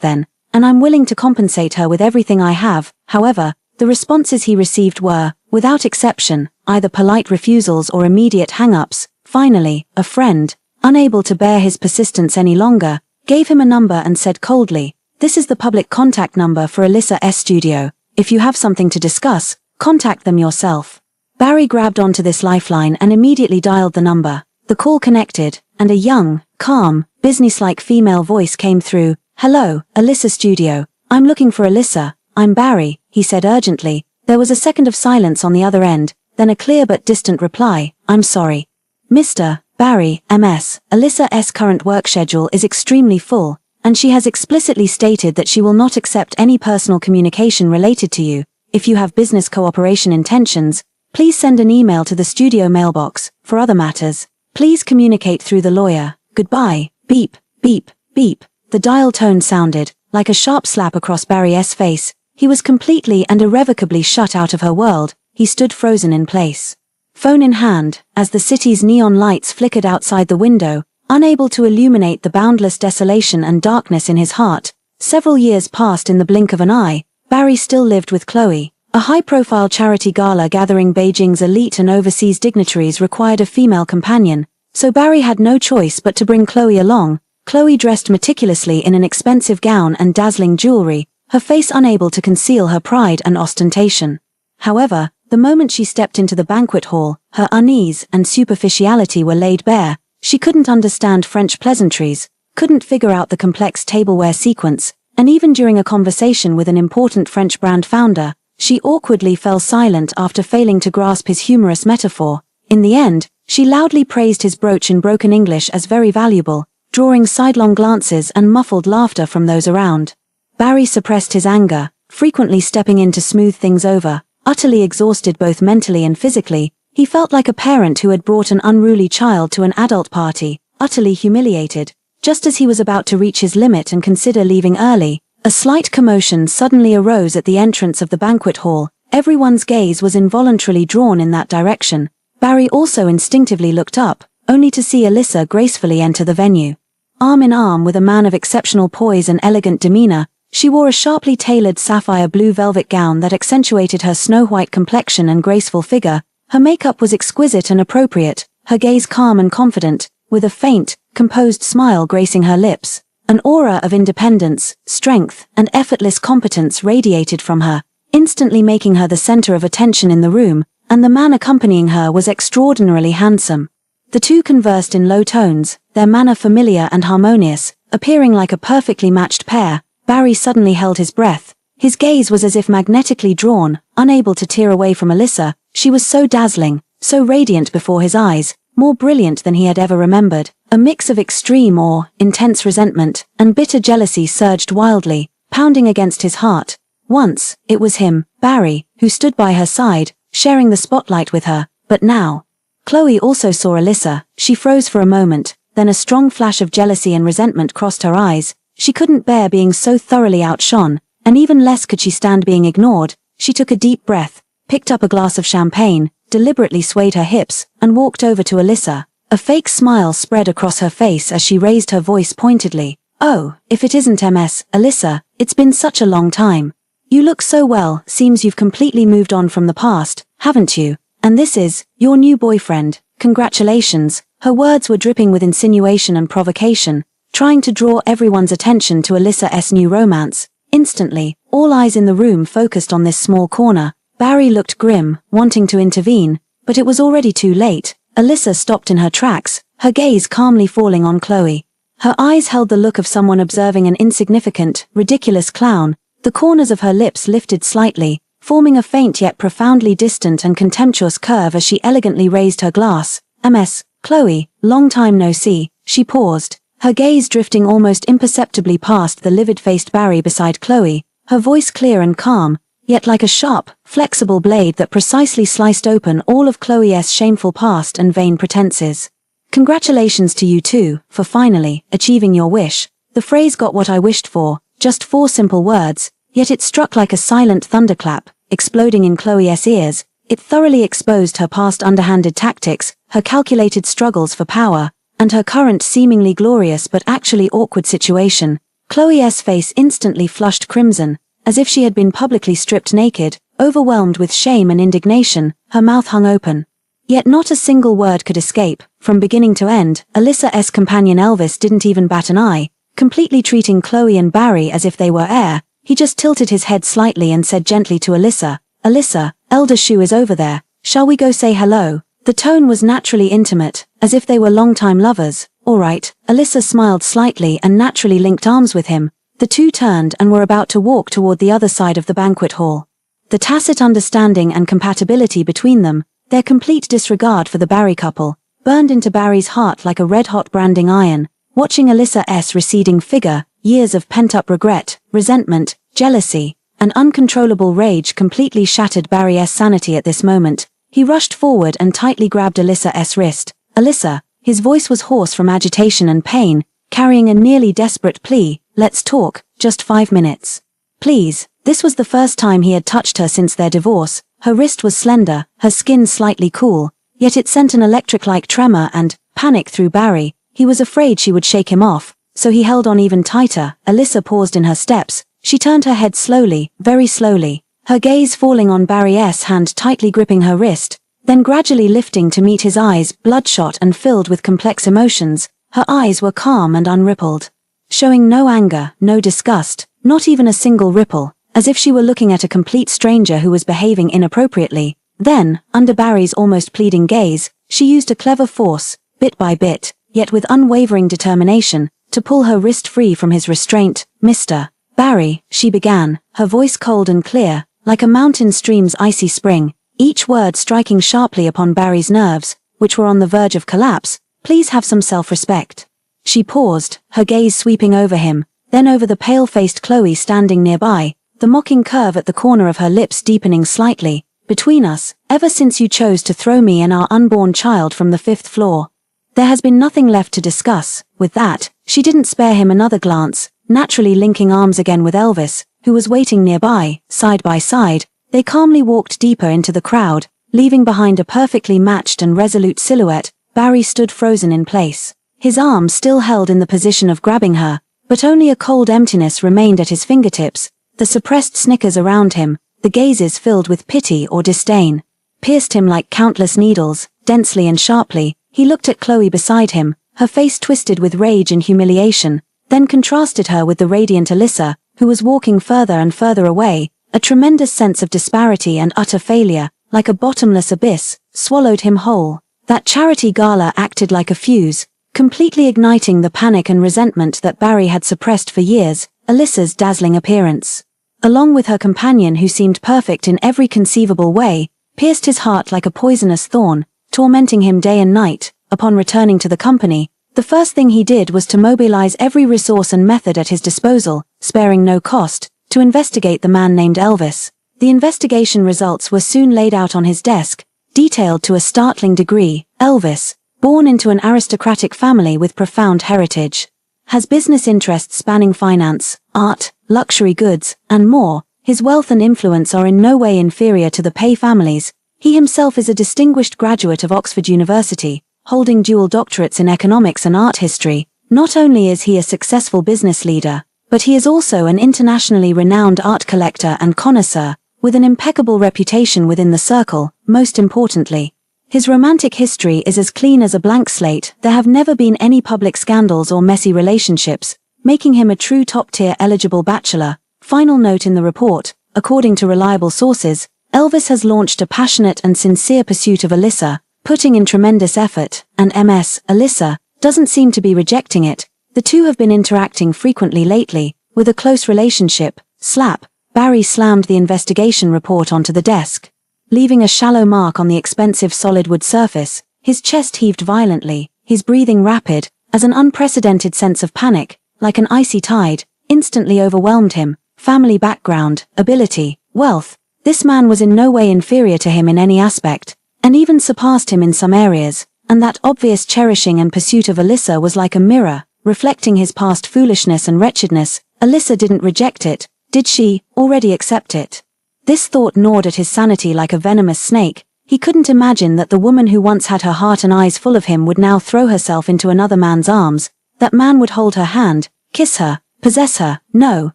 then, and I'm willing to compensate her with everything I have." However, the responses he received were, without exception, either polite refusals or immediate hang-ups. Finally, a friend, unable to bear his persistence any longer, gave him a number and said coldly, "This is the public contact number for Alyssa's studio. If you have something to discuss, contact them yourself." Barry grabbed onto this lifeline and immediately dialed the number. The call connected, and a young, calm, businesslike female voice came through. "Hello, Alyssa Studio. I'm looking for Alyssa. I'm Barry," he said urgently. There was a second of silence on the other end, then a clear but distant reply, "I'm sorry. Mr. Barry, MS. Alyssa's current work schedule is extremely full, and she has explicitly stated that she will not accept any personal communication related to you. If you have business cooperation intentions, please send an email to the studio mailbox. For other matters, please communicate through the lawyer. Goodbye." Beep, beep, beep. The dial tone sounded like a sharp slap across Barry's face. He was completely and irrevocably shut out of her world. He stood frozen in place. phone in hand, as the city's neon lights flickered outside the window, unable to illuminate the boundless desolation and darkness in his heart. Several years passed in the blink of an eye. Barry still lived with Chloe. A high-profile charity gala gathering Beijing's elite and overseas dignitaries required a female companion, so Barry had no choice but to bring Chloe along. Chloe dressed meticulously in an expensive gown and dazzling jewelry, her face unable to conceal her pride and ostentation. However, the moment she stepped into the banquet hall, her unease and superficiality were laid bare. She couldn't understand French pleasantries, couldn't figure out the complex tableware sequence, and even during a conversation with an important French brand founder, she awkwardly fell silent after failing to grasp his humorous metaphor. In the end, she loudly praised his brooch in broken English as very valuable, drawing sidelong glances and muffled laughter from those around. Barry suppressed his anger, frequently stepping in to smooth things over. Utterly exhausted both mentally and physically, he felt like a parent who had brought an unruly child to an adult party, utterly humiliated. Just as he was about to reach his limit and consider leaving early, a slight commotion suddenly arose at the entrance of the banquet hall. Everyone's gaze was involuntarily drawn in that direction. Barry also instinctively looked up, only to see Alyssa gracefully enter the venue. Arm in arm with a man of exceptional poise and elegant demeanor, she wore a sharply tailored sapphire blue velvet gown that accentuated her snow-white complexion and graceful figure. Her makeup was exquisite and appropriate, her gaze calm and confident, with a faint, composed smile gracing her lips. An aura of independence, strength, and effortless competence radiated from her, instantly making her the center of attention in the room, and the man accompanying her was extraordinarily handsome. The two conversed in low tones, their manner familiar and harmonious, appearing like a perfectly matched pair. Barry suddenly held his breath. His gaze was as if magnetically drawn, unable to tear away from Alyssa. She was so dazzling, so radiant before his eyes, more brilliant than he had ever remembered. A mix of extreme awe, intense resentment, and bitter jealousy surged wildly, pounding against his heart. Once, it was him, Barry, who stood by her side, sharing the spotlight with her, but now. Chloe also saw Alyssa. She froze for a moment, then a strong flash of jealousy and resentment crossed her eyes. She couldn't bear being so thoroughly outshone, and even less could she stand being ignored. She took a deep breath, picked up a glass of champagne, deliberately swayed her hips, and walked over to Alyssa. A fake smile spread across her face as she raised her voice pointedly. "Oh, if it isn't MS, Alyssa, it's been such a long time. You look so well, seems you've completely moved on from the past, haven't you? And this is your new boyfriend. Congratulations." Her words were dripping with insinuation and provocation, trying to draw everyone's attention to Alyssa's new romance. Instantly, all eyes in the room focused on this small corner. Barry looked grim, wanting to intervene, but it was already too late. Alyssa stopped in her tracks, her gaze calmly falling on Chloe. Her eyes held the look of someone observing an insignificant, ridiculous clown. The corners of her lips lifted slightly, forming a faint yet profoundly distant and contemptuous curve as she elegantly raised her glass. "MS, Chloe, long time no see." She paused, her gaze drifting almost imperceptibly past the livid-faced Barry beside Chloe, her voice clear and calm, yet like a sharp, flexible blade that precisely sliced open all of Chloe's shameful past and vain pretenses. "Congratulations to you too, for finally achieving your wish." The phrase got what I wished for, just 4 simple words, yet it struck like a silent thunderclap, exploding in Chloe's ears. It thoroughly exposed her past underhanded tactics, her calculated struggles for power, and her current seemingly glorious but actually awkward situation. Chloe's face instantly flushed crimson, as if she had been publicly stripped naked. Overwhelmed with shame and indignation, her mouth hung open. Yet not a single word could escape. From beginning to end, Alyssa's companion Elvis didn't even bat an eye, completely treating Chloe and Barry as if they were air. He just tilted his head slightly and said gently to Alyssa, "Alyssa, Elder Shu is over there. Shall we go say hello?" The tone was naturally intimate, as if they were longtime lovers. "All right." Alyssa smiled slightly and naturally linked arms with him. The two turned and were about to walk toward the other side of the banquet hall. The tacit understanding and compatibility between them, their complete disregard for the Barry couple, burned into Barry's heart like a red-hot branding iron. Watching Alyssa's receding figure, years of pent-up regret, resentment, jealousy, and uncontrollable rage completely shattered Barry's sanity at this moment. He rushed forward and tightly grabbed Alyssa's wrist. "Alyssa," his voice was hoarse from agitation and pain, carrying a nearly desperate plea, "let's talk, just 5 minutes. Please." This was the first time he had touched her since their divorce. Her wrist was slender, her skin slightly cool, yet it sent an electric-like tremor and panic through Barry. He was afraid she would shake him off, so he held on even tighter. Alyssa paused in her steps. She turned her head slowly, very slowly, her gaze falling on Barry's hand tightly gripping her wrist, then gradually lifting to meet his eyes, bloodshot and filled with complex emotions. Her eyes were calm and unrippled, showing no anger, no disgust, not even a single ripple, as if she were looking at a complete stranger who was behaving inappropriately. Then, under Barry's almost pleading gaze, she used a clever force, bit by bit, yet with unwavering determination, to pull her wrist free from his restraint. "Mr. Barry," she began, her voice cold and clear, like a mountain stream's icy spring, each word striking sharply upon Barry's nerves, which were on the verge of collapse. "Please have some self-respect." She paused, her gaze sweeping over him, then over the pale-faced Chloe standing nearby, the mocking curve at the corner of her lips deepening slightly. "Between us, ever since you chose to throw me and our unborn child from the 5th floor, there has been nothing left to discuss." With that, she didn't spare him another glance, naturally linking arms again with Elvis, who was waiting nearby. Side by side, they calmly walked deeper into the crowd, leaving behind a perfectly matched and resolute silhouette. Barry stood frozen in place, his arms still held in the position of grabbing her, but only a cold emptiness remained at his fingertips. The suppressed snickers around him, the gazes filled with pity or disdain, pierced him like countless needles. Densely and sharply, he looked at Chloe beside him, her face twisted with rage and humiliation, then contrasted her with the radiant Alyssa, who was walking further and further away. A tremendous sense of disparity and utter failure, like a bottomless abyss, swallowed him whole. That charity gala acted like a fuse, completely igniting the panic and resentment that Barry had suppressed for years. Alyssa's dazzling appearance, along with her companion who seemed perfect in every conceivable way, pierced his heart like a poisonous thorn, tormenting him day and night. Upon returning to the company, the first thing he did was to mobilize every resource and method at his disposal, sparing no cost, to investigate the man named Elvis. The investigation results were soon laid out on his desk, detailed to a startling degree. Elvis, born into an aristocratic family with profound heritage, has business interests spanning finance, art, luxury goods, and more. His wealth and influence are in no way inferior to the Pei family's. He himself is a distinguished graduate of Oxford University, holding dual doctorates in economics and art history. Not only is he a successful business leader, but he is also an internationally renowned art collector and connoisseur, with an impeccable reputation within the circle. Most importantly, his romantic history is as clean as a blank slate. There have never been any public scandals or messy relationships, making him a true top-tier eligible bachelor. Final note in the report, according to reliable sources, Elvis has launched a passionate and sincere pursuit of Alyssa, putting in tremendous effort, and Alyssa doesn't seem to be rejecting it. The two have been interacting frequently lately, with a close relationship. Slap. Barry slammed the investigation report onto the desk, leaving a shallow mark on the expensive solid wood surface. His chest heaved violently, his breathing rapid, as an unprecedented sense of panic, like an icy tide, instantly overwhelmed him. Family background, ability, wealth. This man was in no way inferior to him in any aspect, and even surpassed him in some areas, and that obvious cherishing and pursuit of Alyssa was like a mirror, reflecting his past foolishness and wretchedness. Alyssa didn't reject it, did she? Already accept it? This thought gnawed at his sanity like a venomous snake. He couldn't imagine that the woman who once had her heart and eyes full of him would now throw herself into another man's arms. That man would hold her hand, kiss her, possess her. No,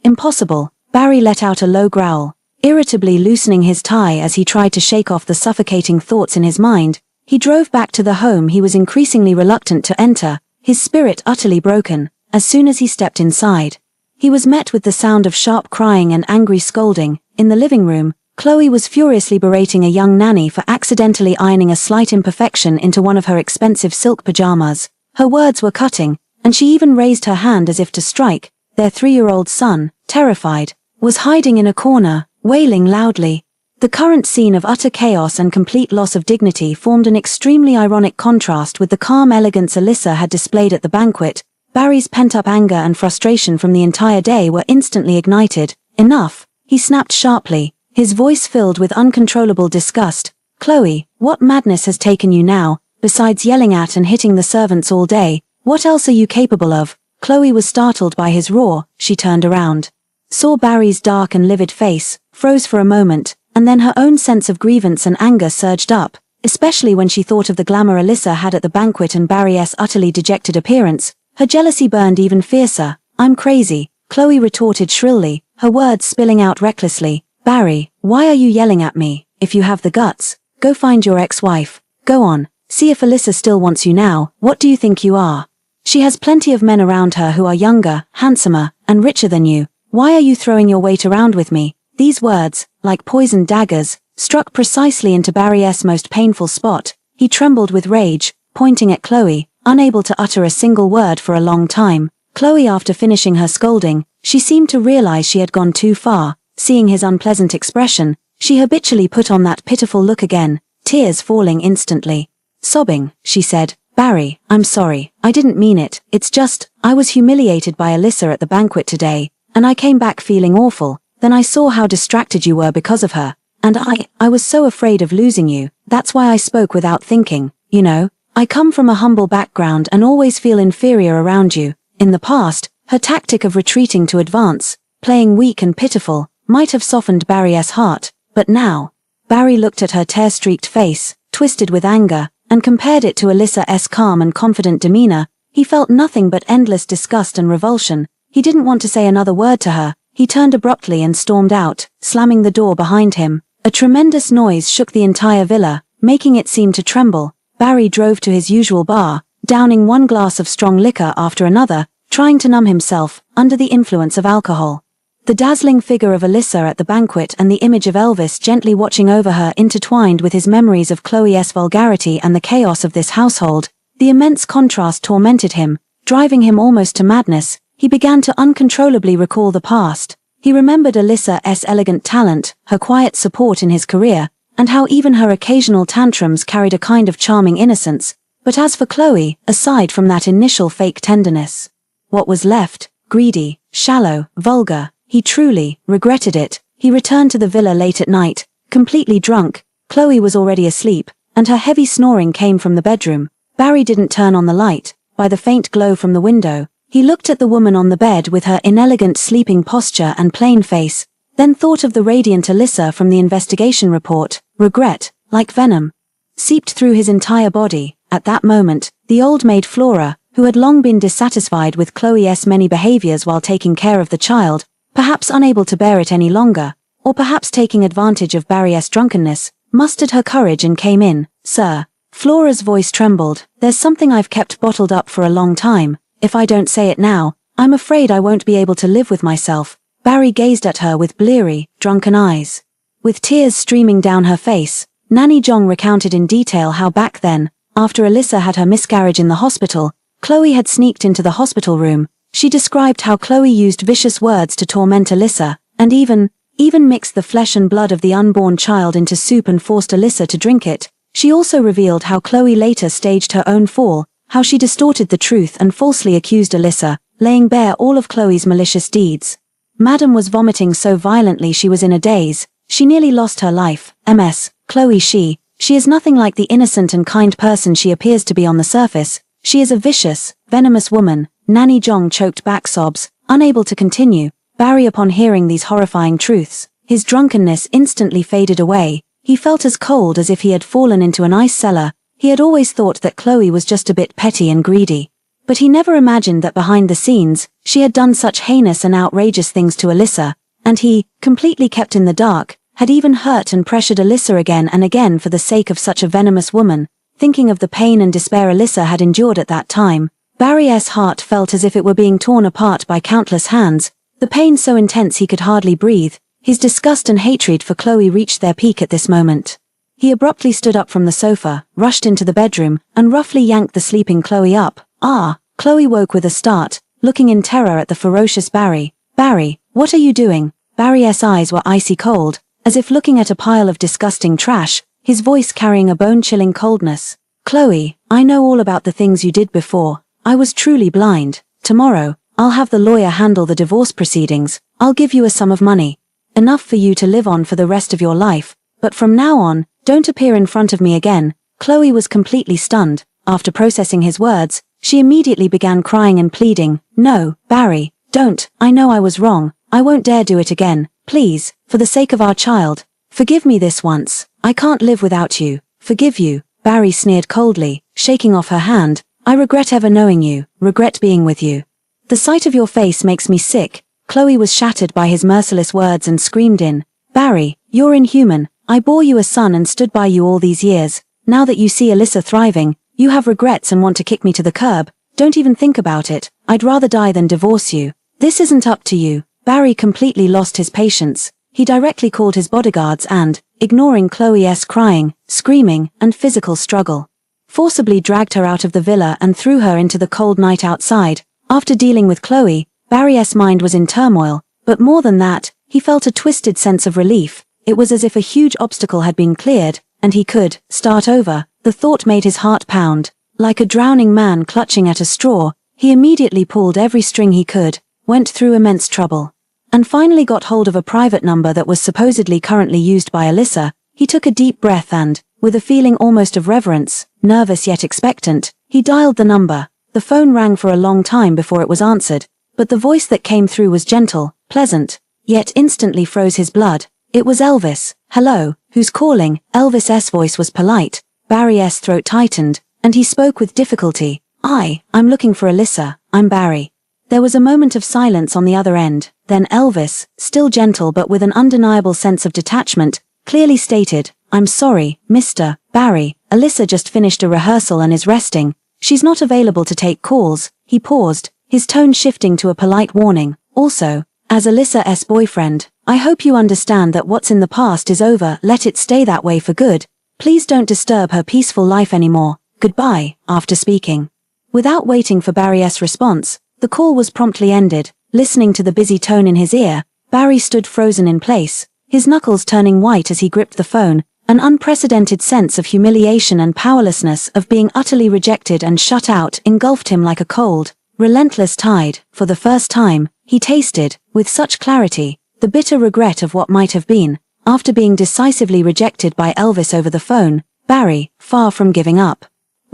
impossible. Barry let out a low growl, irritably loosening his tie as he tried to shake off the suffocating thoughts in his mind. He drove back to the home he was increasingly reluctant to enter, his spirit utterly broken. As soon as he stepped inside, he was met with the sound of sharp crying and angry scolding. In the living room, Chloe was furiously berating a young nanny for accidentally ironing a slight imperfection into one of her expensive silk pajamas. Her words were cutting, and she even raised her hand as if to strike. Their 3-year-old son, terrified, was hiding in a corner, wailing loudly. The current scene of utter chaos and complete loss of dignity formed an extremely ironic contrast with the calm elegance Alyssa had displayed at the banquet. Barry's pent-up anger and frustration from the entire day were instantly ignited. Enough, he snapped sharply, his voice filled with uncontrollable disgust. Chloe, what madness has taken you now? Besides yelling at and hitting the servants all day, what else are you capable of? Chloe was startled by his roar. She turned around, saw Barry's dark and livid face, froze for a moment, and then her own sense of grievance and anger surged up. especially when she thought of the glamour Alyssa had at the banquet and Barry's utterly dejected appearance. Her jealousy burned even fiercer. "I'm crazy," Chloe retorted shrilly, her words spilling out recklessly. "Barry, why are you yelling at me? If you have the guts, go find your ex-wife. Go on, see if Alyssa still wants you now. What do you think you are? She has plenty of men around her who are younger, handsomer, and richer than you. Why are you throwing your weight around with me?" These words, like poisoned daggers, struck precisely into Barry's most painful spot. He trembled with rage, pointing at Chloe, unable to utter a single word for a long time. Chloe, after finishing her scolding, she seemed to realize she had gone too far. Seeing his unpleasant expression, she habitually put on that pitiful look again, tears falling instantly. Sobbing, she said, "Barry, I'm sorry, I didn't mean it. It's just, I was humiliated by Alyssa at the banquet today, and I came back feeling awful. Then I saw how distracted you were because of her, and I was so afraid of losing you. That's why I spoke without thinking. You know, I come from a humble background and always feel inferior around you." In the past, her tactic of retreating to advance, playing weak and pitiful, might have softened Barry's heart, but now, Barry looked at her tear-streaked face, twisted with anger, and compared it to Alyssa's calm and confident demeanor. He felt nothing but endless disgust and revulsion. He didn't want to say another word to her. He turned abruptly and stormed out, slamming the door behind him. A tremendous noise shook the entire villa, making it seem to tremble. Barry drove to his usual bar, downing one glass of strong liquor after another, trying to numb himself, under the influence of alcohol. The dazzling figure of Alyssa at the banquet and the image of Elvis gently watching over her intertwined with his memories of Chloe's vulgarity and the chaos of this household. The immense contrast tormented him, driving him almost to madness. He began to uncontrollably recall the past. He remembered Alyssa's elegant talent, her quiet support in his career, and how even her occasional tantrums carried a kind of charming innocence. But as for Chloe, aside from that initial fake tenderness, what was left? Greedy, shallow, vulgar. He truly regretted it. He returned to the villa late at night, completely drunk. Chloe was already asleep, and her heavy snoring came from the bedroom. Barry didn't turn on the light. By the faint glow from the window, he looked at the woman on the bed with her inelegant sleeping posture and plain face, then thought of the radiant Alyssa from the investigation report. Regret, like venom, seeped through his entire body. At that moment, the old maid Flora, who had long been dissatisfied with Chloe's many behaviors while taking care of the child, perhaps unable to bear it any longer, or perhaps taking advantage of Barry's drunkenness, mustered her courage and came in. "Sir." Flora's voice trembled. "There's something I've kept bottled up for a long time. If I don't say it now, I'm afraid I won't be able to live with myself." Barry gazed at her with bleary, drunken eyes. With tears streaming down her face, Nanny Jong recounted in detail how back then, after Alyssa had her miscarriage in the hospital, Chloe had sneaked into the hospital room. She described how Chloe used vicious words to torment Alyssa, and even mixed the flesh and blood of the unborn child into soup and forced Alyssa to drink it. She also revealed how Chloe later staged her own fall, how she distorted the truth and falsely accused Alyssa, laying bare all of Chloe's malicious deeds. Madam was vomiting so violently she was in a daze. She nearly lost her life. Chloe, she is nothing like the innocent and kind person she appears to be on the surface. She is a vicious, venomous woman. Nanny Jong choked back sobs, unable to continue. Barry, upon hearing these horrifying truths, his drunkenness instantly faded away. He felt as cold as if he had fallen into an ice cellar. He had always thought that Chloe was just a bit petty and greedy. But he never imagined that behind the scenes, she had done such heinous and outrageous things to Alyssa, and he, completely kept in the dark, had even hurt and pressured Alyssa again and again for the sake of such a venomous woman. Thinking of the pain and despair Alyssa had endured at that time, Barry's heart felt as if it were being torn apart by countless hands, the pain so intense he could hardly breathe. His disgust and hatred for Chloe reached their peak at this moment. He abruptly stood up from the sofa, rushed into the bedroom, and roughly yanked the sleeping Chloe up. "Ah!" Chloe woke with a start, looking in terror at the ferocious Barry. "Barry, what are you doing?" Barry's eyes were icy cold, as if looking at a pile of disgusting trash, his voice carrying a bone-chilling coldness. "Chloe, I know all about the things you did before. I was truly blind. Tomorrow, I'll have the lawyer handle the divorce proceedings. I'll give you a sum of money. Enough for you to live on for the rest of your life. But from now on, don't appear in front of me again." Chloe was completely stunned. After processing his words, she immediately began crying and pleading. "No, Barry, don't. I know I was wrong. I won't dare do it again. Please, for the sake of our child, forgive me this once. I can't live without you. Forgive you, Barry sneered coldly, shaking off her hand. I regret ever knowing you, regret being with you. The sight of your face makes me sick. Chloe was shattered by his merciless words and screamed in. Barry, you're inhuman. I bore you a son and stood by you all these years. Now that you see Alyssa thriving, you have regrets and want to kick me to the curb. Don't even think about it. I'd rather die than divorce you. This isn't up to you. Barry completely lost his patience. He directly called his bodyguards and, ignoring Chloe's crying, screaming, and physical struggle, forcibly dragged her out of the villa and threw her into the cold night outside. After dealing with Chloe, Barry's mind was in turmoil, but more than that, he felt a twisted sense of relief. It was as if a huge obstacle had been cleared, and he could start over. The thought made his heart pound. Like a drowning man clutching at a straw, he immediately pulled every string he could, went through immense trouble, and finally got hold of a private number that was supposedly currently used by Alyssa. He took a deep breath and, with a feeling almost of reverence, nervous yet expectant, he dialed the number. The phone rang for a long time before it was answered, but the voice that came through was gentle, pleasant, yet instantly froze his blood. It was Elvis. Hello, who's calling? Elvis's voice was polite. Barry's throat tightened, and he spoke with difficulty. I'm looking for Alyssa. I'm Barry. There was a moment of silence on the other end, then Elvis, still gentle but with an undeniable sense of detachment, clearly stated, I'm sorry, Mr. Barry, Alyssa just finished a rehearsal and is resting. She's not available to take calls. He paused, his tone shifting to a polite warning. Also, as Alyssa's boyfriend, I hope you understand that what's in the past is over. Let it stay that way for good. Please don't disturb her peaceful life anymore. Goodbye. After speaking, without waiting for Barry's response, the call was promptly ended. Listening to the busy tone in his ear, Barry stood frozen in place, his knuckles turning white as he gripped the phone. An unprecedented sense of humiliation and powerlessness of being utterly rejected and shut out engulfed him like a cold, relentless tide. For the first time, he tasted, with such clarity, the bitter regret of what might have been. After being decisively rejected by Elvis over the phone, Barry, far from giving up,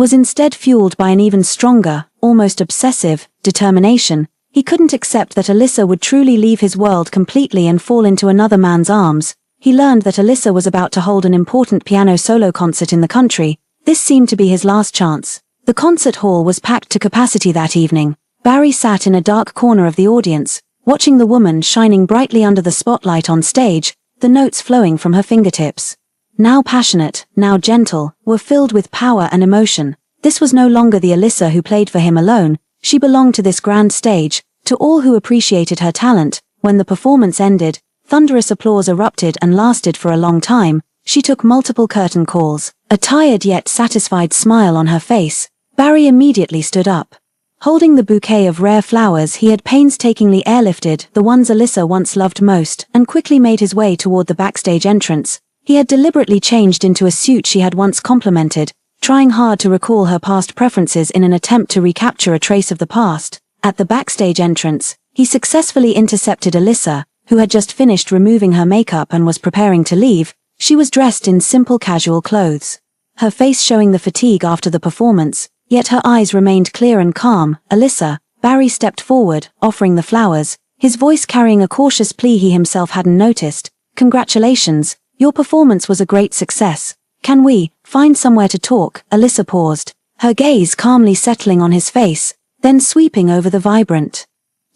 was instead fueled by an even stronger, almost obsessive, determination. He couldn't accept that Alyssa would truly leave his world completely and fall into another man's arms. He learned that Alyssa was about to hold an important piano solo concert in the country. This seemed to be his last chance. The concert hall was packed to capacity that evening. Barry sat in a dark corner of the audience, watching the woman shining brightly under the spotlight on stage, the notes flowing from her fingertips, now passionate, now gentle, were filled with power and emotion. This was no longer the Alyssa who played for him alone. She belonged to this grand stage, to all who appreciated her talent. When the performance ended, thunderous applause erupted and lasted for a long time. She took multiple curtain calls, a tired yet satisfied smile on her face. Barry immediately stood up. Holding the bouquet of rare flowers he had painstakingly airlifted, the ones Alyssa once loved most, and quickly made his way toward the backstage entrance. He had deliberately changed into a suit she had once complimented, trying hard to recall her past preferences in an attempt to recapture a trace of the past. At the backstage entrance, he successfully intercepted Alyssa, who had just finished removing her makeup and was preparing to leave. She was dressed in simple casual clothes, her face showing the fatigue after the performance, yet her eyes remained clear and calm. Alyssa, Barry stepped forward, offering the flowers, his voice carrying a cautious plea he himself hadn't noticed. Congratulations, your performance was a great success. Can we find somewhere to talk? Alyssa paused, her gaze calmly settling on his face, then sweeping over the vibrant,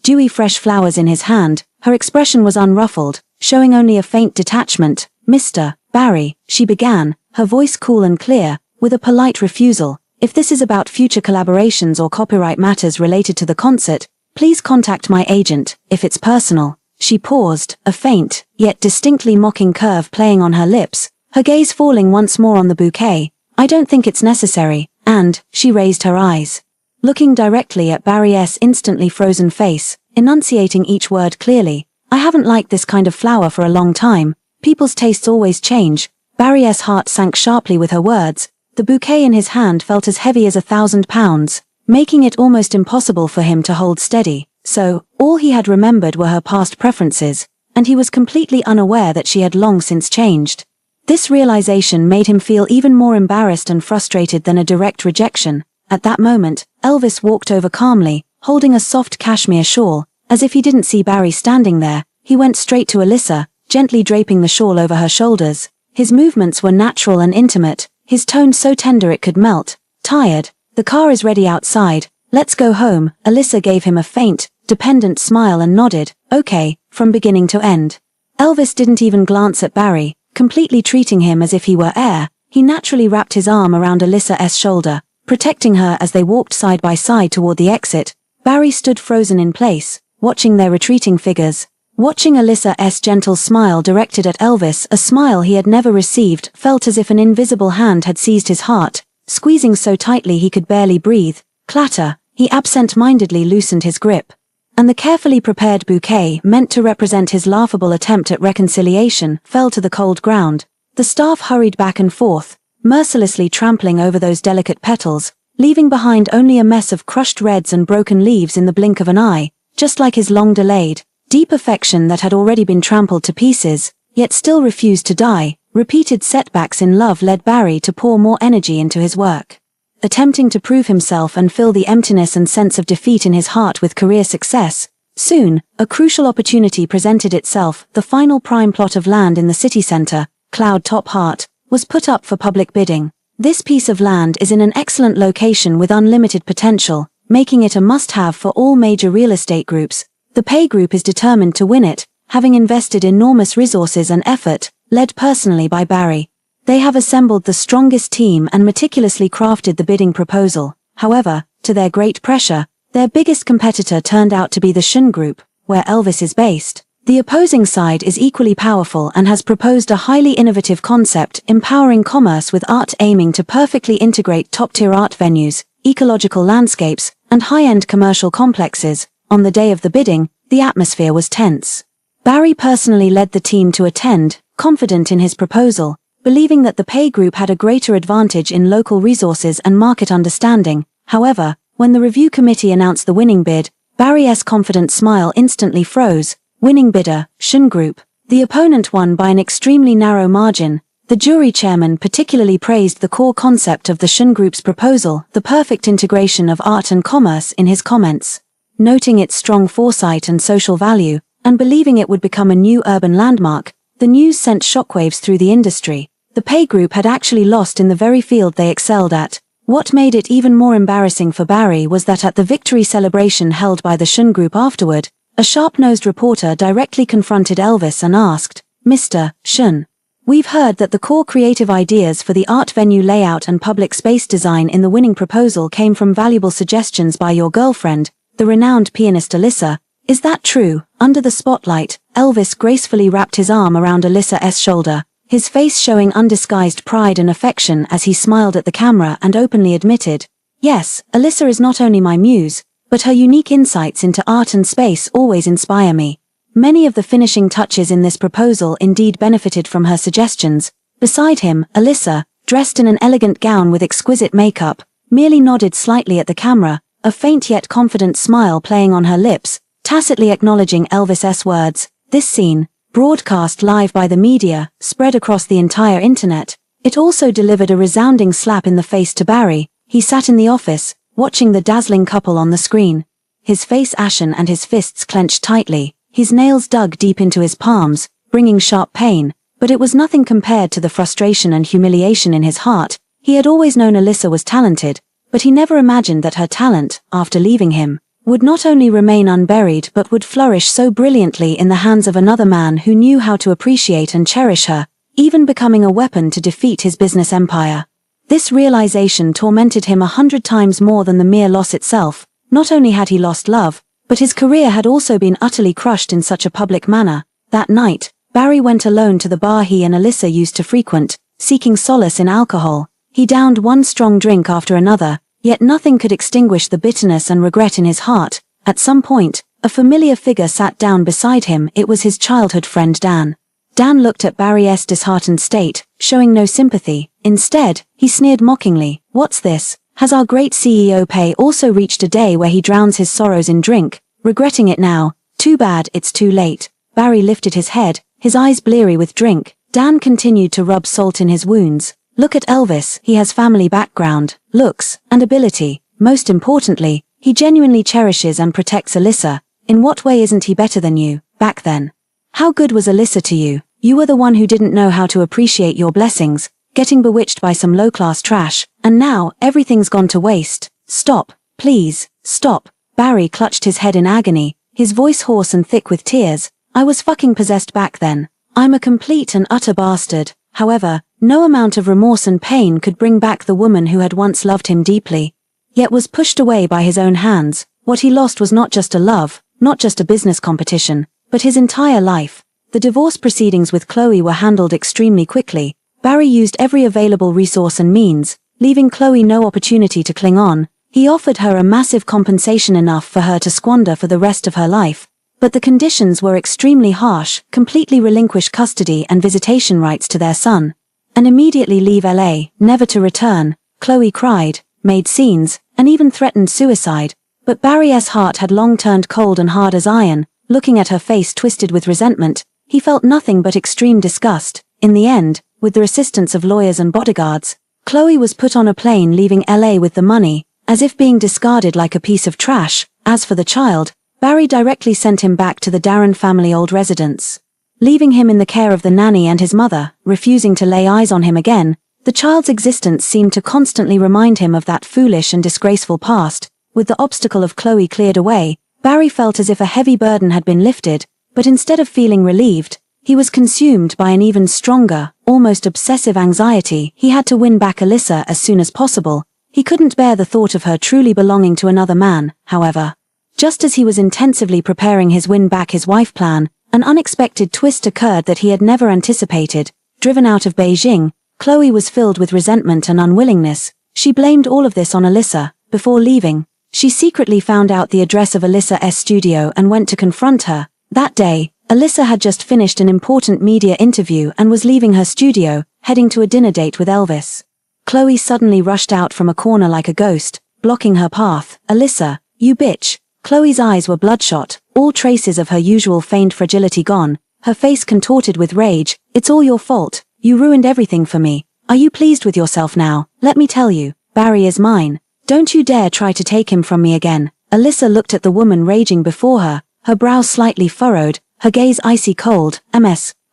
dewy fresh flowers in his hand. Her expression was unruffled, showing only a faint detachment. Mr. Barry, she began, her voice cool and clear, with a polite refusal. If this is about future collaborations or copyright matters related to the concert, please contact my agent. If it's personal. She paused, a faint, yet distinctly mocking curve playing on her lips, her gaze falling once more on the bouquet. I don't think it's necessary, and, she raised her eyes, looking directly at Barry's instantly frozen face, enunciating each word clearly. I haven't liked this kind of flower for a long time. People's tastes always change. Barry's heart sank sharply with her words. The bouquet in his hand felt as heavy as 1,000 pounds, making it almost impossible for him to hold steady. So, all he had remembered were her past preferences, and he was completely unaware that she had long since changed. This realization made him feel even more embarrassed and frustrated than a direct rejection. At that moment, Elvis walked over calmly, holding a soft cashmere shawl. As if he didn't see Barry standing there, he went straight to Alyssa, gently draping the shawl over her shoulders. His movements were natural and intimate, his tone so tender it could melt. "Tired? The car is ready outside. Let's go home." Alyssa gave him a faint, dependent smile and nodded, "Okay," from beginning to end. Elvis didn't even glance at Barry, completely treating him as if he were air. He naturally wrapped his arm around Alyssa's shoulder, protecting her as they walked side by side toward the exit. Barry stood frozen in place, watching their retreating figures. Watching Alyssa's gentle smile directed at Elvis, a smile he had never received, felt as if an invisible hand had seized his heart, squeezing so tightly he could barely breathe. Clatter, he absent-mindedly loosened his grip. And the carefully prepared bouquet, meant to represent his laughable attempt at reconciliation, fell to the cold ground. The staff hurried back and forth, mercilessly trampling over those delicate petals, leaving behind only a mess of crushed reds and broken leaves in the blink of an eye, just like his long-delayed, deep affection that had already been trampled to pieces, yet still refused to die. Repeated setbacks in love led Barry to pour more energy into his work, attempting to prove himself and fill the emptiness and sense of defeat in his heart with career success. Soon, a crucial opportunity presented itself. The final prime plot of land in the city center, Cloud Top Heart, was put up for public bidding. This piece of land is in an excellent location with unlimited potential, making it a must-have for all major real estate groups. The pay group is determined to win it, having invested enormous resources and effort, led personally by Barry. They have assembled the strongest team and meticulously crafted the bidding proposal. However, to their great pressure, their biggest competitor turned out to be the Shun Group, where Elvis is based. The opposing side is equally powerful and has proposed a highly innovative concept, empowering commerce with art, aiming to perfectly integrate top-tier art venues, ecological landscapes, and high-end commercial complexes. On the day of the bidding, the atmosphere was tense. Barry personally led the team to attend, confident in his proposal, believing that the pay group had a greater advantage in local resources and market understanding. However, when the review committee announced the winning bid, Barry's confident smile instantly froze. Winning bidder, Shun Group. The opponent won by an extremely narrow margin. The jury chairman particularly praised the core concept of the Shun Group's proposal, the perfect integration of art and commerce, in his comments. Noting its strong foresight and social value, and believing it would become a new urban landmark, the news sent shockwaves through the industry. The pay group had actually lost in the very field they excelled at. What made it even more embarrassing for Barry was that at the victory celebration held by the Shun Group afterward, a sharp-nosed reporter directly confronted Elvis and asked, "Mr. Shun, we've heard that the core creative ideas for the art venue layout and public space design in the winning proposal came from valuable suggestions by your girlfriend, the renowned pianist Alyssa. Is that true?" Under the spotlight, Elvis gracefully wrapped his arm around Alyssa's shoulder, his face showing undisguised pride and affection as he smiled at the camera and openly admitted, "Yes, Alyssa is not only my muse, but her unique insights into art and space always inspire me." Many of the finishing touches in this proposal indeed benefited from her suggestions. Beside him, Alyssa, dressed in an elegant gown with exquisite makeup, merely nodded slightly at the camera, a faint yet confident smile playing on her lips, tacitly acknowledging Elvis's words. This scene, broadcast live by the media, spread across the entire internet. It also delivered a resounding slap in the face to Barry. He sat in the office, watching the dazzling couple on the screen, his face ashen and his fists clenched tightly, his nails dug deep into his palms, bringing sharp pain, but it was nothing compared to the frustration and humiliation in his heart. He had always known Alyssa was talented, but he never imagined that her talent, after leaving him, would not only remain unburied but would flourish so brilliantly in the hands of another man who knew how to appreciate and cherish her, even becoming a weapon to defeat his business empire. This realization tormented him 100 times more than the mere loss itself. Not only had he lost love, but his career had also been utterly crushed in such a public manner. That night, Barry went alone to the bar he and Alyssa used to frequent, seeking solace in alcohol. He downed one strong drink after another, yet nothing could extinguish the bitterness and regret in his heart. At some point, a familiar figure sat down beside him. It was his childhood friend Dan. Dan looked at Barry's disheartened state, showing no sympathy. Instead, he sneered mockingly, "What's this? Has our great CEO Pei also reached a day where he drowns his sorrows in drink? Regretting it now? Too bad, it's too late." Barry lifted his head, his eyes bleary with drink. Dan continued to rub salt in his wounds. "Look at Elvis, he has family background, looks, and ability. Most importantly, he genuinely cherishes and protects Alyssa. In what way isn't he better than you, back then? How good was Alyssa to you? You were the one who didn't know how to appreciate your blessings." getting bewitched by some low-class trash, and now, everything's gone to waste. Stop, please, stop. Barry clutched his head in agony, his voice hoarse and thick with tears. I was fucking possessed back then. I'm a complete and utter bastard. However, no amount of remorse and pain could bring back the woman who had once loved him deeply, yet was pushed away by his own hands. What he lost was not just a love, not just a business competition, but his entire life. The divorce proceedings with Chloe were handled extremely quickly. Barry used every available resource and means, leaving Chloe no opportunity to cling on. He offered her a massive compensation, enough for her to squander for the rest of her life. But the conditions were extremely harsh: completely relinquish custody and visitation rights to their son, and immediately leave LA, never to return. Chloe cried, made scenes, and even threatened suicide. But Barry's heart had long turned cold and hard as iron. Looking at her face twisted with resentment, he felt nothing but extreme disgust. In the end, with the assistance of lawyers and bodyguards, Chloe was put on a plane leaving LA with the money, as if being discarded like a piece of trash. As for the child, Barry directly sent him back to the Darren family old residence, leaving him in the care of the nanny and his mother, refusing to lay eyes on him again. The child's existence seemed to constantly remind him of that foolish and disgraceful past. With the obstacle of Chloe cleared away, Barry felt as if a heavy burden had been lifted, but instead of feeling relieved, he was consumed by an even stronger, almost obsessive anxiety. He had to win back Alyssa as soon as possible. He couldn't bear the thought of her truly belonging to another man. However, just as he was intensively preparing his win back his wife plan, an unexpected twist occurred that he had never anticipated. Driven out of Beijing, Chloe was filled with resentment and unwillingness. She blamed all of this on Alyssa. Before leaving, she secretly found out the address of Alyssa's studio and went to confront her. That day, Alyssa had just finished an important media interview and was leaving her studio, heading to a dinner date with Elvis. Chloe suddenly rushed out from a corner like a ghost, blocking her path. Alyssa, you bitch. Chloe's eyes were bloodshot, all traces of her usual feigned fragility gone, her face contorted with rage. It's all your fault. You ruined everything for me. Are you pleased with yourself now? Let me tell you, Barry is mine. Don't you dare try to take him from me again. Alyssa looked at the woman raging before her, her brow slightly furrowed, her gaze icy cold.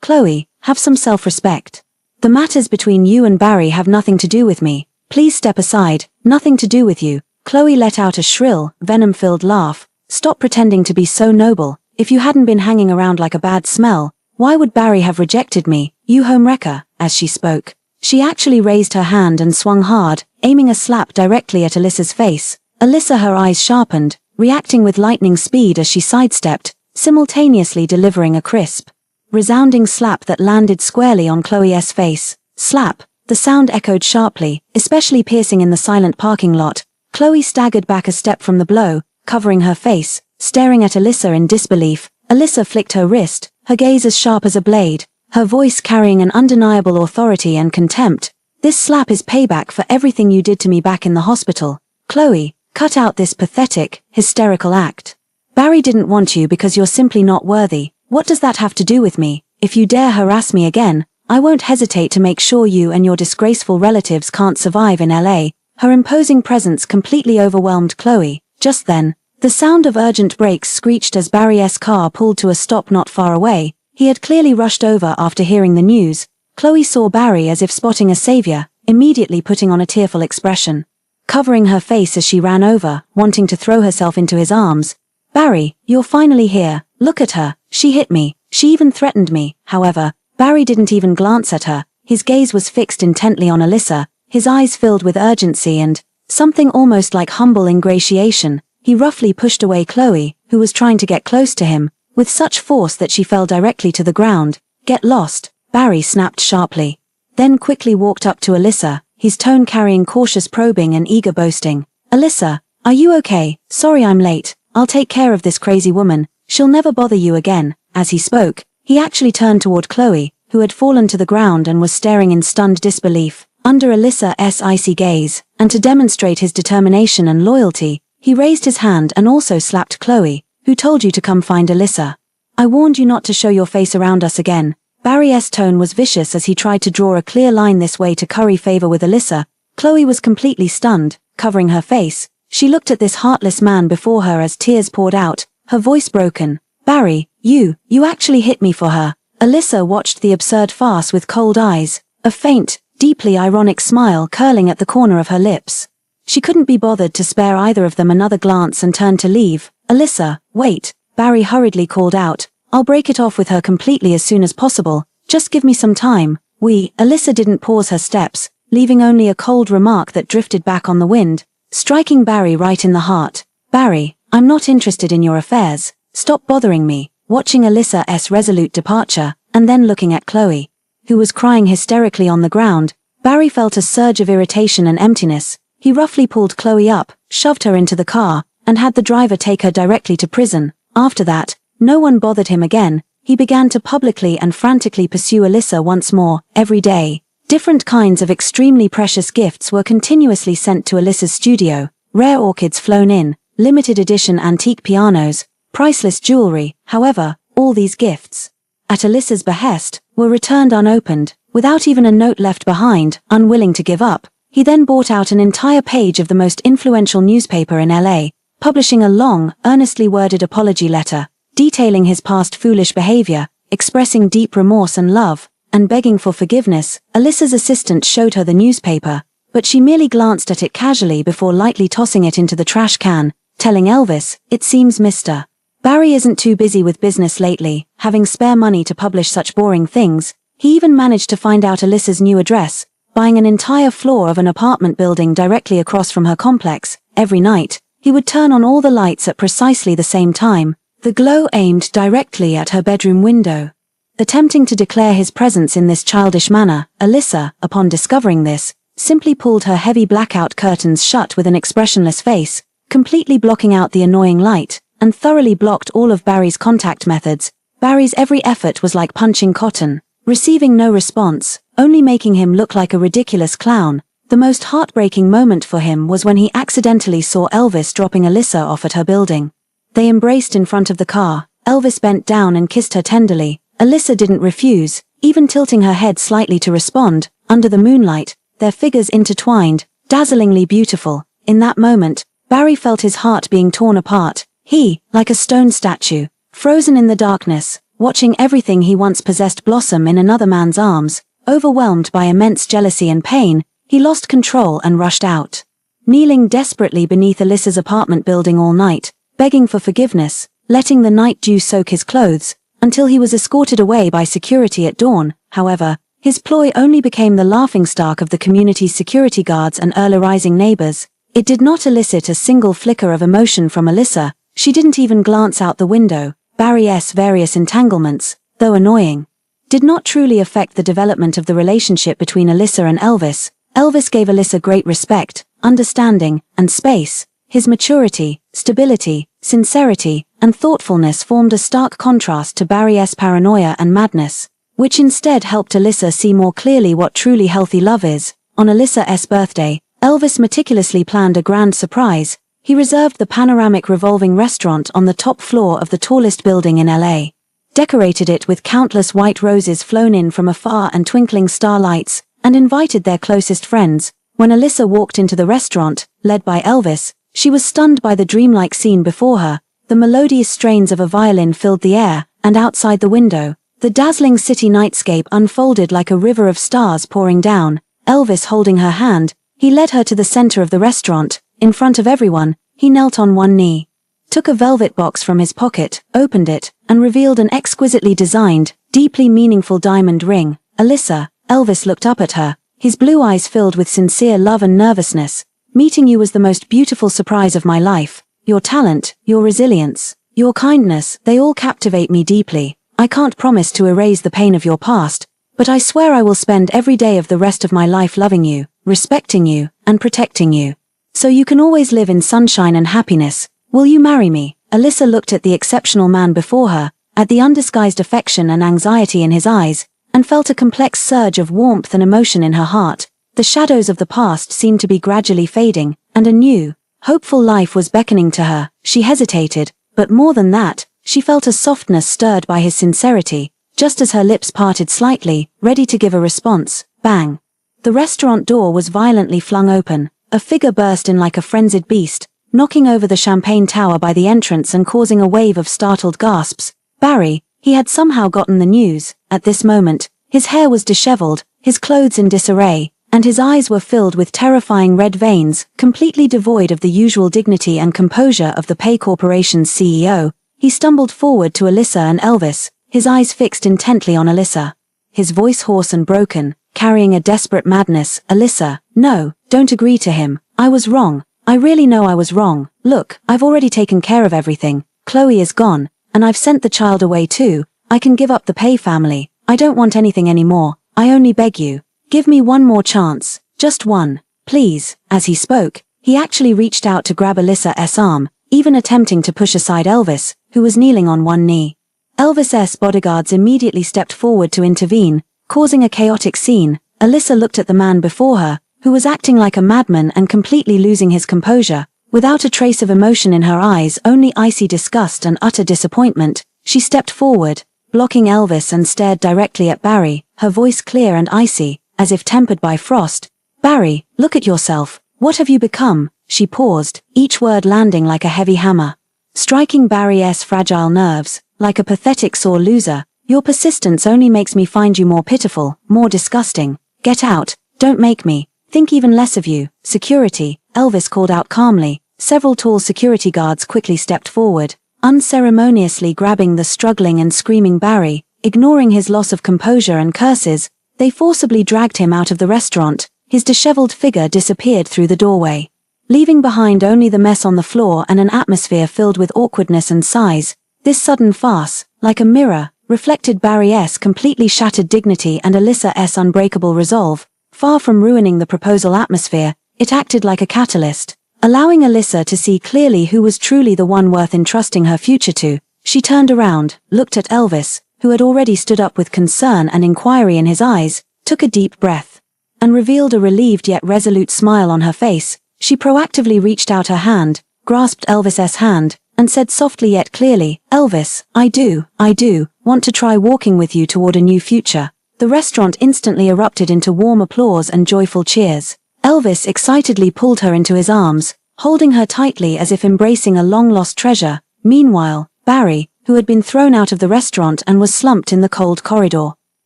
Chloe, have some self-respect. The matters between you and Barry have nothing to do with me. Please step aside. Nothing to do with you. Chloe let out a shrill, venom-filled laugh. Stop pretending to be so noble. If you hadn't been hanging around like a bad smell, why would Barry have rejected me, you homewrecker? As she spoke, she actually raised her hand and swung hard, aiming a slap directly at Alyssa's face. Alyssa, her eyes sharpened, reacting with lightning speed as she sidestepped, simultaneously delivering a crisp, resounding slap that landed squarely on Chloe's face. Slap. The sound echoed sharply, especially piercing in the silent parking lot. Chloe staggered back a step from the blow, covering her face, staring at Alyssa in disbelief. Alyssa flicked her wrist, her gaze as sharp as a blade, her voice carrying an undeniable authority and contempt. This slap is payback for everything you did to me back in the hospital. Chloe, cut out this pathetic, hysterical act. Barry didn't want you because you're simply not worthy. What does that have to do with me? If you dare harass me again, I won't hesitate to make sure you and your disgraceful relatives can't survive in LA. Her imposing presence completely overwhelmed Chloe. Just then, the sound of urgent brakes screeched as Barry's car pulled to a stop not far away. He had clearly rushed over after hearing the news. Chloe saw Barry as if spotting a savior, immediately putting on a tearful expression, covering her face as she ran over, wanting to throw herself into his arms. Barry, you're finally here. Look at her. She hit me. She even threatened me. However, Barry didn't even glance at her. His gaze was fixed intently on Alyssa, his eyes filled with urgency and something almost like humble ingratiation. He roughly pushed away Chloe, who was trying to get close to him, with such force that she fell directly to the ground. Get lost, Barry snapped sharply. Then quickly walked up to Alyssa, his tone carrying cautious probing and eager boasting. Alyssa, are you okay? Sorry I'm late. I'll take care of this crazy woman. She'll never bother you again. As he spoke, he actually turned toward Chloe, who had fallen to the ground and was staring in stunned disbelief. Under Alyssa's icy gaze, and to demonstrate his determination and loyalty, he raised his hand and also slapped Chloe. Who told you to come find Alyssa? I warned you not to show your face around us again. Barry's tone was vicious as he tried to draw a clear line this way to curry favor with Alyssa. Chloe was completely stunned, covering her face. She looked at this heartless man before her as tears poured out, her voice broken. Barry, you actually hit me for her. Alyssa watched the absurd farce with cold eyes. A faint, deeply ironic smile curling at the corner of her lips. She couldn't be bothered to spare either of them another glance and turned to leave. "Alyssa, wait," Barry hurriedly called out. "I'll break it off with her completely as soon as possible. Just give me some time." Alyssa didn't pause her steps, leaving only a cold remark that drifted back on the wind, striking Barry right in the heart. "Barry, I'm not interested in your affairs. Stop bothering me." Watching Alyssa's resolute departure, and then looking at Chloe, who was crying hysterically on the ground, Barry felt a surge of irritation and emptiness. He roughly pulled Chloe up, shoved her into the car, and had the driver take her directly to prison. After that, no one bothered him again. He began to publicly and frantically pursue Alyssa once more, every day. Different kinds of extremely precious gifts were continuously sent to Alyssa's studio, rare orchids flown in, limited edition antique pianos, priceless jewelry. However, all these gifts, at Alyssa's behest, were returned unopened, without even a note left behind. Unwilling to give up, he then bought out an entire page of the most influential newspaper in LA, publishing a long, earnestly worded apology letter, detailing his past foolish behavior, expressing deep remorse and love, and begging for forgiveness. Alyssa's assistant showed her the newspaper, but she merely glanced at it casually before lightly tossing it into the trash can, telling Elvis, "It seems Mr. Barry isn't too busy with business lately, having spare money to publish such boring things." He even managed to find out Alyssa's new address, buying an entire floor of an apartment building directly across from her complex. Every night, he would turn on all the lights at precisely the same time, the glow aimed directly at her bedroom window. Attempting to declare his presence in this childish manner, Alyssa, upon discovering this, simply pulled her heavy blackout curtains shut with an expressionless face, completely blocking out the annoying light, and thoroughly blocked all of Barry's contact methods. Barry's every effort was like punching cotton, receiving no response, only making him look like a ridiculous clown. The most heartbreaking moment for him was when he accidentally saw Elvis dropping Alyssa off at her building. They embraced in front of the car. Elvis bent down and kissed her tenderly. Alyssa didn't refuse, even tilting her head slightly to respond. Under the moonlight, their figures intertwined, dazzlingly beautiful. In that moment, Barry felt his heart being torn apart. He, like a stone statue, frozen in the darkness, watching everything he once possessed blossom in another man's arms, overwhelmed by immense jealousy and pain, he lost control and rushed out. Kneeling desperately beneath Alyssa's apartment building all night, begging for forgiveness, letting the night dew soak his clothes, until he was escorted away by security at dawn. However, his ploy only became the laughingstock of the community's security guards and early rising neighbors. It did not elicit a single flicker of emotion from Alyssa. She didn't even glance out the window. Barry's various entanglements, though annoying, did not truly affect the development of the relationship between Alyssa and Elvis. Elvis gave Alyssa great respect, understanding, and space. His maturity, stability, sincerity, and thoughtfulness formed a stark contrast to Barry's paranoia and madness, which instead helped Alyssa see more clearly what truly healthy love is. On Alyssa's birthday, Elvis meticulously planned a grand surprise. He reserved the panoramic revolving restaurant on the top floor of the tallest building in LA, decorated it with countless white roses flown in from afar and twinkling starlights, and invited their closest friends. When Alyssa walked into the restaurant, led by Elvis, she was stunned by the dreamlike scene before her. The melodious strains of a violin filled the air, and outside the window, the dazzling city nightscape unfolded like a river of stars pouring down. Elvis holding her hand, he led her to the center of the restaurant. In front of everyone, he knelt on one knee, took a velvet box from his pocket, opened it, and revealed an exquisitely designed, deeply meaningful diamond ring. "Alyssa," Elvis looked up at her, his blue eyes filled with sincere love and nervousness. "Meeting you was the most beautiful surprise of my life. Your talent, your resilience, your kindness, they all captivate me deeply. I can't promise to erase the pain of your past, but I swear I will spend every day of the rest of my life loving you, respecting you, and protecting you. So you can always live in sunshine and happiness. Will you marry me?" Alyssa looked at the exceptional man before her, at the undisguised affection and anxiety in his eyes, and felt a complex surge of warmth and emotion in her heart. The shadows of the past seemed to be gradually fading, and a new, hopeful life was beckoning to her. She hesitated, but more than that, she felt a softness stirred by his sincerity, just as her lips parted slightly, ready to give a response. Bang! The restaurant door was violently flung open. A figure burst in like a frenzied beast, knocking over the champagne tower by the entrance and causing a wave of startled gasps. Barry, he had somehow gotten the news. At this moment, his hair was disheveled, his clothes in disarray, and his eyes were filled with terrifying red veins, completely devoid of the usual dignity and composure of the Pay Corporation's CEO. He stumbled forward to Alyssa and Elvis, his eyes fixed intently on Alyssa. His voice hoarse and broken, carrying a desperate madness. "Alyssa, no, don't agree to him. I was wrong. I really know I was wrong. Look, I've already taken care of everything. Chloe is gone, and I've sent the child away too. I can give up the Pay family. I don't want anything anymore. I only beg you. Give me one more chance. Just one. Please." As he spoke, he actually reached out to grab Alyssa's arm, even attempting to push aside Elvis, who was kneeling on one knee. Elvis's bodyguards immediately stepped forward to intervene, causing a chaotic scene. Alyssa looked at the man before her, who was acting like a madman and completely losing his composure. Without a trace of emotion in her eyes, only icy disgust and utter disappointment, she stepped forward, blocking Elvis, and stared directly at Barry, her voice clear and icy, as if tempered by frost. "Barry, look at yourself. What have you become?" She paused, each word landing like a heavy hammer, striking Barry's fragile nerves. "Like a pathetic sore loser, your persistence only makes me find you more pitiful, more disgusting. Get out, don't make me think even less of you." "Security," Elvis called out calmly. Several tall security guards quickly stepped forward, unceremoniously grabbing the struggling and screaming Barry. Ignoring his loss of composure and curses, they forcibly dragged him out of the restaurant. His disheveled figure disappeared through the doorway, leaving behind only the mess on the floor and an atmosphere filled with awkwardness and sighs. This sudden farce, like a mirror, reflected Barry's completely shattered dignity and Alyssa's unbreakable resolve. Far from ruining the proposal atmosphere, it acted like a catalyst, allowing Alyssa to see clearly who was truly the one worth entrusting her future to. She turned around, looked at Elvis, who had already stood up with concern and inquiry in his eyes, took a deep breath, and revealed a relieved yet resolute smile on her face. She proactively reached out her hand, grasped Elvis's hand, and said softly yet clearly, "Elvis, I do want to try walking with you toward a new future." The restaurant instantly erupted into warm applause and joyful cheers. Elvis excitedly pulled her into his arms, holding her tightly as if embracing a long-lost treasure. Meanwhile, Barry, who had been thrown out of the restaurant and was slumped in the cold corridor,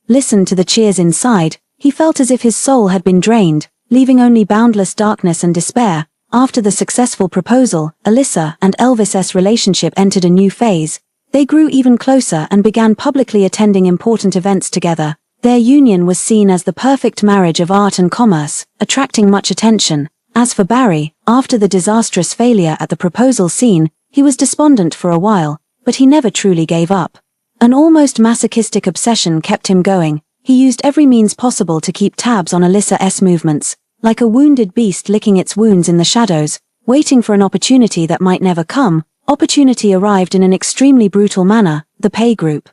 listened to the cheers inside. He felt as if his soul had been drained, leaving only boundless darkness and despair. After the successful proposal, Alyssa and Elvis's relationship entered a new phase. They grew even closer and began publicly attending important events together. Their union was seen as the perfect marriage of art and commerce, attracting much attention. As for Barry, after the disastrous failure at the proposal scene, he was despondent for a while, but he never truly gave up. An almost masochistic obsession kept him going. He used every means possible to keep tabs on Alyssa's movements, like a wounded beast licking its wounds in the shadows, waiting for an opportunity that might never come. Opportunity arrived in an extremely brutal manner. The Pay Group,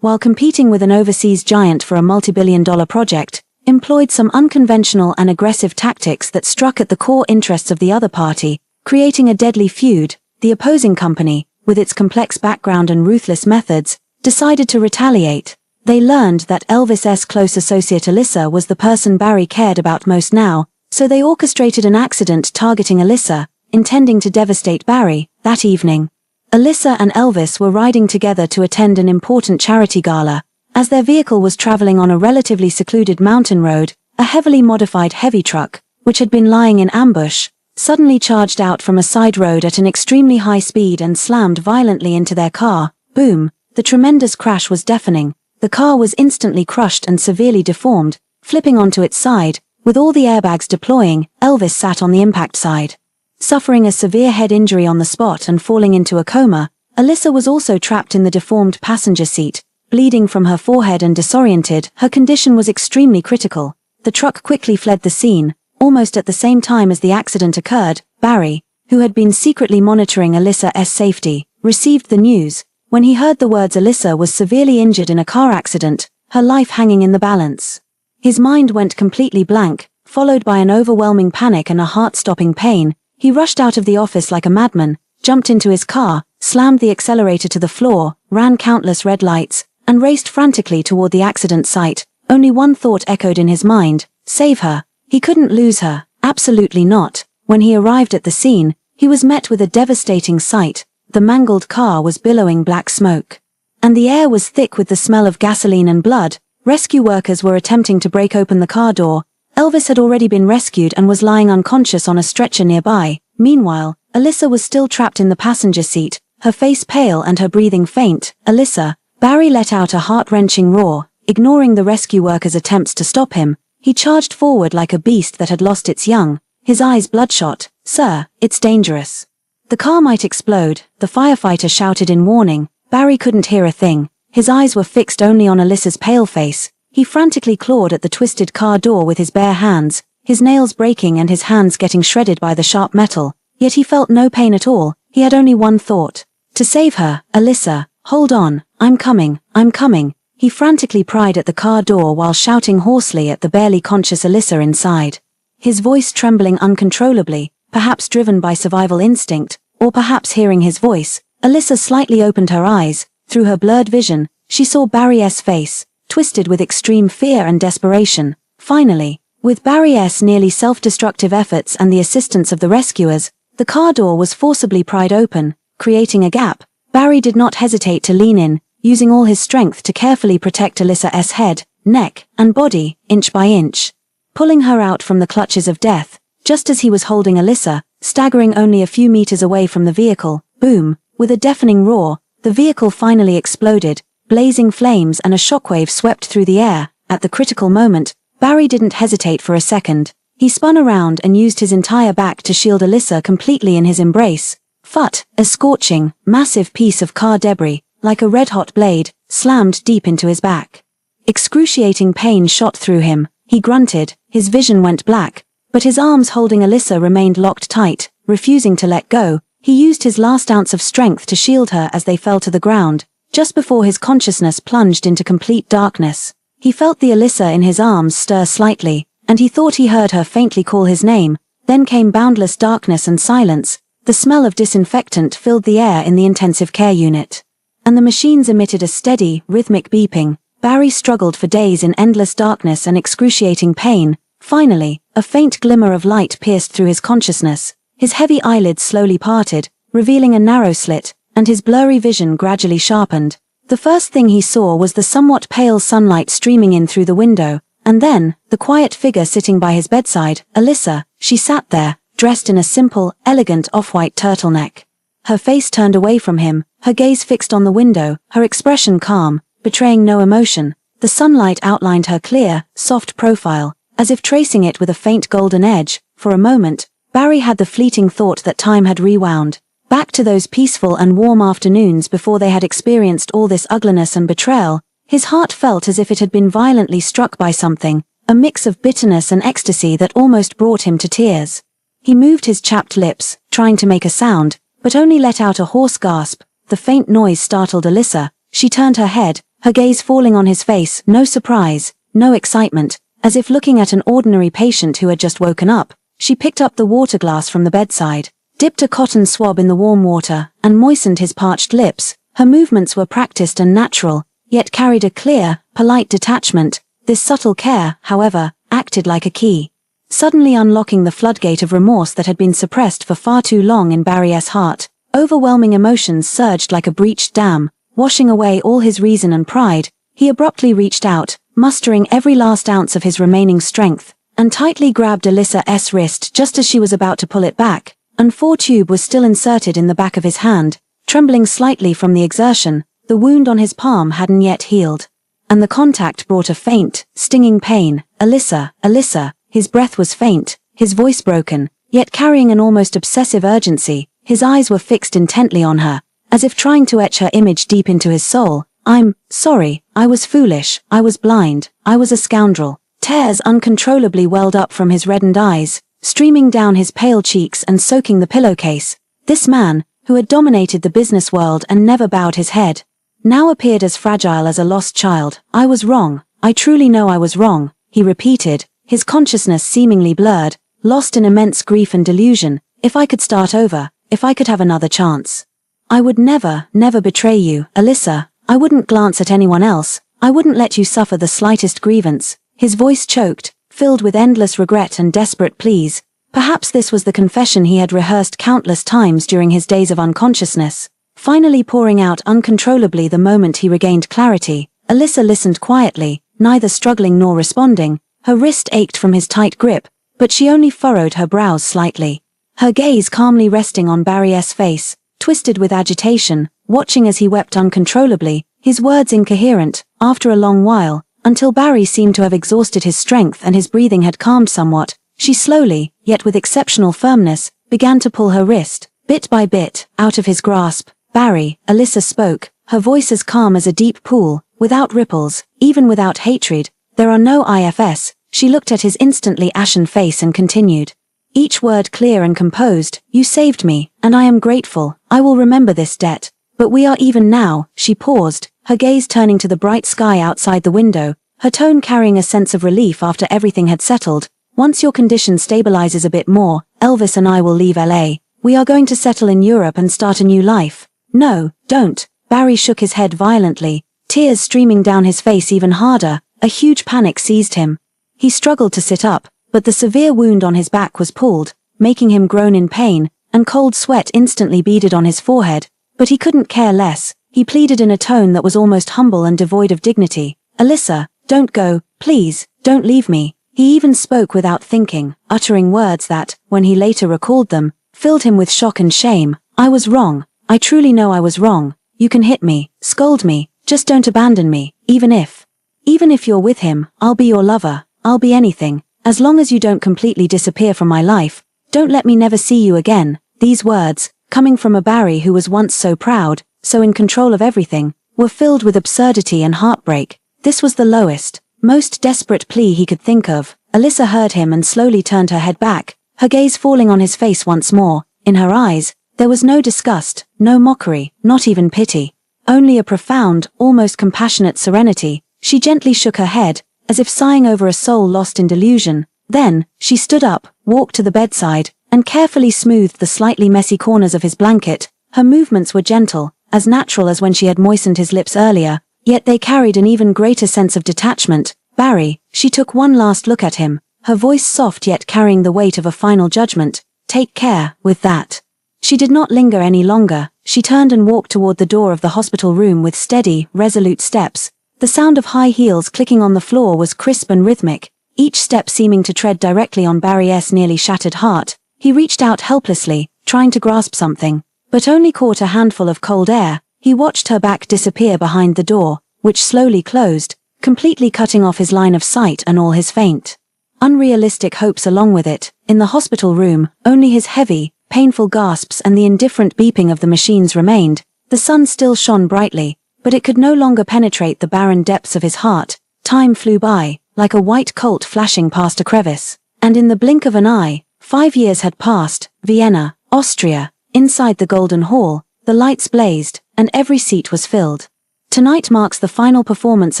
while competing with an overseas giant for a multi-billion-dollar project, employed some unconventional and aggressive tactics that struck at the core interests of the other party, creating a deadly feud. The opposing company, with its complex background and ruthless methods, decided to retaliate. They learned that Elvis's close associate Alyssa was the person Barry cared about most now, so they orchestrated an accident targeting Alyssa, intending to devastate Barry. That evening, Alyssa and Elvis were riding together to attend an important charity gala. As their vehicle was traveling on a relatively secluded mountain road, a heavily modified heavy truck, which had been lying in ambush, suddenly charged out from a side road at an extremely high speed and slammed violently into their car. Boom! The tremendous crash was deafening. The car was instantly crushed and severely deformed, flipping onto its side. With all the airbags deploying, Elvis sat on the impact side, suffering a severe head injury on the spot and falling into a coma. Alyssa was also trapped in the deformed passenger seat, bleeding from her forehead and disoriented. Her condition was extremely critical. The truck quickly fled the scene. Almost at the same time as the accident occurred, Barry, who had been secretly monitoring Alyssa's safety, received the news. When he heard the words Alyssa was severely injured in a car accident, her life hanging in the balance, his mind went completely blank, followed by an overwhelming panic and a heart-stopping pain. He rushed out of the office like a madman, jumped into his car, slammed the accelerator to the floor, ran countless red lights, and raced frantically toward the accident site. Only one thought echoed in his mind: save her. He couldn't lose her, absolutely not. When he arrived at the scene, he was met with a devastating sight. The mangled car was billowing black smoke, and the air was thick with the smell of gasoline and blood. Rescue workers were attempting to break open the car door. Elvis had already been rescued and was lying unconscious on a stretcher nearby. Meanwhile, Alyssa was still trapped in the passenger seat, her face pale and her breathing faint. "Alyssa!" Barry let out a heart-wrenching roar, ignoring the rescue workers' attempts to stop him. He charged forward like a beast that had lost its young, his eyes bloodshot. "Sir, it's dangerous. The car might explode," the firefighter shouted in warning. Barry couldn't hear a thing. His eyes were fixed only on Alyssa's pale face. He frantically clawed at the twisted car door with his bare hands, his nails breaking and his hands getting shredded by the sharp metal. Yet he felt no pain at all. He had only one thought: to save her. "Alyssa, hold on, I'm coming, I'm coming." He frantically pried at the car door while shouting hoarsely at the barely conscious Alyssa inside. His voice trembling uncontrollably, perhaps driven by survival instinct, or perhaps hearing his voice. Alyssa slightly opened her eyes. Through her blurred vision, she saw Barry's face, twisted with extreme fear and desperation. Finally, with Barry's nearly self-destructive efforts and the assistance of the rescuers, the car door was forcibly pried open, creating a gap. Barry did not hesitate to lean in, using all his strength to carefully protect Alyssa's head, neck, and body, inch by inch, pulling her out from the clutches of death. Just as he was holding Alyssa, staggering only a few meters away from the vehicle, boom, with a deafening roar, the vehicle finally exploded. Blazing flames and a shockwave swept through the air. At the critical moment, Barry didn't hesitate for a second. He spun around and used his entire back to shield Alyssa completely in his embrace. Phut! A scorching, massive piece of car debris, like a red-hot blade, slammed deep into his back. Excruciating pain shot through him. He grunted, his vision went black, but his arms holding Alyssa remained locked tight, refusing to let go. He used his last ounce of strength to shield her as they fell to the ground. Just before his consciousness plunged into complete darkness, he felt the Alyssa in his arms stir slightly, and he thought he heard her faintly call his name. Then came boundless darkness and silence. The smell of disinfectant filled the air in the intensive care unit, and the machines emitted a steady, rhythmic beeping. Barry struggled for days in endless darkness and excruciating pain. Finally, a faint glimmer of light pierced through his consciousness. His heavy eyelids slowly parted, revealing a narrow slit, and his blurry vision gradually sharpened. The first thing he saw was the somewhat pale sunlight streaming in through the window, and then, the quiet figure sitting by his bedside. Alyssa. She sat there, dressed in a simple, elegant off-white turtleneck. Her face turned away from him, her gaze fixed on the window, her expression calm, betraying no emotion. The sunlight outlined her clear, soft profile, as if tracing it with a faint golden edge. For a moment, Barry had the fleeting thought that time had rewound, back to those peaceful and warm afternoons before they had experienced all this ugliness and betrayal. His heart felt as if it had been violently struck by something, a mix of bitterness and ecstasy that almost brought him to tears. He moved his chapped lips, trying to make a sound, but only let out a hoarse gasp. The faint noise startled Alyssa. She turned her head, her gaze falling on his face. No surprise, no excitement, as if looking at an ordinary patient who had just woken up. She picked up the water glass from the bedside, dipped a cotton swab in the warm water, and moistened his parched lips. Her movements were practiced and natural, yet carried a clear, polite detachment. This subtle care, however, acted like a key, suddenly unlocking the floodgate of remorse that had been suppressed for far too long in Barry's heart. Overwhelming emotions surged like a breached dam, washing away all his reason and pride. He abruptly reached out, mustering every last ounce of his remaining strength, and tightly grabbed Alyssa's wrist just as she was about to pull it back. An 4 tube was still inserted in the back of his hand, trembling slightly from the exertion. The wound on his palm hadn't yet healed, and the contact brought a faint, stinging pain. Alyssa, Alyssa. His breath was faint, his voice broken, yet carrying an almost obsessive urgency. His eyes were fixed intently on her, as if trying to etch her image deep into his soul. "I'm sorry, I was foolish, I was blind, I was a scoundrel." Tears uncontrollably welled up from his reddened eyes, streaming down his pale cheeks and soaking the pillowcase. This man, who had dominated the business world and never bowed his head, now appeared as fragile as a lost child. "I was wrong, I truly know I was wrong," he repeated, his consciousness seemingly blurred, lost in immense grief and delusion. "If I could start over, if I could have another chance, I would never, never betray you, Alyssa. I wouldn't glance at anyone else, I wouldn't let you suffer the slightest grievance." His voice choked, filled with endless regret and desperate pleas. Perhaps this was the confession he had rehearsed countless times during his days of unconsciousness, finally pouring out uncontrollably the moment he regained clarity. Alyssa listened quietly, neither struggling nor responding, Her wrist ached from his tight grip, but she only furrowed her brows slightly. Her gaze calmly resting on Barry's face, twisted with agitation, watching as he wept uncontrollably, his words incoherent, after a long while, until Barry seemed to have exhausted his strength and his breathing had calmed somewhat, she slowly, yet with exceptional firmness, began to pull her wrist, bit by bit, out of his grasp. "Barry," Alyssa spoke, her voice as calm as a deep pool, without ripples, even without hatred. "There are no ifs." She looked at his instantly ashen face and continued, each word clear and composed, "You saved me, and I am grateful. I will remember this debt. But we are even now." She paused, her gaze turning to the bright sky outside the window, her tone carrying a sense of relief after everything had settled. "Once your condition stabilizes a bit more, Elvis and I will leave LA. We are going to settle in Europe and start a new life." "No, don't." Barry shook his head violently, tears streaming down his face even harder. A huge panic seized him. He struggled to sit up, but the severe wound on his back was pulled, making him groan in pain, and cold sweat instantly beaded on his forehead. But he couldn't care less. He pleaded in a tone that was almost humble and devoid of dignity. "Alyssa, don't go, please, don't leave me." He even spoke without thinking, uttering words that, when he later recalled them, filled him with shock and shame. "I was wrong. I truly know I was wrong. You can hit me, scold me, just don't abandon me. Even if you're with him, I'll be your lover. I'll be anything, as long as you don't completely disappear from my life. Don't let me never see you again." These words, coming from a Barry who was once so proud, so in control of everything, were filled with absurdity and heartbreak. This was the lowest, most desperate plea he could think of. Alyssa heard him and slowly turned her head back, her gaze falling on his face once more. In her eyes, there was no disgust, no mockery, not even pity. Only a profound, almost compassionate serenity. She gently shook her head, as if sighing over a soul lost in delusion. Then, she stood up, walked to the bedside, and carefully smoothed the slightly messy corners of his blanket. Her movements were gentle, as natural as when she had moistened his lips earlier, yet they carried an even greater sense of detachment. "Barry," she took one last look at him, her voice soft yet carrying the weight of a final judgment. "Take care." With that, she did not linger any longer. She turned and walked toward the door of the hospital room with steady, resolute steps. The sound of high heels clicking on the floor was crisp and rhythmic, each step seeming to tread directly on Barry's nearly shattered heart. He reached out helplessly, trying to grasp something, but only caught a handful of cold air. He watched her back disappear behind the door, which slowly closed, completely cutting off his line of sight and all his faint, unrealistic hopes along with it. In the hospital room, only his heavy, painful gasps and the indifferent beeping of the machines remained. The sun still shone brightly, but it could no longer penetrate the barren depths of his heart. Time flew by, like a white colt flashing past a crevice. And in the blink of an eye, 5 years had passed. Vienna, Austria. Inside the Golden Hall, the lights blazed, and every seat was filled. Tonight marks the final performance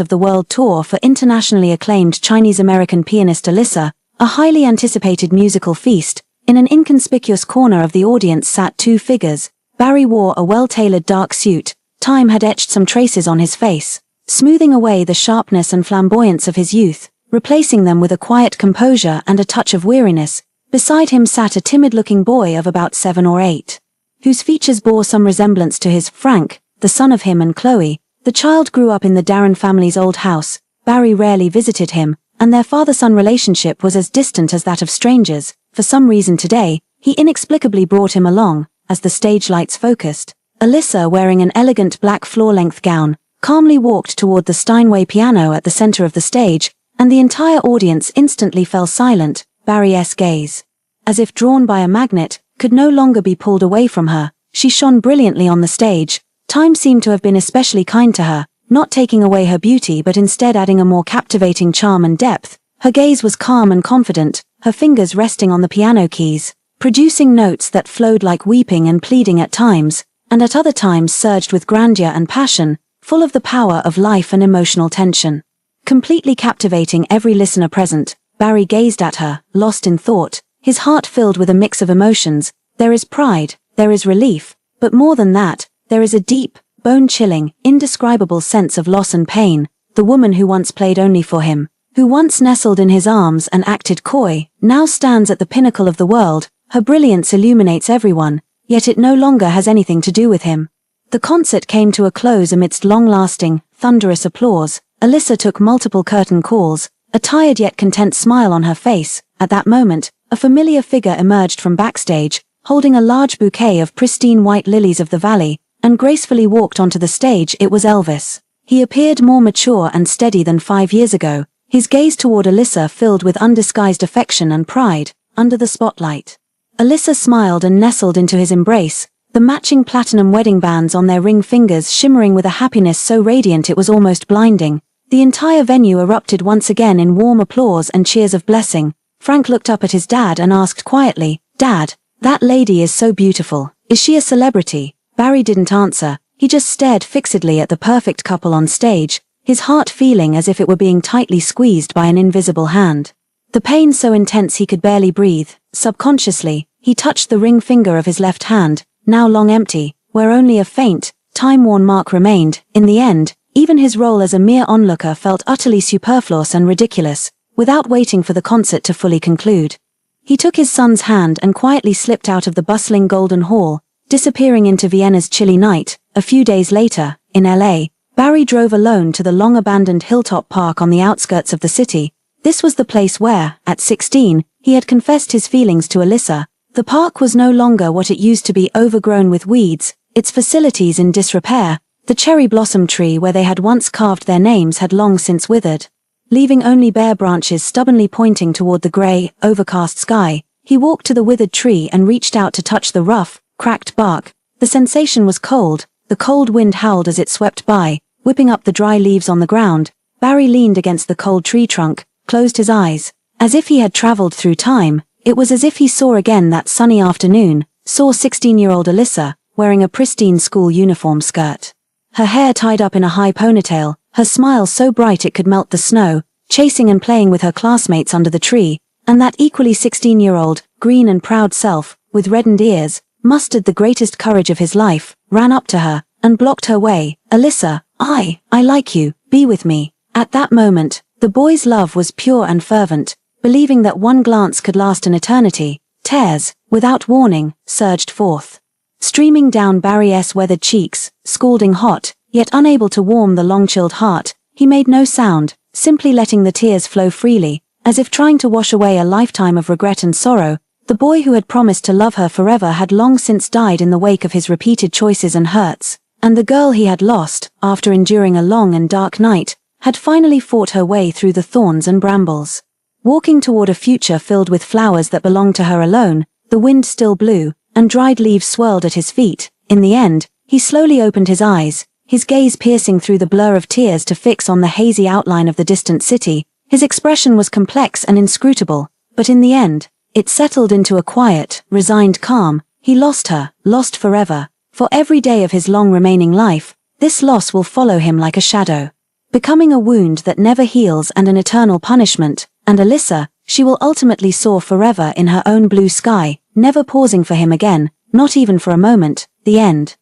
of the world tour for internationally acclaimed Chinese-American pianist Alyssa, a highly anticipated musical feast. In an inconspicuous corner of the audience sat two figures. Barry wore a well-tailored dark suit. Time had etched some traces on his face, smoothing away the sharpness and flamboyance of his youth, replacing them with a quiet composure and a touch of weariness. Beside him sat a timid-looking boy of about 7 or 8, whose features bore some resemblance to his Frank, the son of him and Chloe. The child grew up in the Darren family's old house. Barry rarely visited him, and their father-son relationship was as distant as that of strangers. For some reason today, he inexplicably brought him along, as the stage lights focused. Alyssa, wearing an elegant black floor-length gown, calmly walked toward the Steinway piano at the center of the stage, and the entire audience instantly fell silent. Barry's gaze, as if drawn by a magnet, could no longer be pulled away from her. She shone brilliantly on the stage. Time seemed to have been especially kind to her, not taking away her beauty but instead adding a more captivating charm and depth. Her gaze was calm and confident, her fingers resting on the piano keys, producing notes that flowed like weeping and pleading at times, and at other times surged with grandeur and passion, full of the power of life and emotional tension. Completely captivating every listener present, Barry gazed at her, lost in thought, his heart filled with a mix of emotions. There is pride, there is relief, but more than that, there is a deep, bone-chilling, indescribable sense of loss and pain. The woman who once played only for him, who once nestled in his arms and acted coy, now stands at the pinnacle of the world. Her brilliance illuminates everyone, yet it no longer has anything to do with him. The concert came to a close amidst long-lasting, thunderous applause. Alyssa took multiple curtain calls, a tired yet content smile on her face. At that moment, a familiar figure emerged from backstage, holding a large bouquet of pristine white lilies of the valley, and gracefully walked onto the stage. It was Elvis. He appeared more mature and steady than 5 years ago, his gaze toward Alyssa filled with undisguised affection and pride. Under the spotlight, Alyssa smiled and nestled into his embrace, the matching platinum wedding bands on their ring fingers shimmering with a happiness so radiant it was almost blinding. The entire venue erupted once again in warm applause and cheers of blessing. Frank looked up at his dad and asked quietly, "Dad, that lady is so beautiful. Is she a celebrity?" Barry didn't answer, he just stared fixedly at the perfect couple on stage, his heart feeling as if it were being tightly squeezed by an invisible hand. The pain so intense he could barely breathe. Subconsciously, he touched the ring finger of his left hand, now long empty, where only a faint, time-worn mark remained. In the end, even his role as a mere onlooker felt utterly superfluous and ridiculous. Without waiting for the concert to fully conclude, he took his son's hand and quietly slipped out of the bustling Golden Hall, disappearing into Vienna's chilly night. A few days later, in LA, Barry drove alone to the long-abandoned hilltop park on the outskirts of the city. This was the place where, at 16, he had confessed his feelings to Alyssa. The park was no longer what it used to be, overgrown with weeds, its facilities in disrepair. The cherry blossom tree where they had once carved their names had long since withered, leaving only bare branches stubbornly pointing toward the gray, overcast sky. He walked to the withered tree and reached out to touch the rough, cracked bark. The sensation was cold. The cold wind howled as it swept by, whipping up the dry leaves on the ground. Barry leaned against the cold tree trunk, closed his eyes. As if he had traveled through time, it was as if he saw again that sunny afternoon, saw 16-year-old Alyssa, wearing a pristine school uniform skirt, her hair tied up in a high ponytail, her smile so bright it could melt the snow, chasing and playing with her classmates under the tree, and that equally 16-year-old, green and proud self, with reddened ears, mustered the greatest courage of his life, ran up to her, and blocked her way. "Alyssa, I like you, be with me." At that moment, the boy's love was pure and fervent, believing that one glance could last an eternity. Tears, without warning, surged forth, streaming down Barry's weathered cheeks, scalding hot, yet unable to warm the long-chilled heart. He made no sound, simply letting the tears flow freely, as if trying to wash away a lifetime of regret and sorrow. The boy who had promised to love her forever had long since died in the wake of his repeated choices and hurts, and the girl he had lost, after enduring a long and dark night, had finally fought her way through the thorns and brambles, walking toward a future filled with flowers that belonged to her alone. The wind still blew, and dried leaves swirled at his feet. In the end, he slowly opened his eyes, his gaze piercing through the blur of tears to fix on the hazy outline of the distant city. His expression was complex and inscrutable, but in the end, it settled into a quiet, resigned calm. He lost her, lost forever. For every day of his long remaining life, this loss will follow him like a shadow, becoming a wound that never heals and an eternal punishment. And Alyssa, she will ultimately soar forever in her own blue sky, never pausing for him again, not even for a moment. The end.